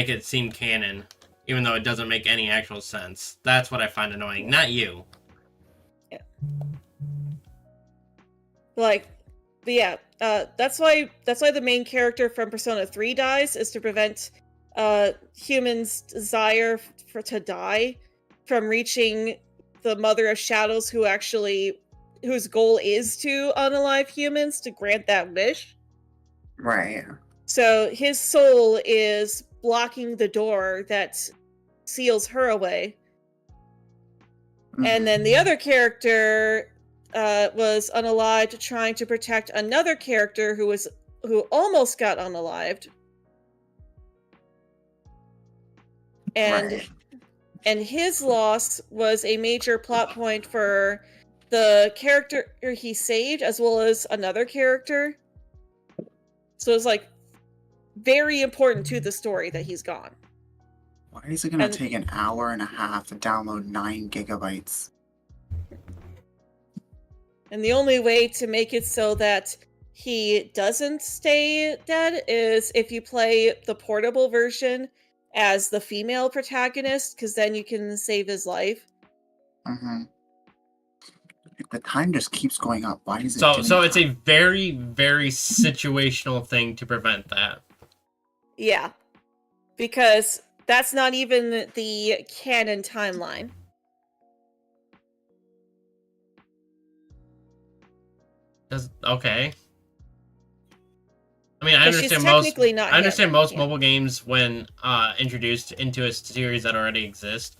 A: it seem canon, even though it doesn't make any actual sense. That's what I find annoying, not you.
B: Yeah. Like, but yeah, that's why the main character from Persona 3 dies, is to prevent humans' desire to die from reaching the Mother of Shadows, whose goal is to unalive humans, to grant that wish.
C: Right.
B: So his soul is blocking the door that seals her away. Mm-hmm. And then the other character was unalived, trying to protect another character who almost got unalived. And
C: right.
B: And his loss was a major plot point for the character he saved, as well as another character. So it's like very important to the story that he's gone.
C: Why is it going to take an hour and a half to download 9 gigabytes?
B: And the only way to make it so that he doesn't stay dead is if you play the portable version as the female protagonist, because then you can save his life.
C: Mm-hmm. The time just keeps going up. Why is it
A: so it's a very, very situational thing to prevent that.
B: Yeah. Because that's not even the canon timeline.
A: Okay. I mean, I understand most mobile games, when introduced into a series that already exists,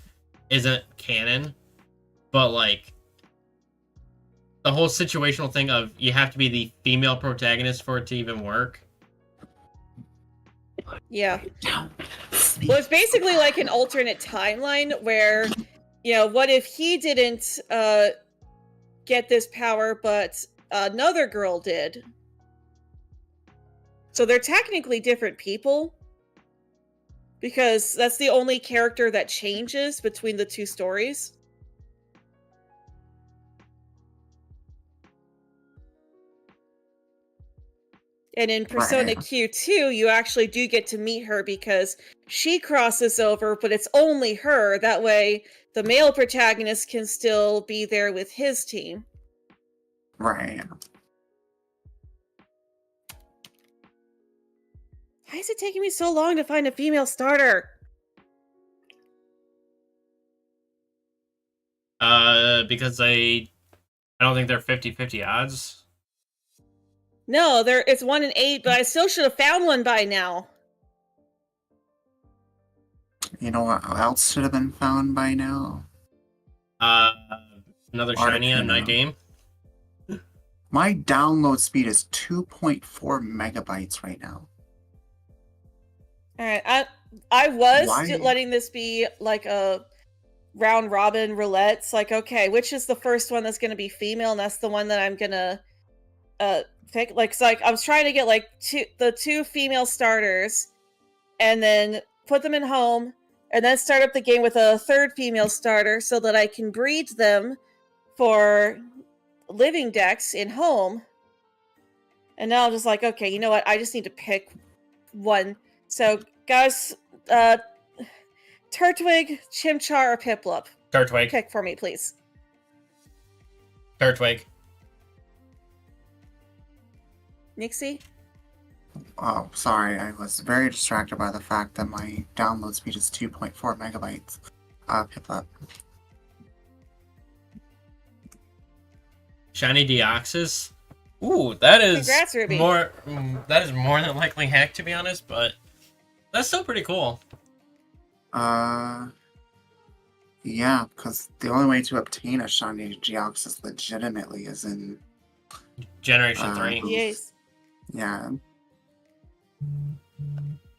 A: isn't canon, but like the whole situational thing of you have to be the female protagonist for it to even work.
B: Yeah.
C: Down.
B: Well, it's basically like an alternate timeline where, what if he didn't get this power, but another girl did? So they're technically different people, because that's the only character that changes between the two stories. And in Persona
C: Right.
B: Q2, you actually do get to meet her because she crosses over, but it's only her. That way, the male protagonist can still be there with his team.
C: Right.
B: Why is it taking me so long to find a female starter?
A: Because I don't think they're 50-50 odds.
B: No, it's 1 in 8, but I still should have found one by now.
C: You know what else should have been found by now?
A: Another shiny on my
C: Articuno.
A: game.
C: My download speed is 2.4 megabytes right now.
B: Alright, I was
C: Why?
B: letting this be like a round robin roulette. It's like, okay, which is the first one that's going to be female, and that's the one that I'm going to pick. Like, it's like I was trying to get like the two female starters and then put them in home and then start up the game with a third female starter so that I can breed them for living decks in home. And now I'm just like, okay, you know what? I just need to pick one. So, guys, Turtwig, Chimchar, or Piplup?
A: Turtwig.
B: Pick for me, please.
A: Turtwig.
B: Nixie?
C: Oh, sorry. I was very distracted by the fact that my download speed is 2.4 megabytes. Piplup.
A: Shiny Deoxys. Ooh, that is
B: Congrats, Ruby.
A: that is more than likely hacked, to be honest, but that's still pretty cool.
C: Yeah, because the only way to obtain a shiny Geoxys legitimately is in...
A: Generation 3.
B: Yes.
C: Yeah.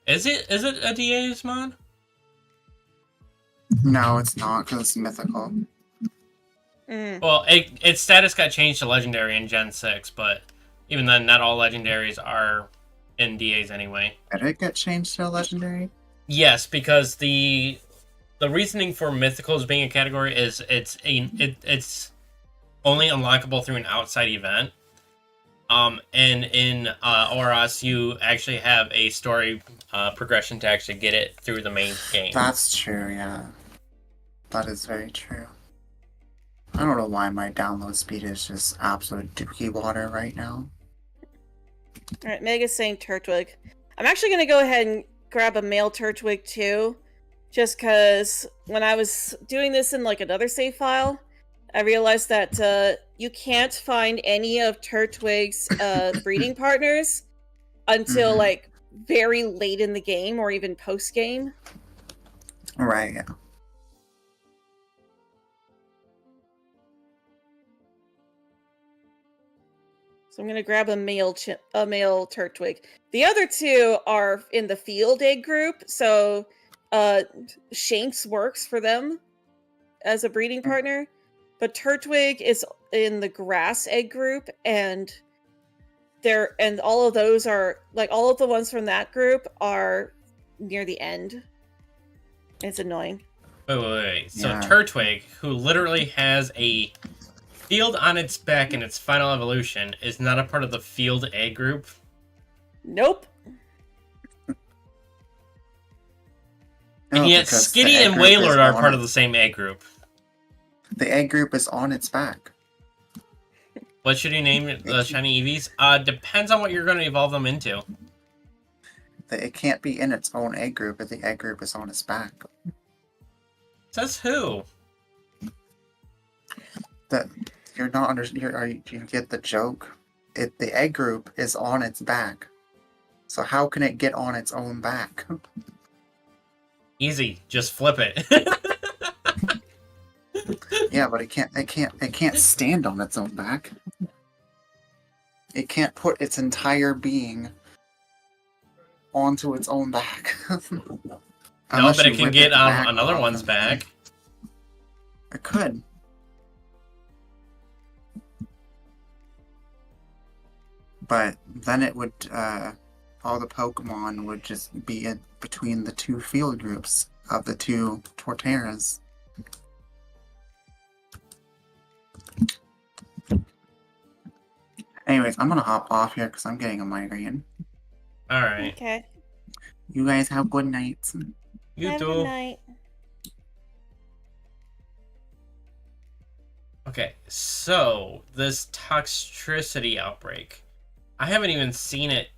A: Is it a DA's mod?
C: No, it's not, because it's mythical.
A: Well, its status got changed to Legendary in Gen 6, but even then, not all Legendaries are in DAs anyway.
C: Did it get changed to a legendary?
A: Yes, because the reasoning for Mythicals being a category is it's only unlockable through an outside event. And in Oros, you actually have a story progression to actually get it through the main game.
C: That's true, yeah. That is very true. I don't know why my download speed is just absolute dookie water right now.
B: Alright, Mega's saying Turtwig. I'm actually going to go ahead and grab a male Turtwig too, just because when I was doing this in like another save file, I realized that you can't find any of Turtwig's breeding partners until like very late in the game or even post game.
C: Right, yeah.
B: So I'm gonna grab a male Turtwig. The other two are in the field egg group, so Shanks works for them as a breeding partner, but Turtwig is in the grass egg group, and all of those are like all of the ones from that group are near the end. It's annoying.
A: Wait. So
C: Yeah.
A: Turtwig, who literally has a field on its back in its final evolution, is not a part of the field A group.
B: Nope.
A: And yet
C: because
A: Skitty
C: the egg
A: and
C: group is
A: Wailord are
C: on
A: part
C: it-
A: of the same A group.
C: The egg group is on its back.
A: What should you name the shiny Eevees? Depends on what you're going to evolve them into.
C: It can't be in its own egg group if the egg group is on its back.
A: Says who?
C: That you're not under. Do you get the joke? The egg group is on its back. So how can it get on its own back?
A: Easy, just flip it.
C: Yeah, but it can't stand on its own back. It can't put its entire being onto its own back.
A: No,
C: Unless
A: but
C: you
A: it can
C: rip
A: get
C: the
A: on
C: back
A: another
C: off
A: one's
C: and then-
A: back.
C: It could. But then it would, all the Pokemon would just be in between the two field groups of the two Torterras. Anyways, I'm gonna hop off here because I'm getting a migraine.
A: Alright.
B: Okay.
C: You guys have good nights.
A: You
B: Have a good
A: too.
B: night.
A: Okay, so this toxicity outbreak. I haven't even seen it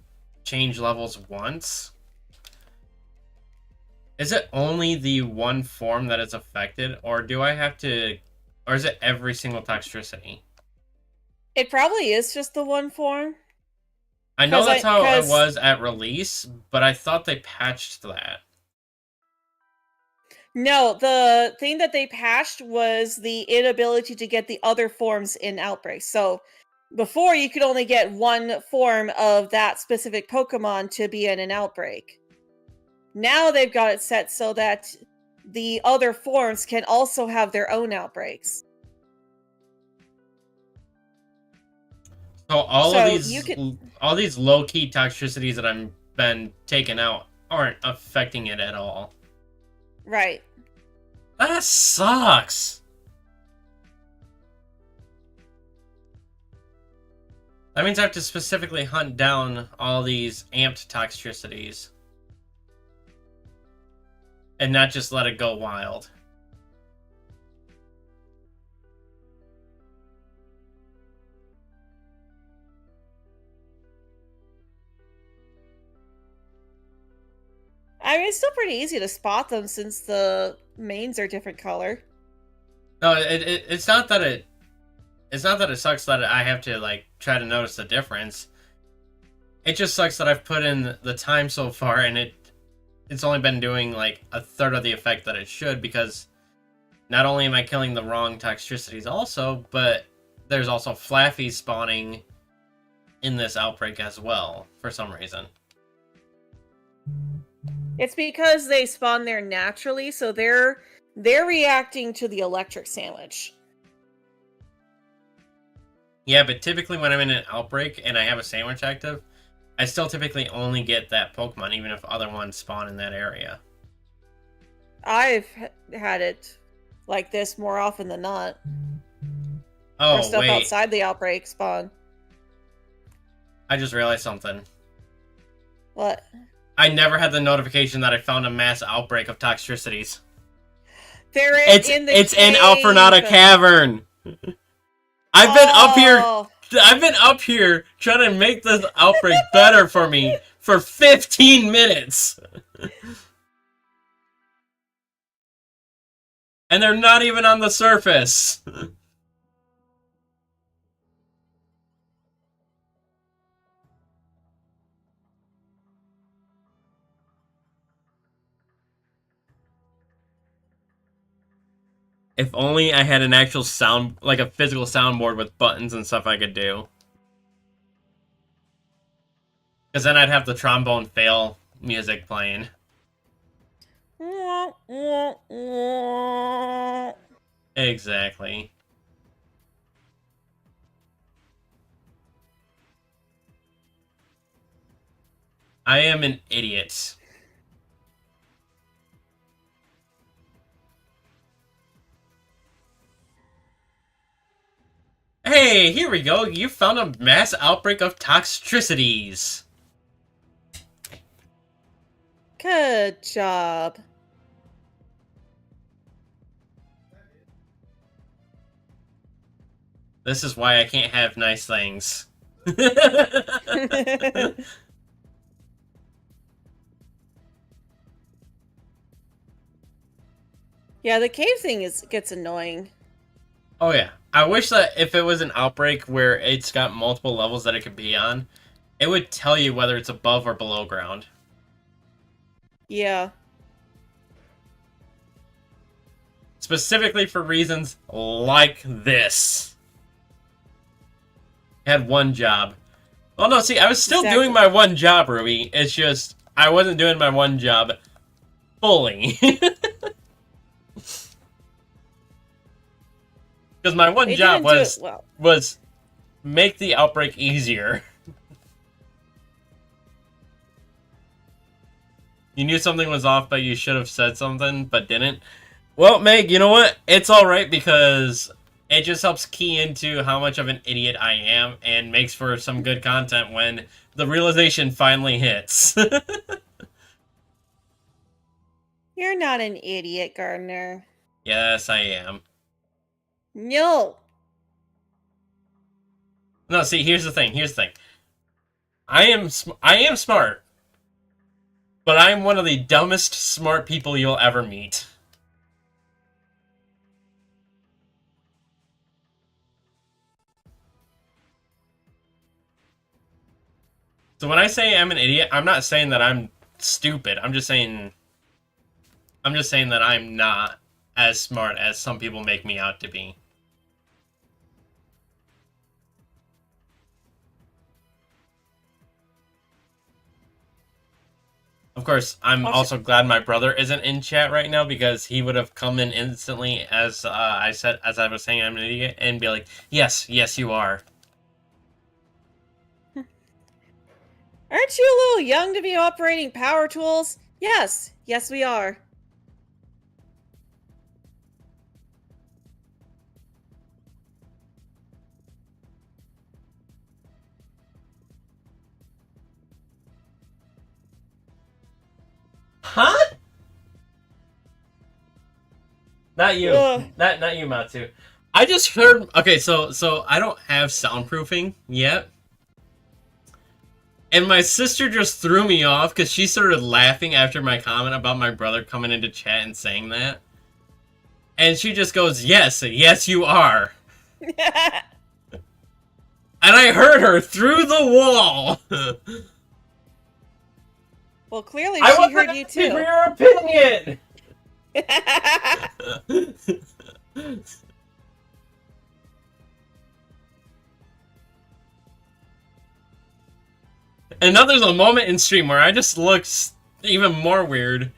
A: change levels once. Is it only the one form that is affected, or do I have to, or is it every single toxicity?
B: It probably is just the one form.
A: I know
B: 'Cause
A: that's how it
B: 'cause-
A: was at release, but I thought they patched that.
B: No, the thing that they patched was the inability to get the other forms in Outbreak. So before you could only get one form of that specific Pokemon to be in an Outbreak. Now they've got it set so that the other forms can also have their own outbreaks.
A: So all
B: So
A: of these low-key toxicities that I've been taken out aren't affecting it at all.
B: Right.
A: That sucks. That means I have to specifically hunt down all these amped toxicities. And not just let it go wild.
B: I mean, it's still pretty easy to spot them since the mains are different color.
A: No, it's not that it... It's not that it sucks that I have to, like, try to notice the difference. It just sucks that I've put in the time so far, and it's only been doing, like, a third of the effect that it should, because not only am I killing the wrong toxicities also, but there's also Flaffies spawning in this outbreak as well, for some reason.
B: It's because they spawn there naturally, so they're reacting to the electric sandwich.
A: Yeah, but typically when I'm in an outbreak and I have a sandwich active, I still typically only get that Pokemon, even if other ones spawn in that area.
B: I've had it like this more often than not.
A: Oh,
B: or stuff
A: wait.
B: outside the outbreak spawn.
A: I just realized something.
B: What?
A: I never had the notification that I found a mass outbreak of toxicities.
B: They're
A: It's
B: in the
A: in
B: cave.
A: Alfornata Cavern. I've been up here.
B: Oh.
A: I've been up here trying to make this outbreak better for me for 15 minutes. And they're not even on the surface. If only I had an actual sound, like a physical soundboard with buttons and stuff I could do. Because then I'd have the trombone fail music playing. Exactly. I am an idiot. Hey, here we go. You found a mass outbreak of toxicities.
B: Good job.
A: This is why I can't have nice things.
B: Yeah, the cave thing gets annoying.
A: Oh yeah. I wish that if it was an outbreak where it's got multiple levels that it could be on, it would tell you whether it's above or below ground.
B: Yeah.
A: Specifically for reasons like this. I had one job. Well, no, see, I was still
B: Exactly.
A: doing my one job, Ruby. It's just, I wasn't doing my one job fully. Because my one
B: They
A: job
B: didn't do it well.
A: was make the outbreak easier. You knew something was off, but you should have said something, but didn't. Well, Meg, you know what? It's alright because it just helps key into how much of an idiot I am and makes for some good content when the realization finally hits.
B: You're not an idiot, Gardner.
A: Yes, I am.
B: No.
A: No, see, here's the thing. I am smart, but I'm one of the dumbest smart people you'll ever meet. So when I say I'm an idiot, I'm not saying that I'm stupid. I'm just saying that I'm not as smart as some people make me out to be. Of course, I'm also glad my brother isn't in chat right now because he would have come in instantly as I was saying I'm an idiot and be like, yes, you are.
B: Aren't you a little young to be operating power tools? Yes, we are.
A: Huh? Not you.
B: Ugh.
A: Not you, Matsu. I just heard. Okay, so I don't have soundproofing yet, and my sister just threw me off because she started laughing after my comment about my brother coming into chat and saying that, and she just goes, "Yes, you are," and I heard her through the wall.
B: Well, clearly
A: I
B: she heard you too.
A: For your opinion. And now there's a moment in stream where I just look even more weird,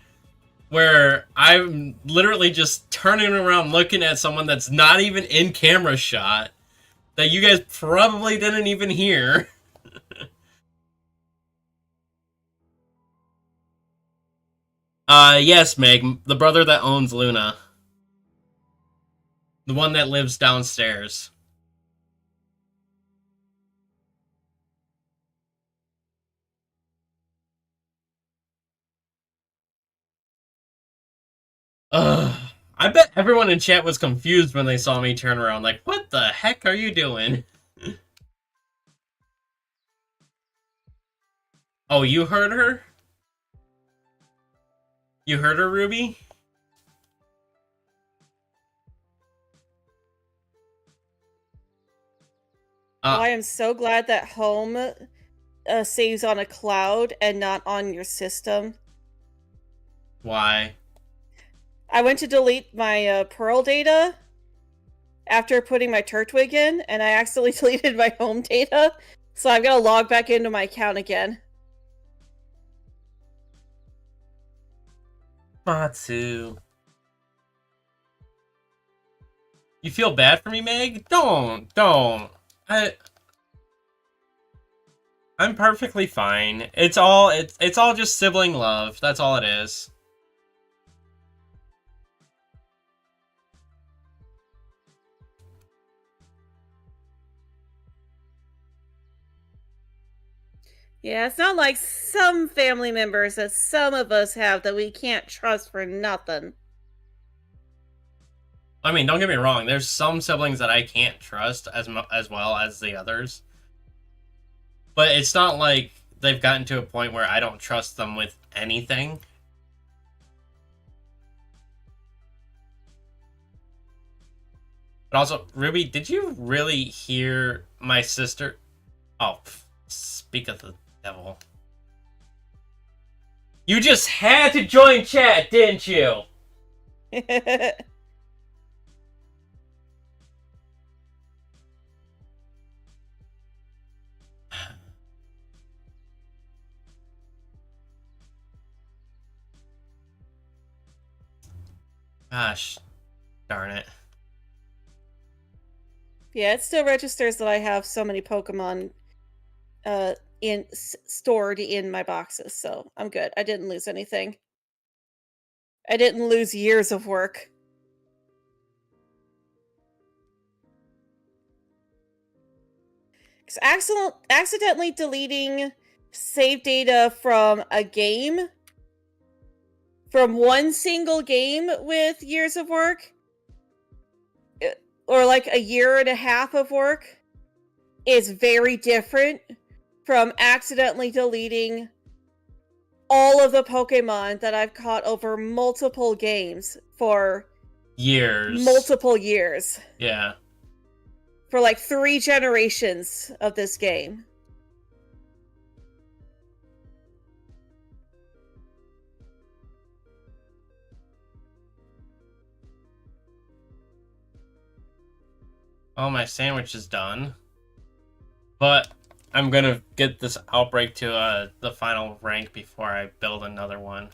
A: where I'm literally just turning around looking at someone that's not even in camera shot, that you guys probably didn't even hear. Yes, Meg, the brother that owns Luna. The one that lives downstairs. Ugh. I bet everyone in chat was confused when they saw me turn around, like, what the heck are you doing? Oh, you heard her? You heard her, Ruby?
B: Well, I am so glad that home saves on a cloud and not on your system.
A: Why?
B: I went to delete my Pearl data after putting my Turtwig in, and I accidentally deleted my home data, so I'm gonna log back into my account again.
A: Matsu. You feel bad for me, Meg? Don't. I'm perfectly fine. It's all just sibling love. That's all it is.
B: Yeah, it's not like some family members that some of us have that we can't trust for nothing.
A: I mean, don't get me wrong. There's some siblings that I can't trust as well as the others. But it's not like they've gotten to a point where I don't trust them with anything. But also, Ruby, did you really hear my sister? Oh, speak of the devil. You just had to join chat, didn't you? Gosh, darn it.
B: Yeah, it still registers that I have so many Pokemon stored in my boxes, so I'm good. I didn't lose anything. I didn't lose years of work. Because accidentally deleting save data from a game, from one single game with years of work, or like a year and a half of work, is very different from accidentally deleting all of the Pokemon that I've caught over multiple games for
A: Years.
B: multiple years.
A: Yeah.
B: For like 3 generations of this game.
A: Oh, my sandwich is done. But I'm gonna get this outbreak to the final rank before I build another one.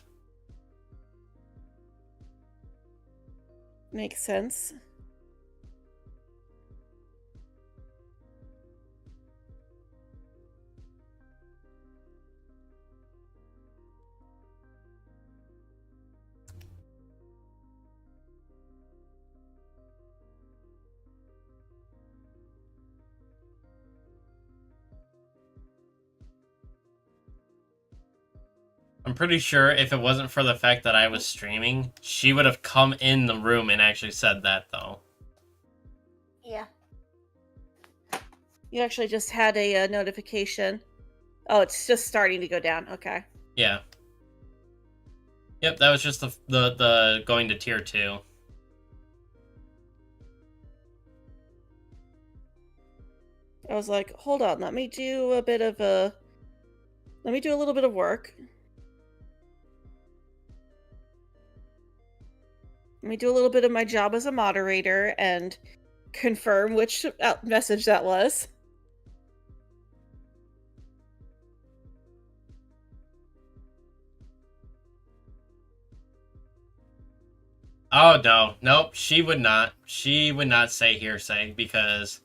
B: Makes sense.
A: I'm pretty sure if it wasn't for the fact that I was streaming, she would have come in the room and actually said that, though.
B: Yeah. You actually just had a notification. Oh, it's just starting to go down. Okay.
A: Yeah. Yep, that was just the going to tier 2.
B: I was like, hold on, let me do a little bit of work. Let me do a little bit of my job as a moderator and confirm which message that was.
A: Oh, no. Nope, she would not. She would not say hearsay because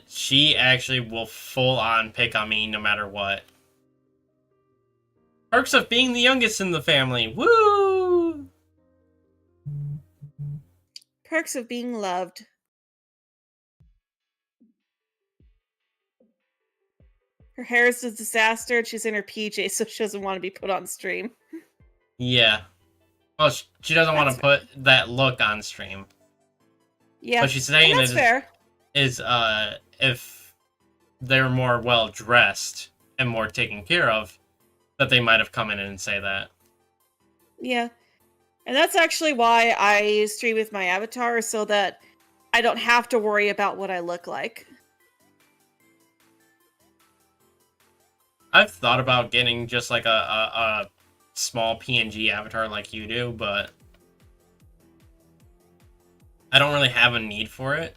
A: she actually will full on pick on me no matter what. Perks of being the youngest in the family. Woo!
B: Perks of being loved. Her hair is a disaster and she's in her PJs, so she doesn't want to be put on stream.
A: Yeah. Well, she doesn't want to put that look on stream.
B: Yeah,
A: What she's saying
B: that's fair.
A: is if they're more well dressed and more taken care of, that they might have come in and say that.
B: Yeah. And that's actually why I stream with my avatar, so that I don't have to worry about what I look like.
A: I've thought about getting just like a small PNG avatar like you do, but I don't really have a need for it.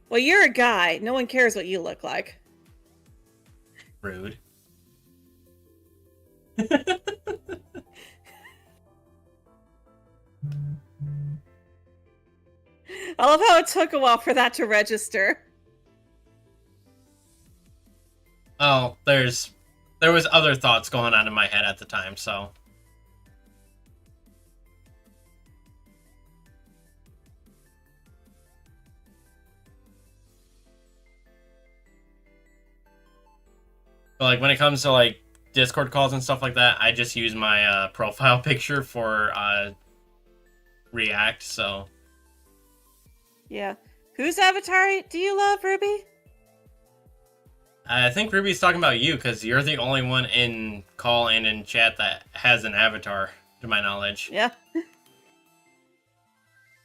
B: Well, you're a guy. No one cares what you look like.
A: Rude.
B: I love how it took a while for that to register.
A: Oh, there was other thoughts going on in my head at the time, so. But like when it comes to like Discord calls and stuff like that, I just use my profile picture for React, so.
B: Yeah. Whose avatar do you love, Ruby?
A: I think Ruby's talking about you, because you're the only one in call and in chat that has an avatar, to my knowledge.
B: Yeah.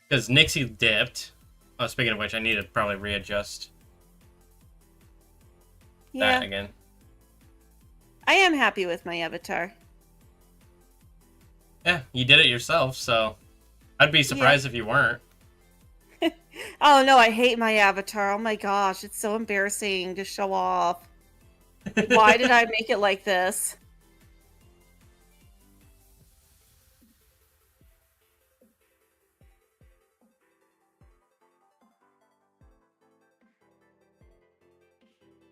A: Because Nixie dipped. Oh, speaking of which, I need to probably readjust that again.
B: I am happy with my avatar.
A: Yeah, you did it yourself, so I'd be surprised if you weren't.
B: Oh no, I hate my avatar. Oh my gosh, it's so embarrassing to show off. Why did I make it like this?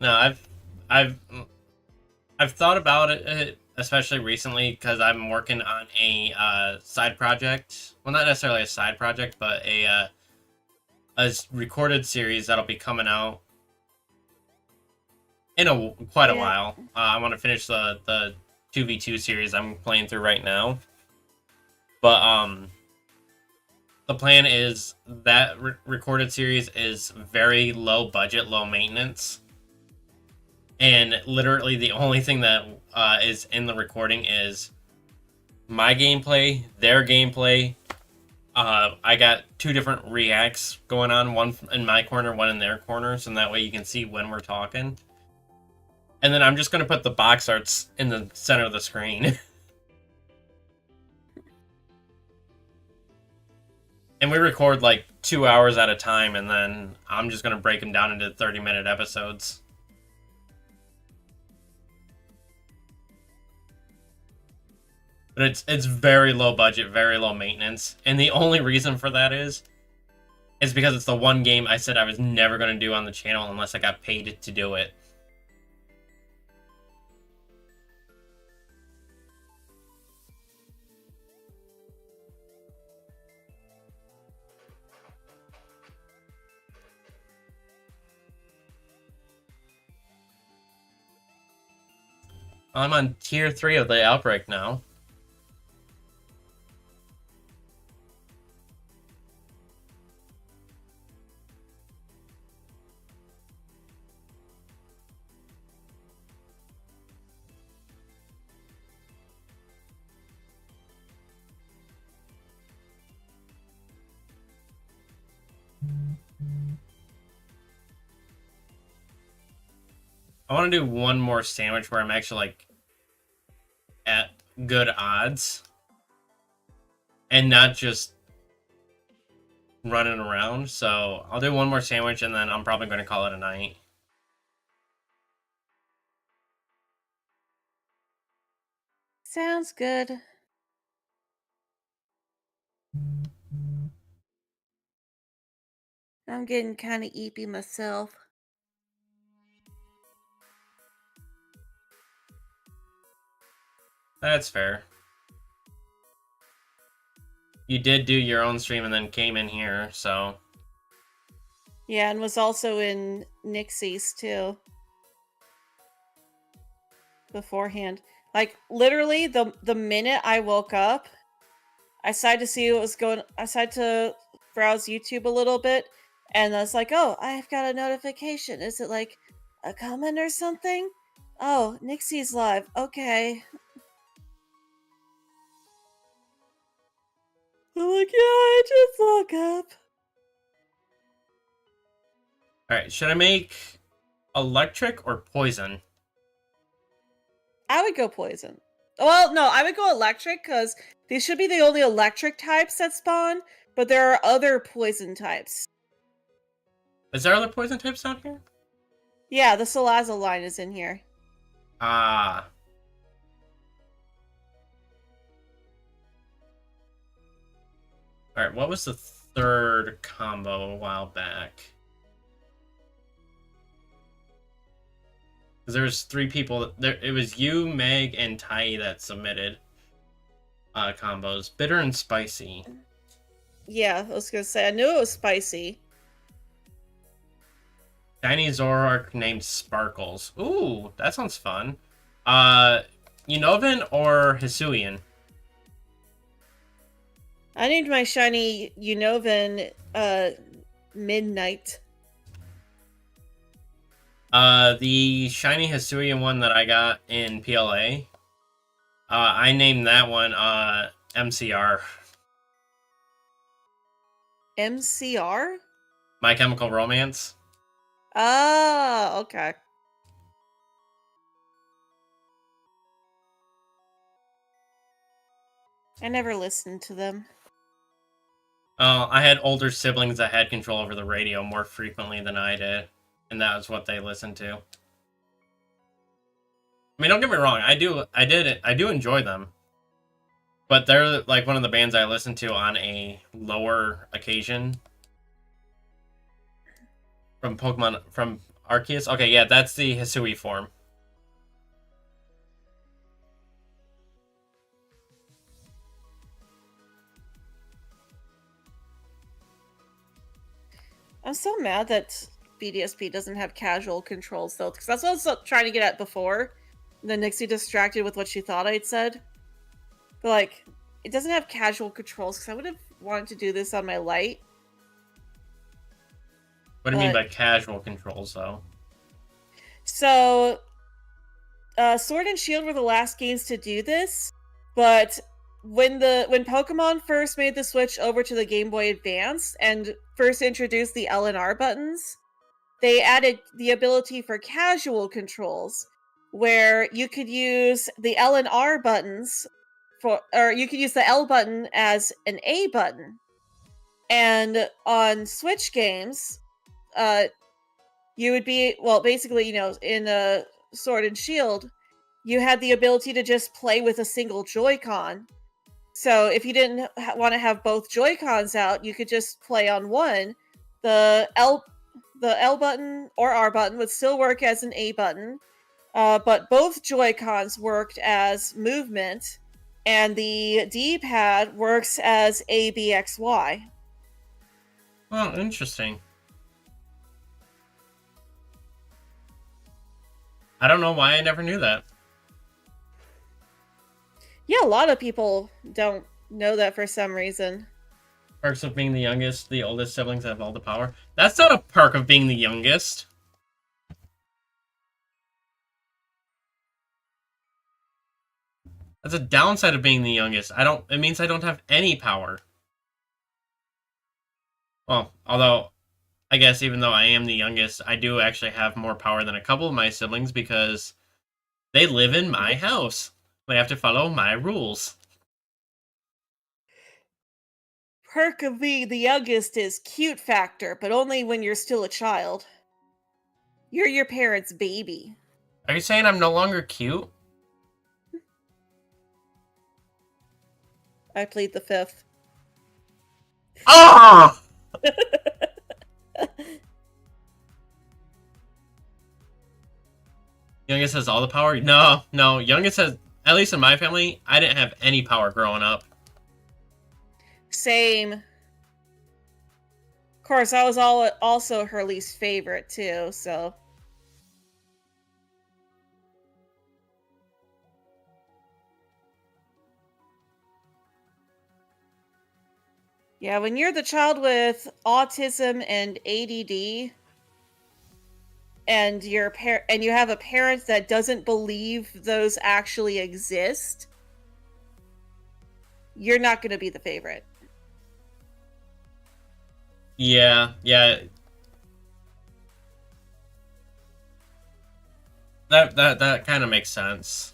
A: No, I've I've thought about it, especially recently, because I'm working on a side project. Well, not necessarily a side project, but a recorded series that'll be coming out in quite a
B: Yeah.
A: while. I want to finish the 2v2 series I'm playing through right now. But the plan is that recorded series is very low budget, low maintenance, and literally the only thing that is in the recording is my gameplay, their gameplay. I got two different reacts going on, one in my corner, one in their corner, so that way you can see when we're talking. And then I'm just gonna put the box arts in the center of the screen. And we record like 2 hours at a time, and then I'm just gonna break them down into 30-minute episodes. But it's very low budget, very low maintenance, and the only reason for that is because it's the one game I said I was never gonna do on the channel unless I got paid to do it. I'm on tier 3 of the outbreak now. I want to do one more sandwich where I'm actually like at good odds and not just running around. So I'll do one more sandwich and then I'm probably going to call it a night.
B: Sounds good. I'm getting kind of eepy myself.
A: That's fair. You did do your own stream and then came in here, so...
B: Yeah, and was also in Nixie's too. Beforehand. Like, literally, the minute I woke up, I decided to see what was going... I decided to browse YouTube a little bit, and I was like, oh, I've got a notification. Is it, like, a comment or something? Oh, Nixie's live. Okay. I'm like, yeah, I just woke up.
A: Alright, should I make electric or poison?
B: I would go poison. Well, no, I would go electric, because these should be the only electric types that spawn, but there are other poison types.
A: Is there other poison types out here?
B: Yeah, the Salazzle line is in here.
A: Ah. Alright, what was the third combo a while back? Because there was 3 people. It was you, Meg, and Tai that submitted combos. Bitter and spicy.
B: Yeah, I was gonna say, I knew it was spicy.
A: Shiny Zoroark named Sparkles. Ooh, that sounds fun. Unovan or Hisuian?
B: I named my shiny Unovan, Midnight.
A: The shiny Hisuian one that I got in PLA, I named that one, MCR.
B: MCR?
A: My Chemical Romance.
B: Oh, okay. I never listened to them.
A: I had older siblings that had control over the radio more frequently than I did, and that was what they listened to. I mean, don't get me wrong, I do enjoy them, but they're like one of the bands I listen to on a lower occasion. From Arceus? Okay, yeah, that's the Hisui form.
B: I'm so mad that BDSP doesn't have casual controls though, because that's what I was trying to get at before. And then Nixie distracted with what she thought I'd said. But like, it doesn't have casual controls because I would have wanted to do this on my light.
A: What do you mean by casual controls, though?
B: So, Sword and Shield were the last games to do this, but when Pokemon first made the switch over to the Game Boy Advance and first introduced the L and R buttons, they added the ability for casual controls, where you could use the L and R buttons or you could use the L button as an A button. And on Switch games, you would be, well, basically, in Sword and Shield, you had the ability to just play with a single Joy-Con. So if you didn't want to have both Joy-Cons out, you could just play on one. The L button or R button would still work as an A button, but both Joy-Cons worked as movement, and the D-pad works as A, B, X, Y.
A: Well, interesting. I don't know why I never knew that.
B: Yeah, a lot of people don't know that for some reason.
A: Perks of being the youngest, the oldest siblings have all the power. That's not a perk of being the youngest. That's a downside of being the youngest. It means I don't have any power. Well, although, I guess even though I am the youngest, I do actually have more power than a couple of my siblings because they live in my house. They have to follow my rules.
B: Perk of being the youngest is cute factor, but only when you're still a child. You're your parents' baby.
A: Are you saying I'm no longer cute?
B: I plead the fifth.
A: Ah! Youngest has all the power? No. Youngest has, at least in my family, I didn't have any power growing up.
B: Same. Of course, I was also her least favorite, too, so... Yeah, when you're the child with autism and ADD, and you have a parent that doesn't believe those actually exist, you're not going to be the favorite.
A: Yeah. That kind of makes sense.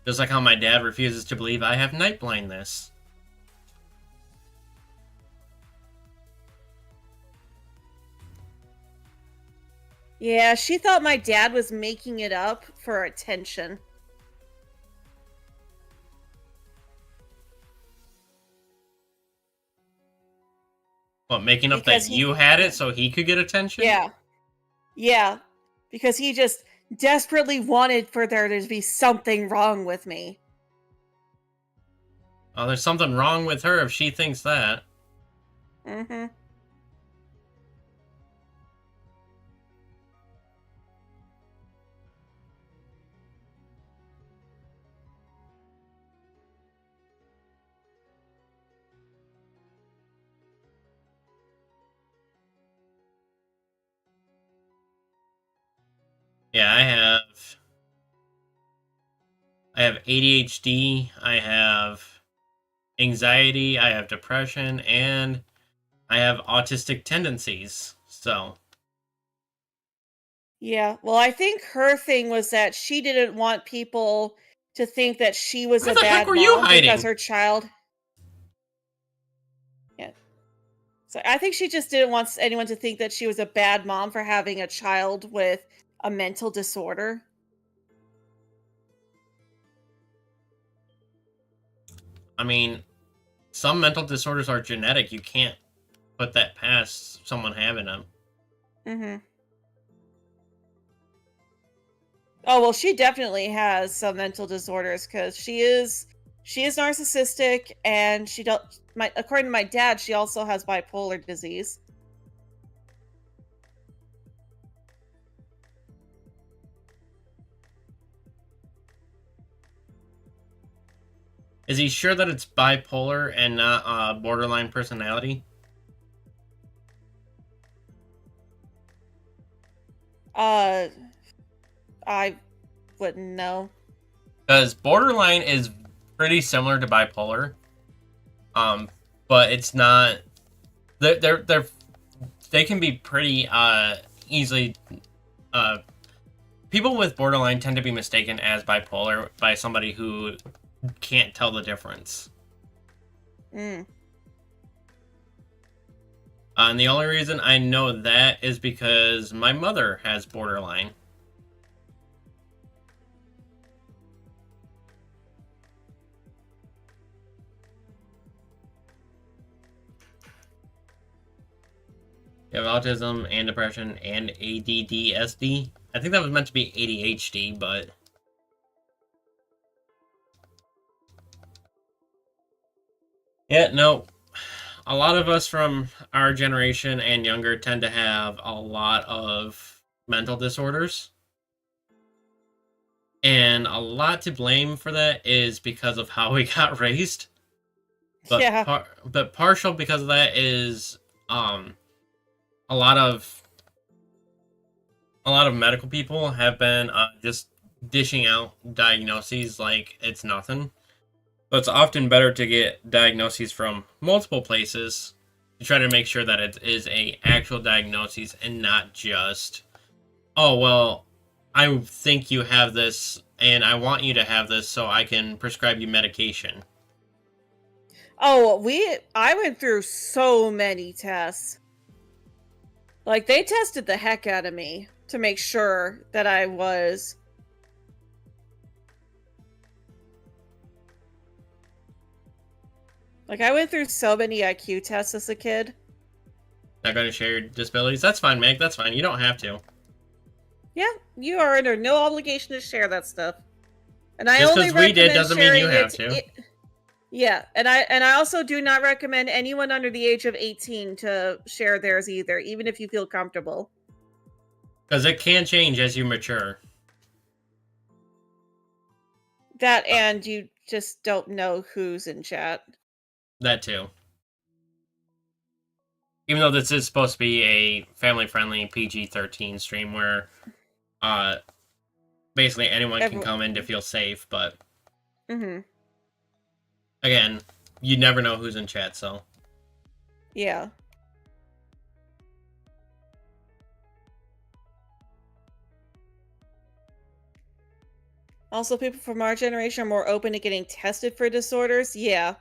A: Just like how my dad refuses to believe I have night blindness.
B: Yeah, she thought my dad was making it up for attention.
A: What, making up that you had it so he could get attention?
B: Yeah. Because he just desperately wanted for there to be something wrong with me.
A: Oh, there's something wrong with her if she thinks that.
B: Mm-hmm.
A: Yeah, I have ADHD, I have anxiety, I have depression, and I have autistic tendencies. So,
B: Yeah, well, I think her thing was that she didn't want people to think that she was
A: where
B: a
A: the heck
B: bad
A: were you
B: mom
A: hiding?
B: because her child... Yeah. So I think she just didn't want anyone to think that she was a bad mom for having a child with a mental disorder.
A: I mean, some mental disorders are genetic. You can't put that past someone having them.
B: Mm-hmm. Oh well, she definitely has some mental disorders because she is narcissistic, and she don't. According to my dad, she also has bipolar disease.
A: Is he sure that it's bipolar and not borderline personality?
B: I wouldn't know.
A: Because borderline is pretty similar to bipolar, but it's not. They can be pretty easily. People with borderline tend to be mistaken as bipolar by somebody who can't tell the difference.
B: Mm.
A: And the only reason I know that is because my mother has borderline. You have autism and depression and ADDSD. I think that was meant to be ADHD, but... Yeah, no. A lot of us from our generation and younger tend to have a lot of mental disorders. And a lot to blame for that is because of how we got raised. But
B: Yeah.
A: but partial because of that is a lot of medical people have been just dishing out diagnoses like it's nothing. So it's often better to get diagnoses from multiple places to try to make sure that it is a actual diagnosis and not just, oh well, I think you have this and I want you to have this so I can prescribe you medication.
B: Oh, I went through so many tests. Like, they tested the heck out of me to make sure that I was. Like, I went through so many IQ tests as a kid.
A: Not going to share your disabilities? That's fine, Meg. That's fine. You don't have to.
B: Yeah, you are under no obligation to share that stuff. And I
A: Just
B: only
A: 'cause we did
B: recommend
A: doesn't mean you
B: sharing
A: have to.
B: Yeah, and I also do not recommend anyone under the age of 18 to share theirs either, even if you feel comfortable.
A: Because it can change as you mature.
B: That and you just don't know who's in chat.
A: That too. Even though this is supposed to be a family-friendly PG-13 stream where basically anyone can come in to feel safe, but again, you never know who's in chat, so.
B: Yeah. Also, people from our generation are more open to getting tested for disorders. Yeah.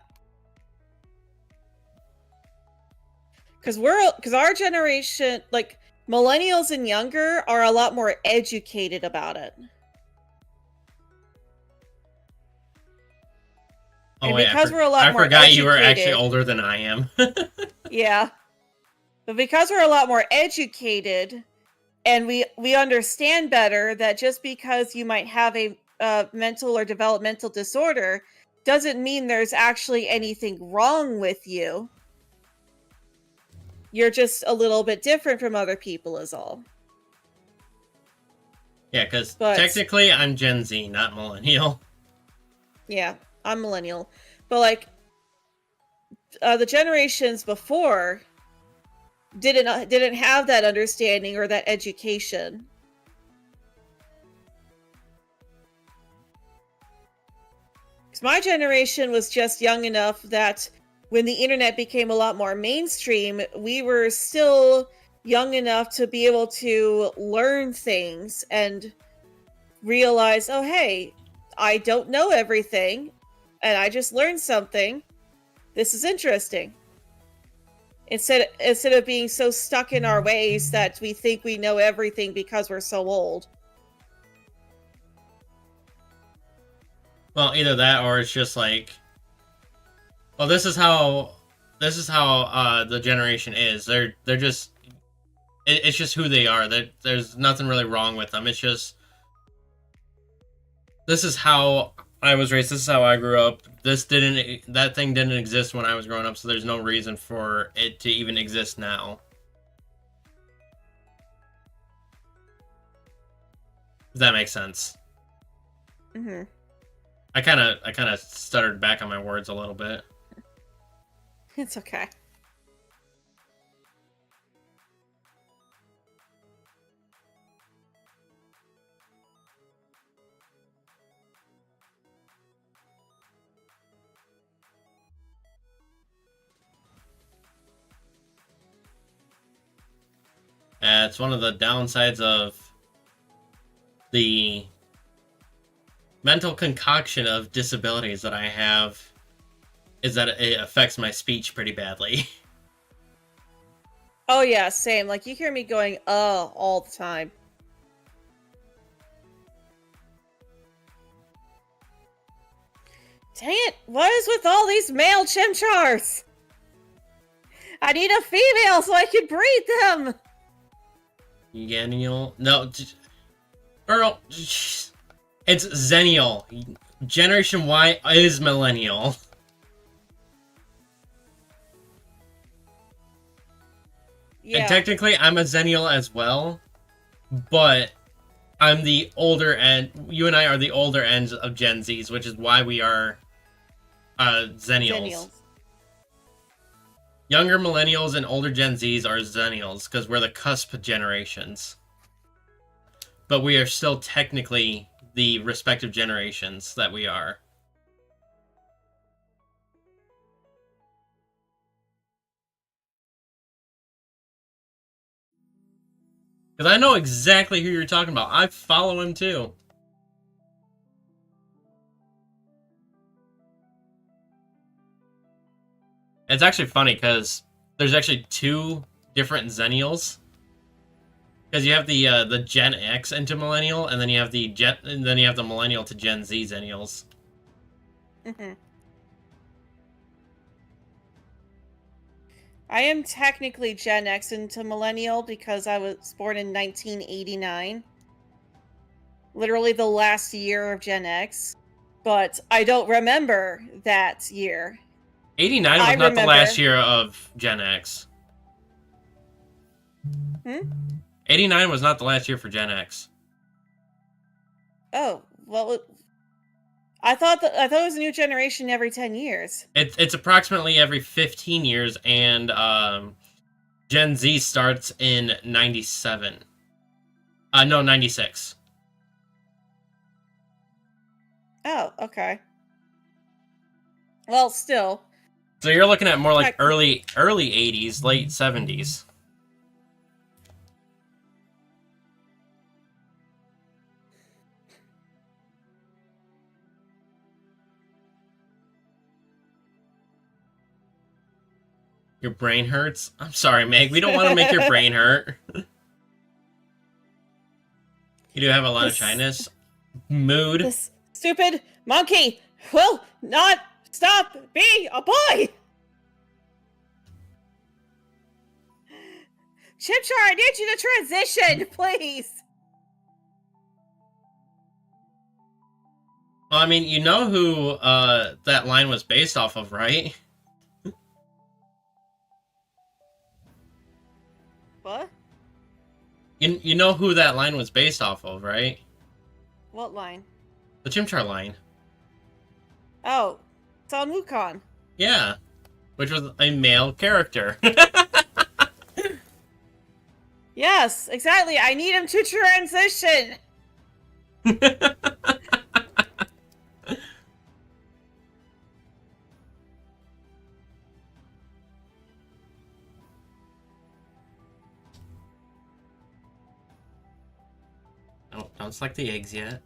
B: Because our generation, like, millennials and younger, are a lot more educated about it.
A: Oh,
B: and
A: wait,
B: because we're a lot more
A: forgot
B: educated,
A: you were actually older than I am.
B: Yeah. But because we're a lot more educated, and we understand better that just because you might have a mental or developmental disorder doesn't mean there's actually anything wrong with you. You're just a little bit different from other people is all.
A: Yeah, because technically I'm Gen Z, not millennial.
B: Yeah, I'm millennial. But like, the generations before didn't have that understanding or that education. Because my generation was just young enough that when the internet became a lot more mainstream, we were still young enough to be able to learn things and realize, oh, hey, I don't know everything, and I just learned something. This is interesting. Instead of being so stuck in our ways that we think we know everything because we're so old.
A: Well, either that or it's just like, well, this is how this is how the generation is. They're just it's just who they are. There's nothing really wrong with them. It's just this is how I was raised. This is how I grew up. That thing didn't exist when I was growing up, so there's no reason for it to even exist now. Does that make sense?
B: Mm-hmm.
A: I kind of stuttered back on my words a little bit.
B: It's okay.
A: It's one of the downsides of the mental concoction of disabilities that I have is that it affects my speech pretty badly.
B: Oh yeah, same. Like you hear me going all the time. Dang it, what is with all these male chimchars? I need a female so I can breed them!
A: Yennial? No, Earl, it's Zennial. Generation Y is millennial.
B: Yeah.
A: And technically, I'm a Zennial as well, but I'm the older end. You and I are the older ends of Gen Zs, which is why we are Zennials. Younger millennials and older Gen Zs are Zennials, because we're the cusp generations. But we are still technically the respective generations that we are. Because I know exactly who you're talking about. I follow him too. It's actually funny because there's actually two different Zennials. Because you have the Gen X into Millennial, and then you have the Millennial to Gen Z Zennials.
B: Mm-hmm. I am technically Gen X into Millennial because I was born in 1989. Literally the last year of Gen X. But I don't remember that year.
A: 89 was not the last year of Gen X. 89 was not the last year for Gen X.
B: Oh, well, I thought it was a new generation every 10 years.
A: It's approximately every 15 years, and Gen Z starts in 97. No, 96.
B: Oh, okay. Well, still.
A: So you're looking at more like early 80s, late 70s. Your brain hurts? I'm sorry, Meg. We don't want to make your brain hurt. You do have a lot of shyness. Mood.
B: This stupid monkey will not stop being a boy! Chimchar, I need you to transition, please!
A: Well, I mean, you know who that line was based off of, right?
B: What?
A: You know who that line was based off of, right?
B: What line?
A: The Chimchar line.
B: Oh, it's on Wukong.
A: Yeah, which was a male character.
B: Yes, exactly. I need him to transition.
A: Don't select the eggs yet.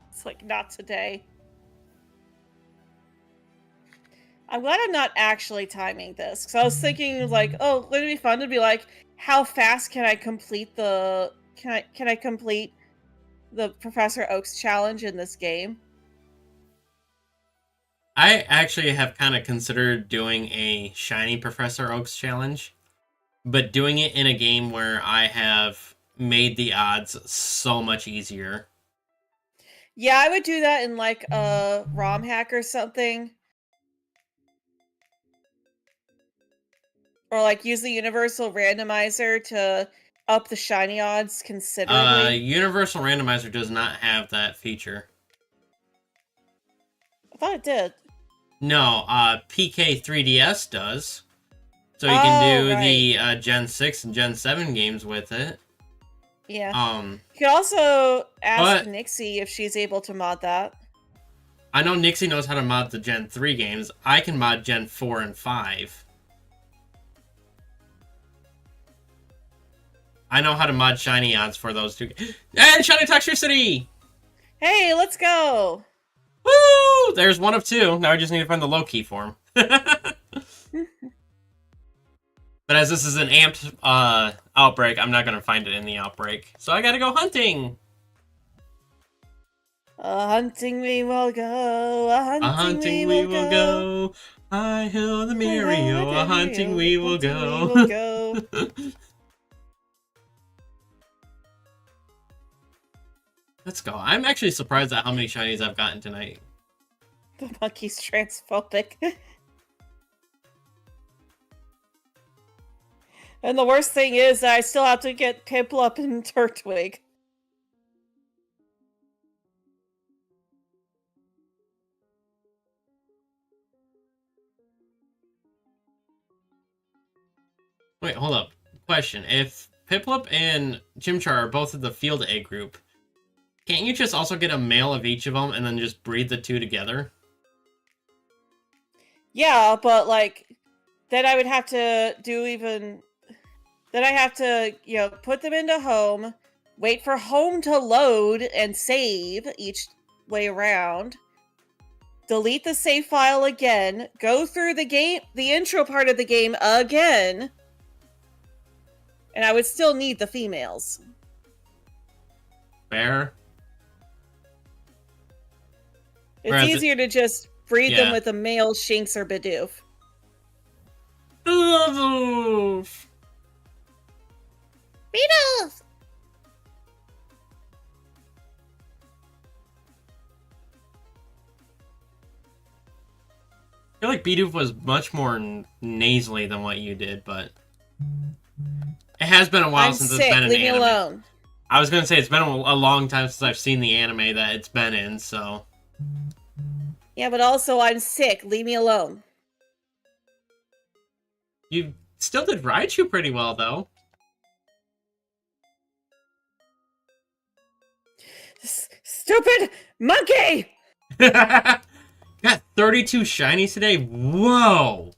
B: It's like, not today. I'm glad I'm not actually timing this, because I was thinking, like, oh, would it be fun to be like, how fast can I complete the... Can I complete the Professor Oak's challenge in this game.
A: I actually have kind of considered doing a shiny Professor Oak's challenge, but doing it in a game where I have made the odds so much easier.
B: Yeah, I would do that in like a ROM hack or something. Or like use the universal randomizer to up the shiny odds considerably.
A: Universal Randomizer does not have that feature.
B: I thought it did.
A: No, PK 3DS does. So you can do the Gen 6 and Gen 7 games with it.
B: Yeah. You could also ask Nixie if she's able to mod that.
A: I know Nixie knows how to mod the Gen 3 games. I can mod Gen 4 and 5. I know how to mod shiny odds for those two. And shiny Toxtricity!
B: Hey, let's go!
A: Woo! There's one of two. Now I just need to find the low key form. But as this is an amped outbreak, I'm not going to find it in the outbreak. So I got to go hunting.
B: Hunting we will go. Hunting we will go.
A: High hill the Mirio. Hunting we will go. Let's go. I'm actually surprised at how many shinies I've gotten tonight.
B: The monkey's transphobic. And the worst thing is that I still have to get Piplup and Turtwig.
A: Wait, hold up. Question. If Piplup and Chimchar are both in the Field A group, can't you just also get a male of each of them and then just breed the two together?
B: Yeah, but like, then I would have to do even... Then I have to, you know, put them into home, wait for home to load and save each way around, delete the save file again, go through the game, the intro part of the game again, and I would still need the females.
A: Fair.
B: It's easier to just breed them with a male Shinx or Bidoof.
A: Bidoof!
B: Bidoof!
A: I feel like Bidoof was much more nasally than what you did, but it has been a while since it's been in
B: Leave me
A: anime.
B: alone.
A: I was gonna say it's been a long time since I've seen the anime that it's been in, so.
B: Yeah, but also I'm sick. Leave me alone.
A: You still did Raichu pretty well, though.
B: Stupid monkey!
A: Got 32 shinies today? Whoa!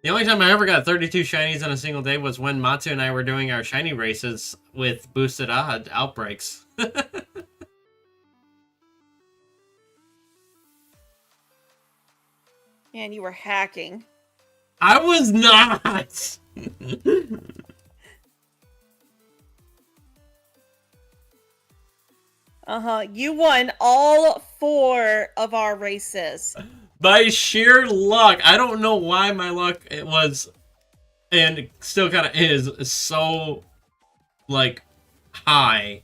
A: The only time I ever got 32 shinies in a single day was when Matsu and I were doing our shiny races with boosted outbreaks.
B: Man, you were hacking.
A: I was not!
B: You won all 4 of our races.
A: By sheer luck. I don't know why my luck it was, and still kind of is, so, like, high.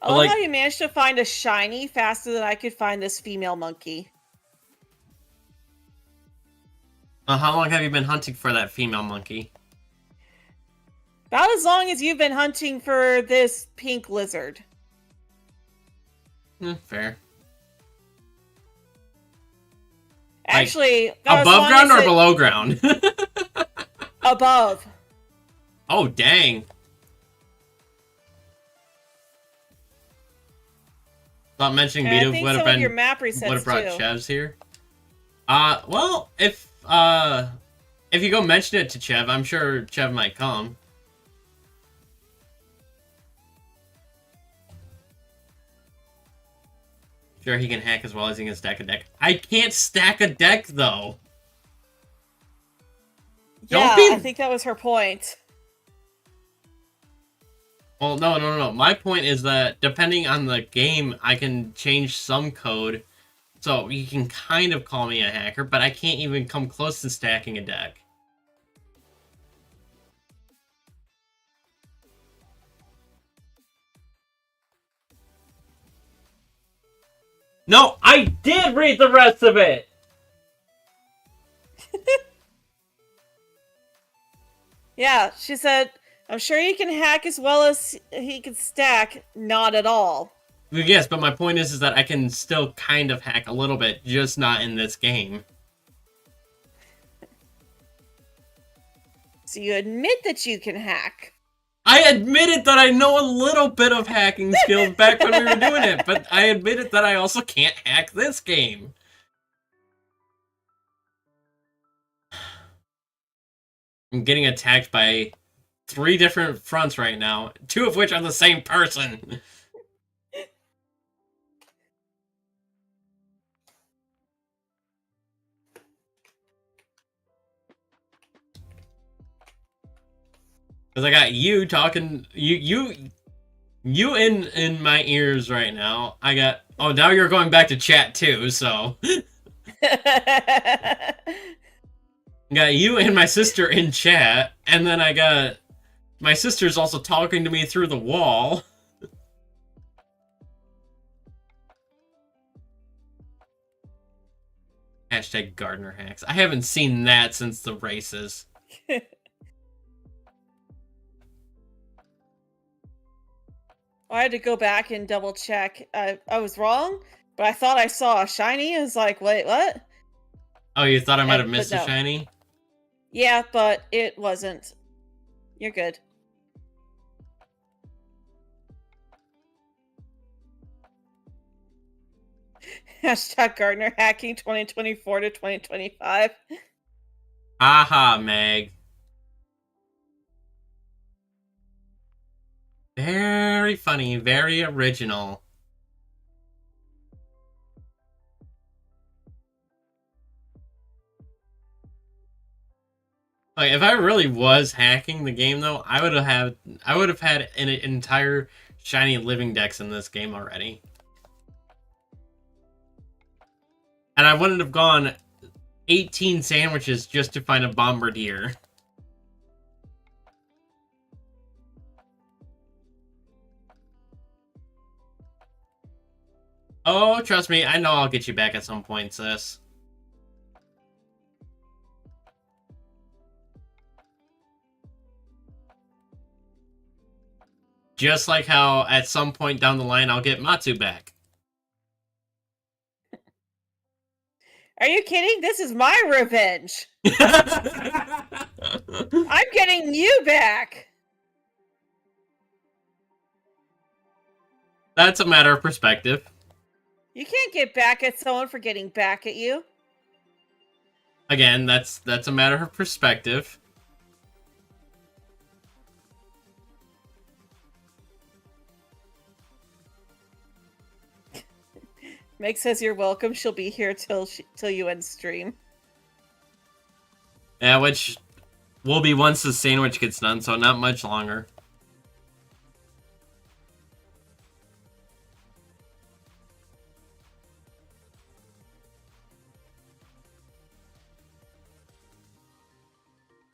B: I love how you managed to find a shiny faster than I could find this female monkey.
A: How long have you been hunting for that female monkey?
B: About as long as you've been hunting for this pink lizard.
A: Fair.
B: Actually,
A: like, above ground or below ground?
B: Above.
A: Oh, dang. Thought mentioning Bidoof would have been
B: your map resets
A: would have brought
B: too.
A: Chevs here. Well, if you go mention it to Chev, I'm sure Chev might come. Sure, he can hack as well as he can stack a deck. I can't stack a deck though.
B: Yeah,
A: Don't be...
B: I think that was her point.
A: Well, no. My point is that depending on the game, I can change some code. So you can kind of call me a hacker, but I can't even come close to stacking a deck. No, I did read the rest of it!
B: Yeah, she said, I'm sure he can hack as well as he can stack. Not at all.
A: Yes, but my point is that I can still kind of hack a little bit, just not in this game.
B: So you admit that you can hack.
A: I admitted that I know a little bit of hacking skills back when we were doing it, but I admitted that I also can't hack this game. I'm getting attacked by 3 different fronts right now, 2 of which are the same person. Because I got you talking, you in my ears right now. I got, oh, now you're going back to chat too, so. Got you and my sister in chat, and then I got my sister's also talking to me through the wall. Hashtag Gardner hacks. I haven't seen that since the races.
B: I had to go back and double check. I was wrong, but I thought I saw a shiny. I was like, wait, what?
A: Oh, you thought I might have missed
B: no.
A: a shiny?
B: Yeah, but it wasn't. You're good. Hashtag Gardner hacking 2024 to 2025.
A: Haha, Meg. Very funny, very original. Like, if I really was hacking the game, though, I would have had an entire shiny living dex in this game already. And I wouldn't have gone 18 sandwiches just to find a bombardier. Oh, trust me, I know I'll get you back at some point, sis. Just like how at some point down the line I'll get Matsu back.
B: Are you kidding? This is my revenge. I'm getting you back.
A: That's a matter of perspective.
B: You can't get back at someone for getting back at you.
A: Again, that's a matter of perspective.
B: Meg says you're welcome. She'll be here till you end stream.
A: Yeah, which will be once the sandwich gets done, so not much longer.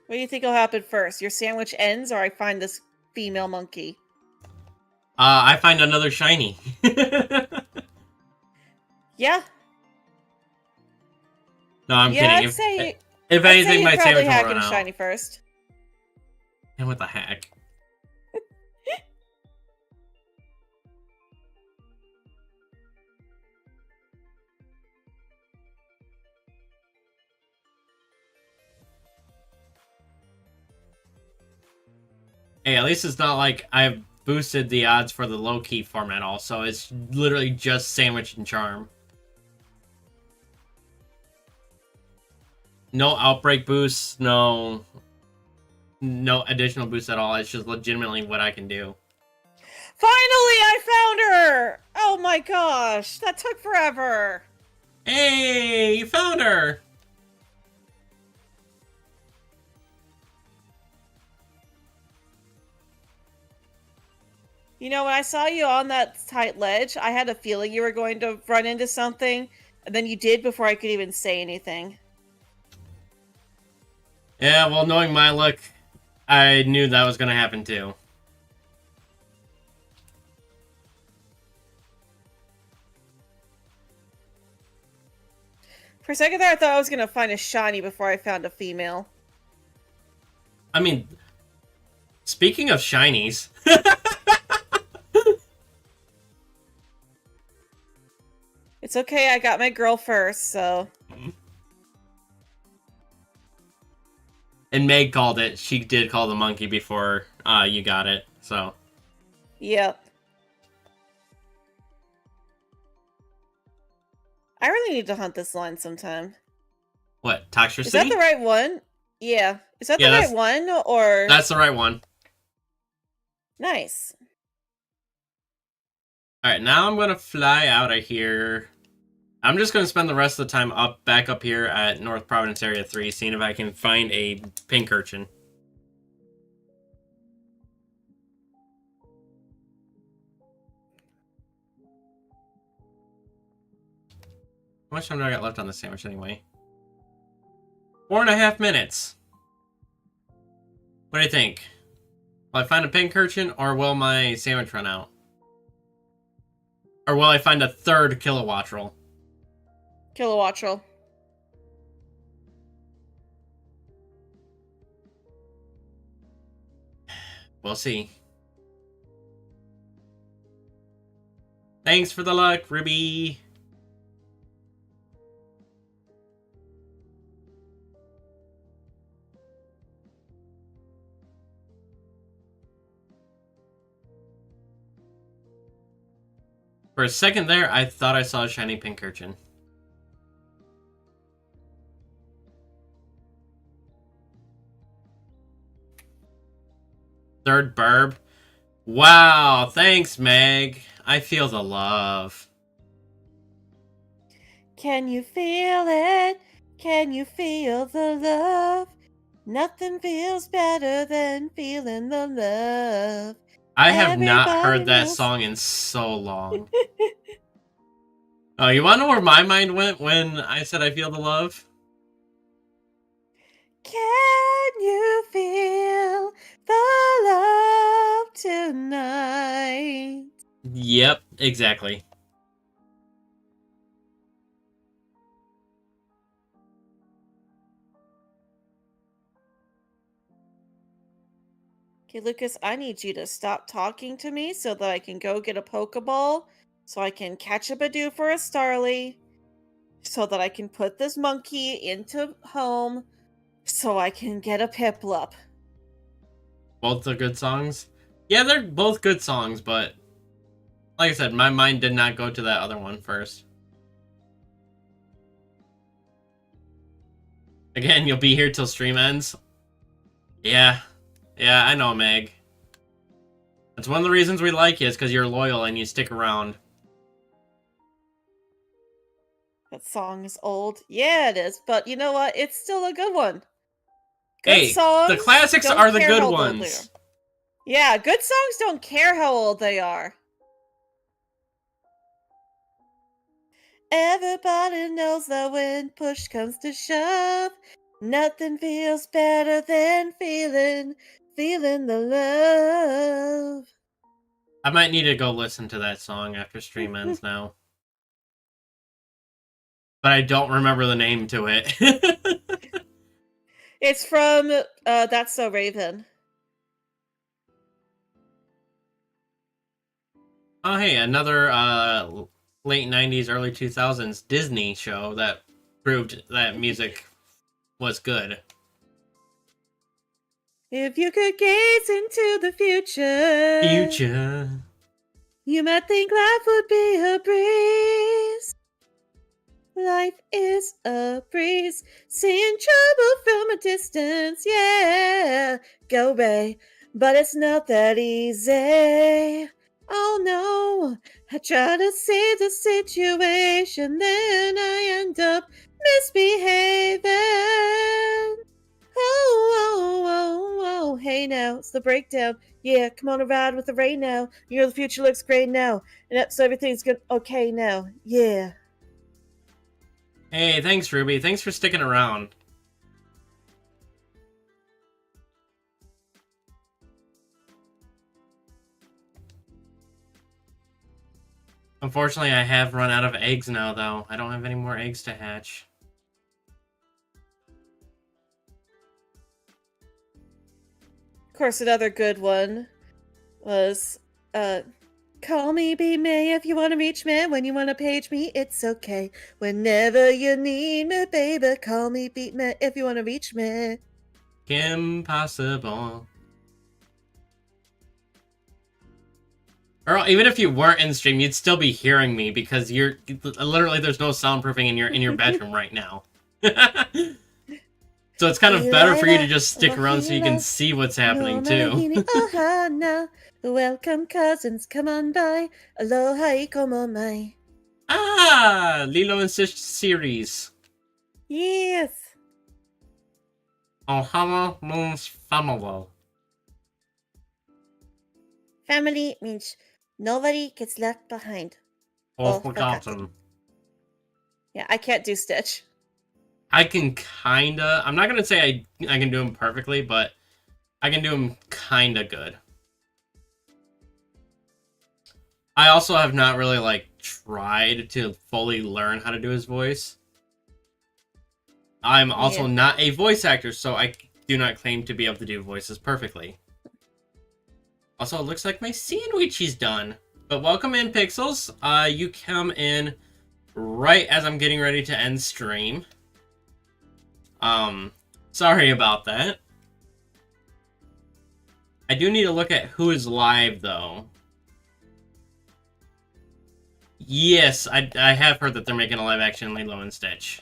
B: What do you think will happen first? Your sandwich ends, or I find this female monkey?
A: I find another shiny.
B: Yeah.
A: No, I'm
B: yeah,
A: kidding.
B: I'd say,
A: If anything, my sandwich will
B: hack
A: run
B: and
A: out.
B: shiny first.
A: And what the heck? Hey, at least it's not like I've boosted the odds for the low-key format also. It's literally just sandwich and charm. No outbreak boosts, no additional boosts at all. It's just legitimately what I can do.
B: Finally, I found her! Oh my gosh, that took forever.
A: Hey, you found her!
B: You know, when I saw you on that tight ledge, I had a feeling you were going to run into something, and then you did before I could even say anything.
A: Yeah, well, knowing my luck, I knew that was going to happen too.
B: For a second there, I thought I was going to find a shiny before I found a female.
A: I mean, speaking of shinies...
B: It's okay, I got my girl first, so...
A: And Meg called it. She did call the monkey before you got it, so...
B: Yep. I really need to hunt this line sometime.
A: What, Toxtricity?
B: Is that the right one? Yeah. Is that the right one, or...
A: That's the right one.
B: Nice.
A: Alright, now I'm gonna fly out of here. I'm just gonna spend the rest of the time back up here at North Providence Area 3, seeing if I can find a pink urchin. How much time do I got left on the sandwich anyway? 4.5 minutes. What do you think? Will I find a pink urchin, or will my sandwich run out? Or will I find a third kilowattrel?
B: Kilowattrel.
A: We'll see. Thanks for the luck, Ruby. For a second there, I thought I saw a shiny pink urchin. Third burb. Wow, thanks, Meg. I feel the love.
B: Can you feel it? Can you feel the love? Nothing feels better than feeling the love.
A: I have not
B: Everybody
A: heard that
B: knows.
A: song in so long. Oh, you want to know where my mind went when I said I feel the love?
B: Can you feel the love tonight?
A: Yep, exactly.
B: Okay, Lucas, I need you to stop talking to me so that I can go get a Pokeball, so I can catch a Badoo for a Starly, so that I can put this monkey into home, so I can get a Piplup.
A: Both are good songs? Yeah, they're both good songs, but... Like I said, my mind did not go to that other one first. Again, you'll be here till stream ends? Yeah. Yeah, I know, Meg. That's one of the reasons we like you, is because you're loyal and you stick around.
B: That song is old. Yeah, it is, but you know what? It's still a good one. Good
A: Hey,
B: songs
A: the classics
B: don't
A: are the
B: care
A: good
B: how old they
A: ones.
B: are. Yeah, good songs don't care how old they are. Everybody knows that when push comes to shove, nothing feels better than feeling the love.
A: I might need to go listen to that song after stream ends now. But I don't remember the name to it.
B: It's from That's So Raven.
A: Oh, hey, another late 90s, early 2000s Disney show that proved that music was good.
B: If you could gaze into the
A: Future.
B: you might think life would be a breeze. Life is a breeze, seeing trouble from a distance, yeah. Go away, but it's not that easy. Oh no, I try to see the situation, then I end up misbehaving. Oh, oh, oh, oh, hey now, now. It's the breakdown. Yeah, come on a ride with the rain now. You know the future looks great now. And so everything's good. Okay now. Yeah.
A: Hey, thanks, Ruby. Thanks for sticking around. Unfortunately, I have run out of eggs now, though. I don't have any more eggs to hatch.
B: Of course, another good one was, call me, be me if you want to reach me. When you want to page me, it's okay. Whenever you need me, baby, call me, beat me if you want to reach me.
A: Impossible. Earl, even if you weren't in stream, you'd still be hearing me because you're literally there's no soundproofing in your bedroom right now. So it's kind of better for you to just stick around so you can see what's happening too.
B: Welcome cousins, come on by. Aloha, como mai.
A: Ah, Lilo and Stitch series.
B: Yes.
A: Ohana means family.
B: Family means nobody gets left behind.
A: Or forgotten.
B: Yeah, I can't do Stitch.
A: I can kinda. I'm not gonna say I can do them perfectly, but I can do them kinda good. I also have not really like tried to fully learn how to do his voice. I'm also not a voice actor, so I do not claim to be able to do voices perfectly. Also, it looks like my sandwich is done. But welcome in, Pixels. You come in right as I'm getting ready to end stream. Sorry about that. I do need to look at who is live, though. Yes, I have heard that they're making a live-action Lilo and Stitch.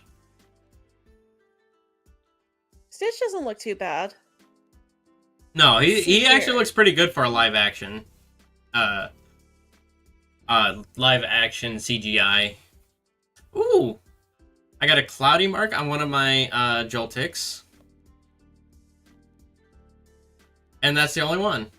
B: Stitch doesn't look too bad.
A: No, he actually looks pretty good for a live-action. Live-action CGI. Ooh! I got a cloudy mark on one of my Joltix. And that's the only one.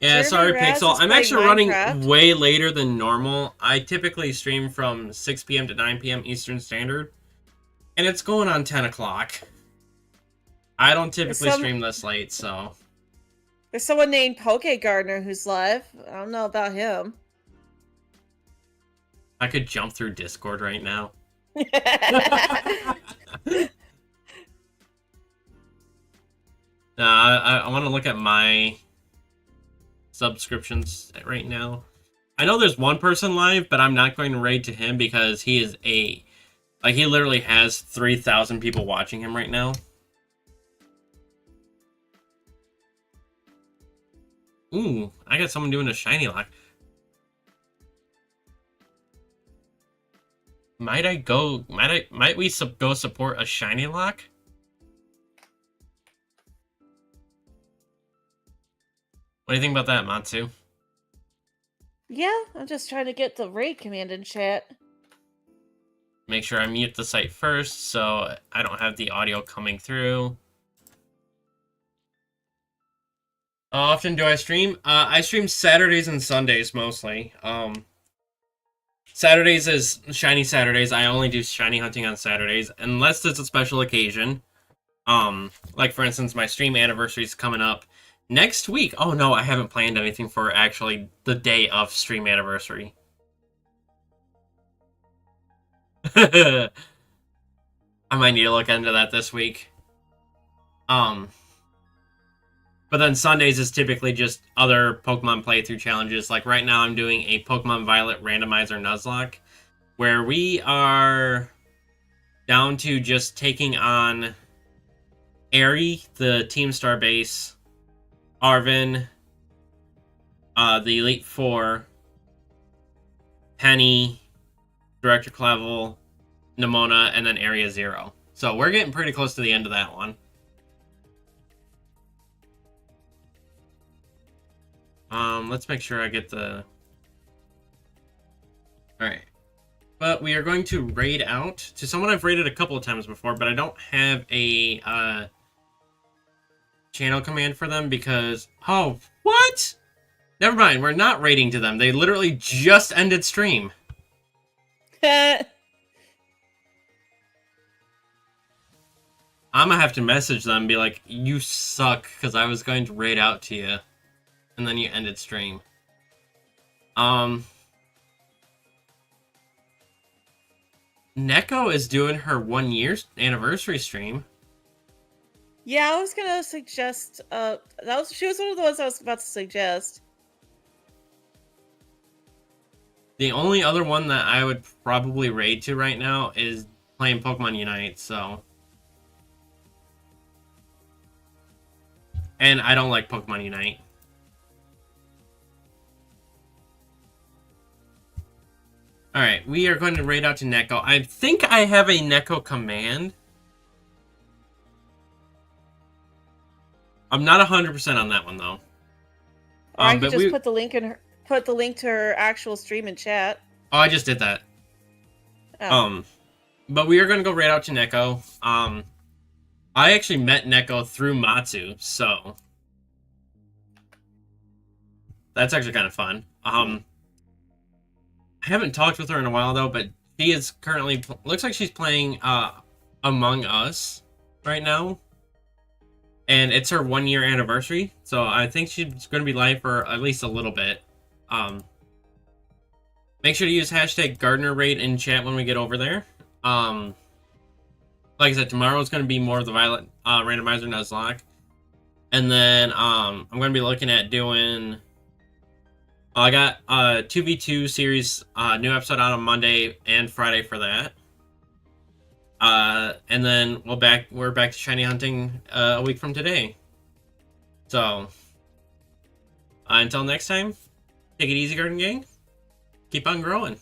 A: Yeah, sorry, Pixel. I'm actually running way later than normal. I typically stream from 6 p.m. to 9 p.m. Eastern Standard. And it's going on 10 o'clock. I don't typically stream this late, so...
B: There's someone named Poke Gardner who's live. I don't know about him.
A: I could jump through Discord right now. I want to look at my subscriptions right now. I know there's one person live, but I'm not going to raid to him because he is he literally has 3,000 people watching him right now. Ooh, I got someone doing a shiny lock. Might we go support a shiny lock? What do you think about that, Matsu?
B: Yeah, I'm just trying to get the raid command in chat.
A: Make sure I mute the site first so I don't have the audio coming through. How often do I stream? I stream Saturdays and Sundays mostly. Saturdays is Shiny Saturdays. I only do shiny hunting on Saturdays unless it's a special occasion. Like for instance, my stream anniversary is coming up next week. Oh no, I haven't planned anything for actually the day of stream anniversary. I might need to look into that this week. But then Sundays is typically just other Pokemon playthrough challenges. Like right now I'm doing a Pokemon Violet Randomizer Nuzlocke, where we are down to just taking on Aerie, the Team Star base, Arvin, the Elite Four, Penny, Director Clavel, Nimona, and then Area Zero. So we're getting pretty close to the end of that one. Let's make sure I get the... Alright. But we are going to raid out to someone I've raided a couple of times before, but I don't have a channel command for them because... Oh, what? Never mind, we're not raiding to them. They literally just ended stream. I'm gonna have to message them and be like, you suck, because I was going to raid out to you. And then you ended stream. Neko is doing her 1 year anniversary stream.
B: Yeah, I was gonna suggest. She was one of the ones I was about to suggest.
A: The only other one that I would probably raid to right now is playing Pokemon Unite, so... And I don't like Pokemon Unite. Alright, we are going to raid out to Neko. I think I have a Neko command. I'm not 100% on that one, though.
B: Or I could just put the link to her actual stream in chat.
A: Oh, I just did that.
B: Oh.
A: But we are going to go raid out to Neko. I actually met Neko through Matsu, so... That's actually kind of fun. I haven't talked with her in a while, though, but she is currently... Looks like she's playing Among Us right now. And it's her 1 year anniversary, so I think she's going to be live for at least a little bit. Make sure to use hashtag Gardener Raid in chat when we get over there. Like I said, tomorrow is going to be more of the Violet Randomizer Nuzlocke. And then I'm going to be looking at doing... I got a 2v2 series, new episode out on Monday and Friday for that. And then we're back to shiny hunting a week from today. So, until next time, take it easy, Garden Gang. Keep on growing.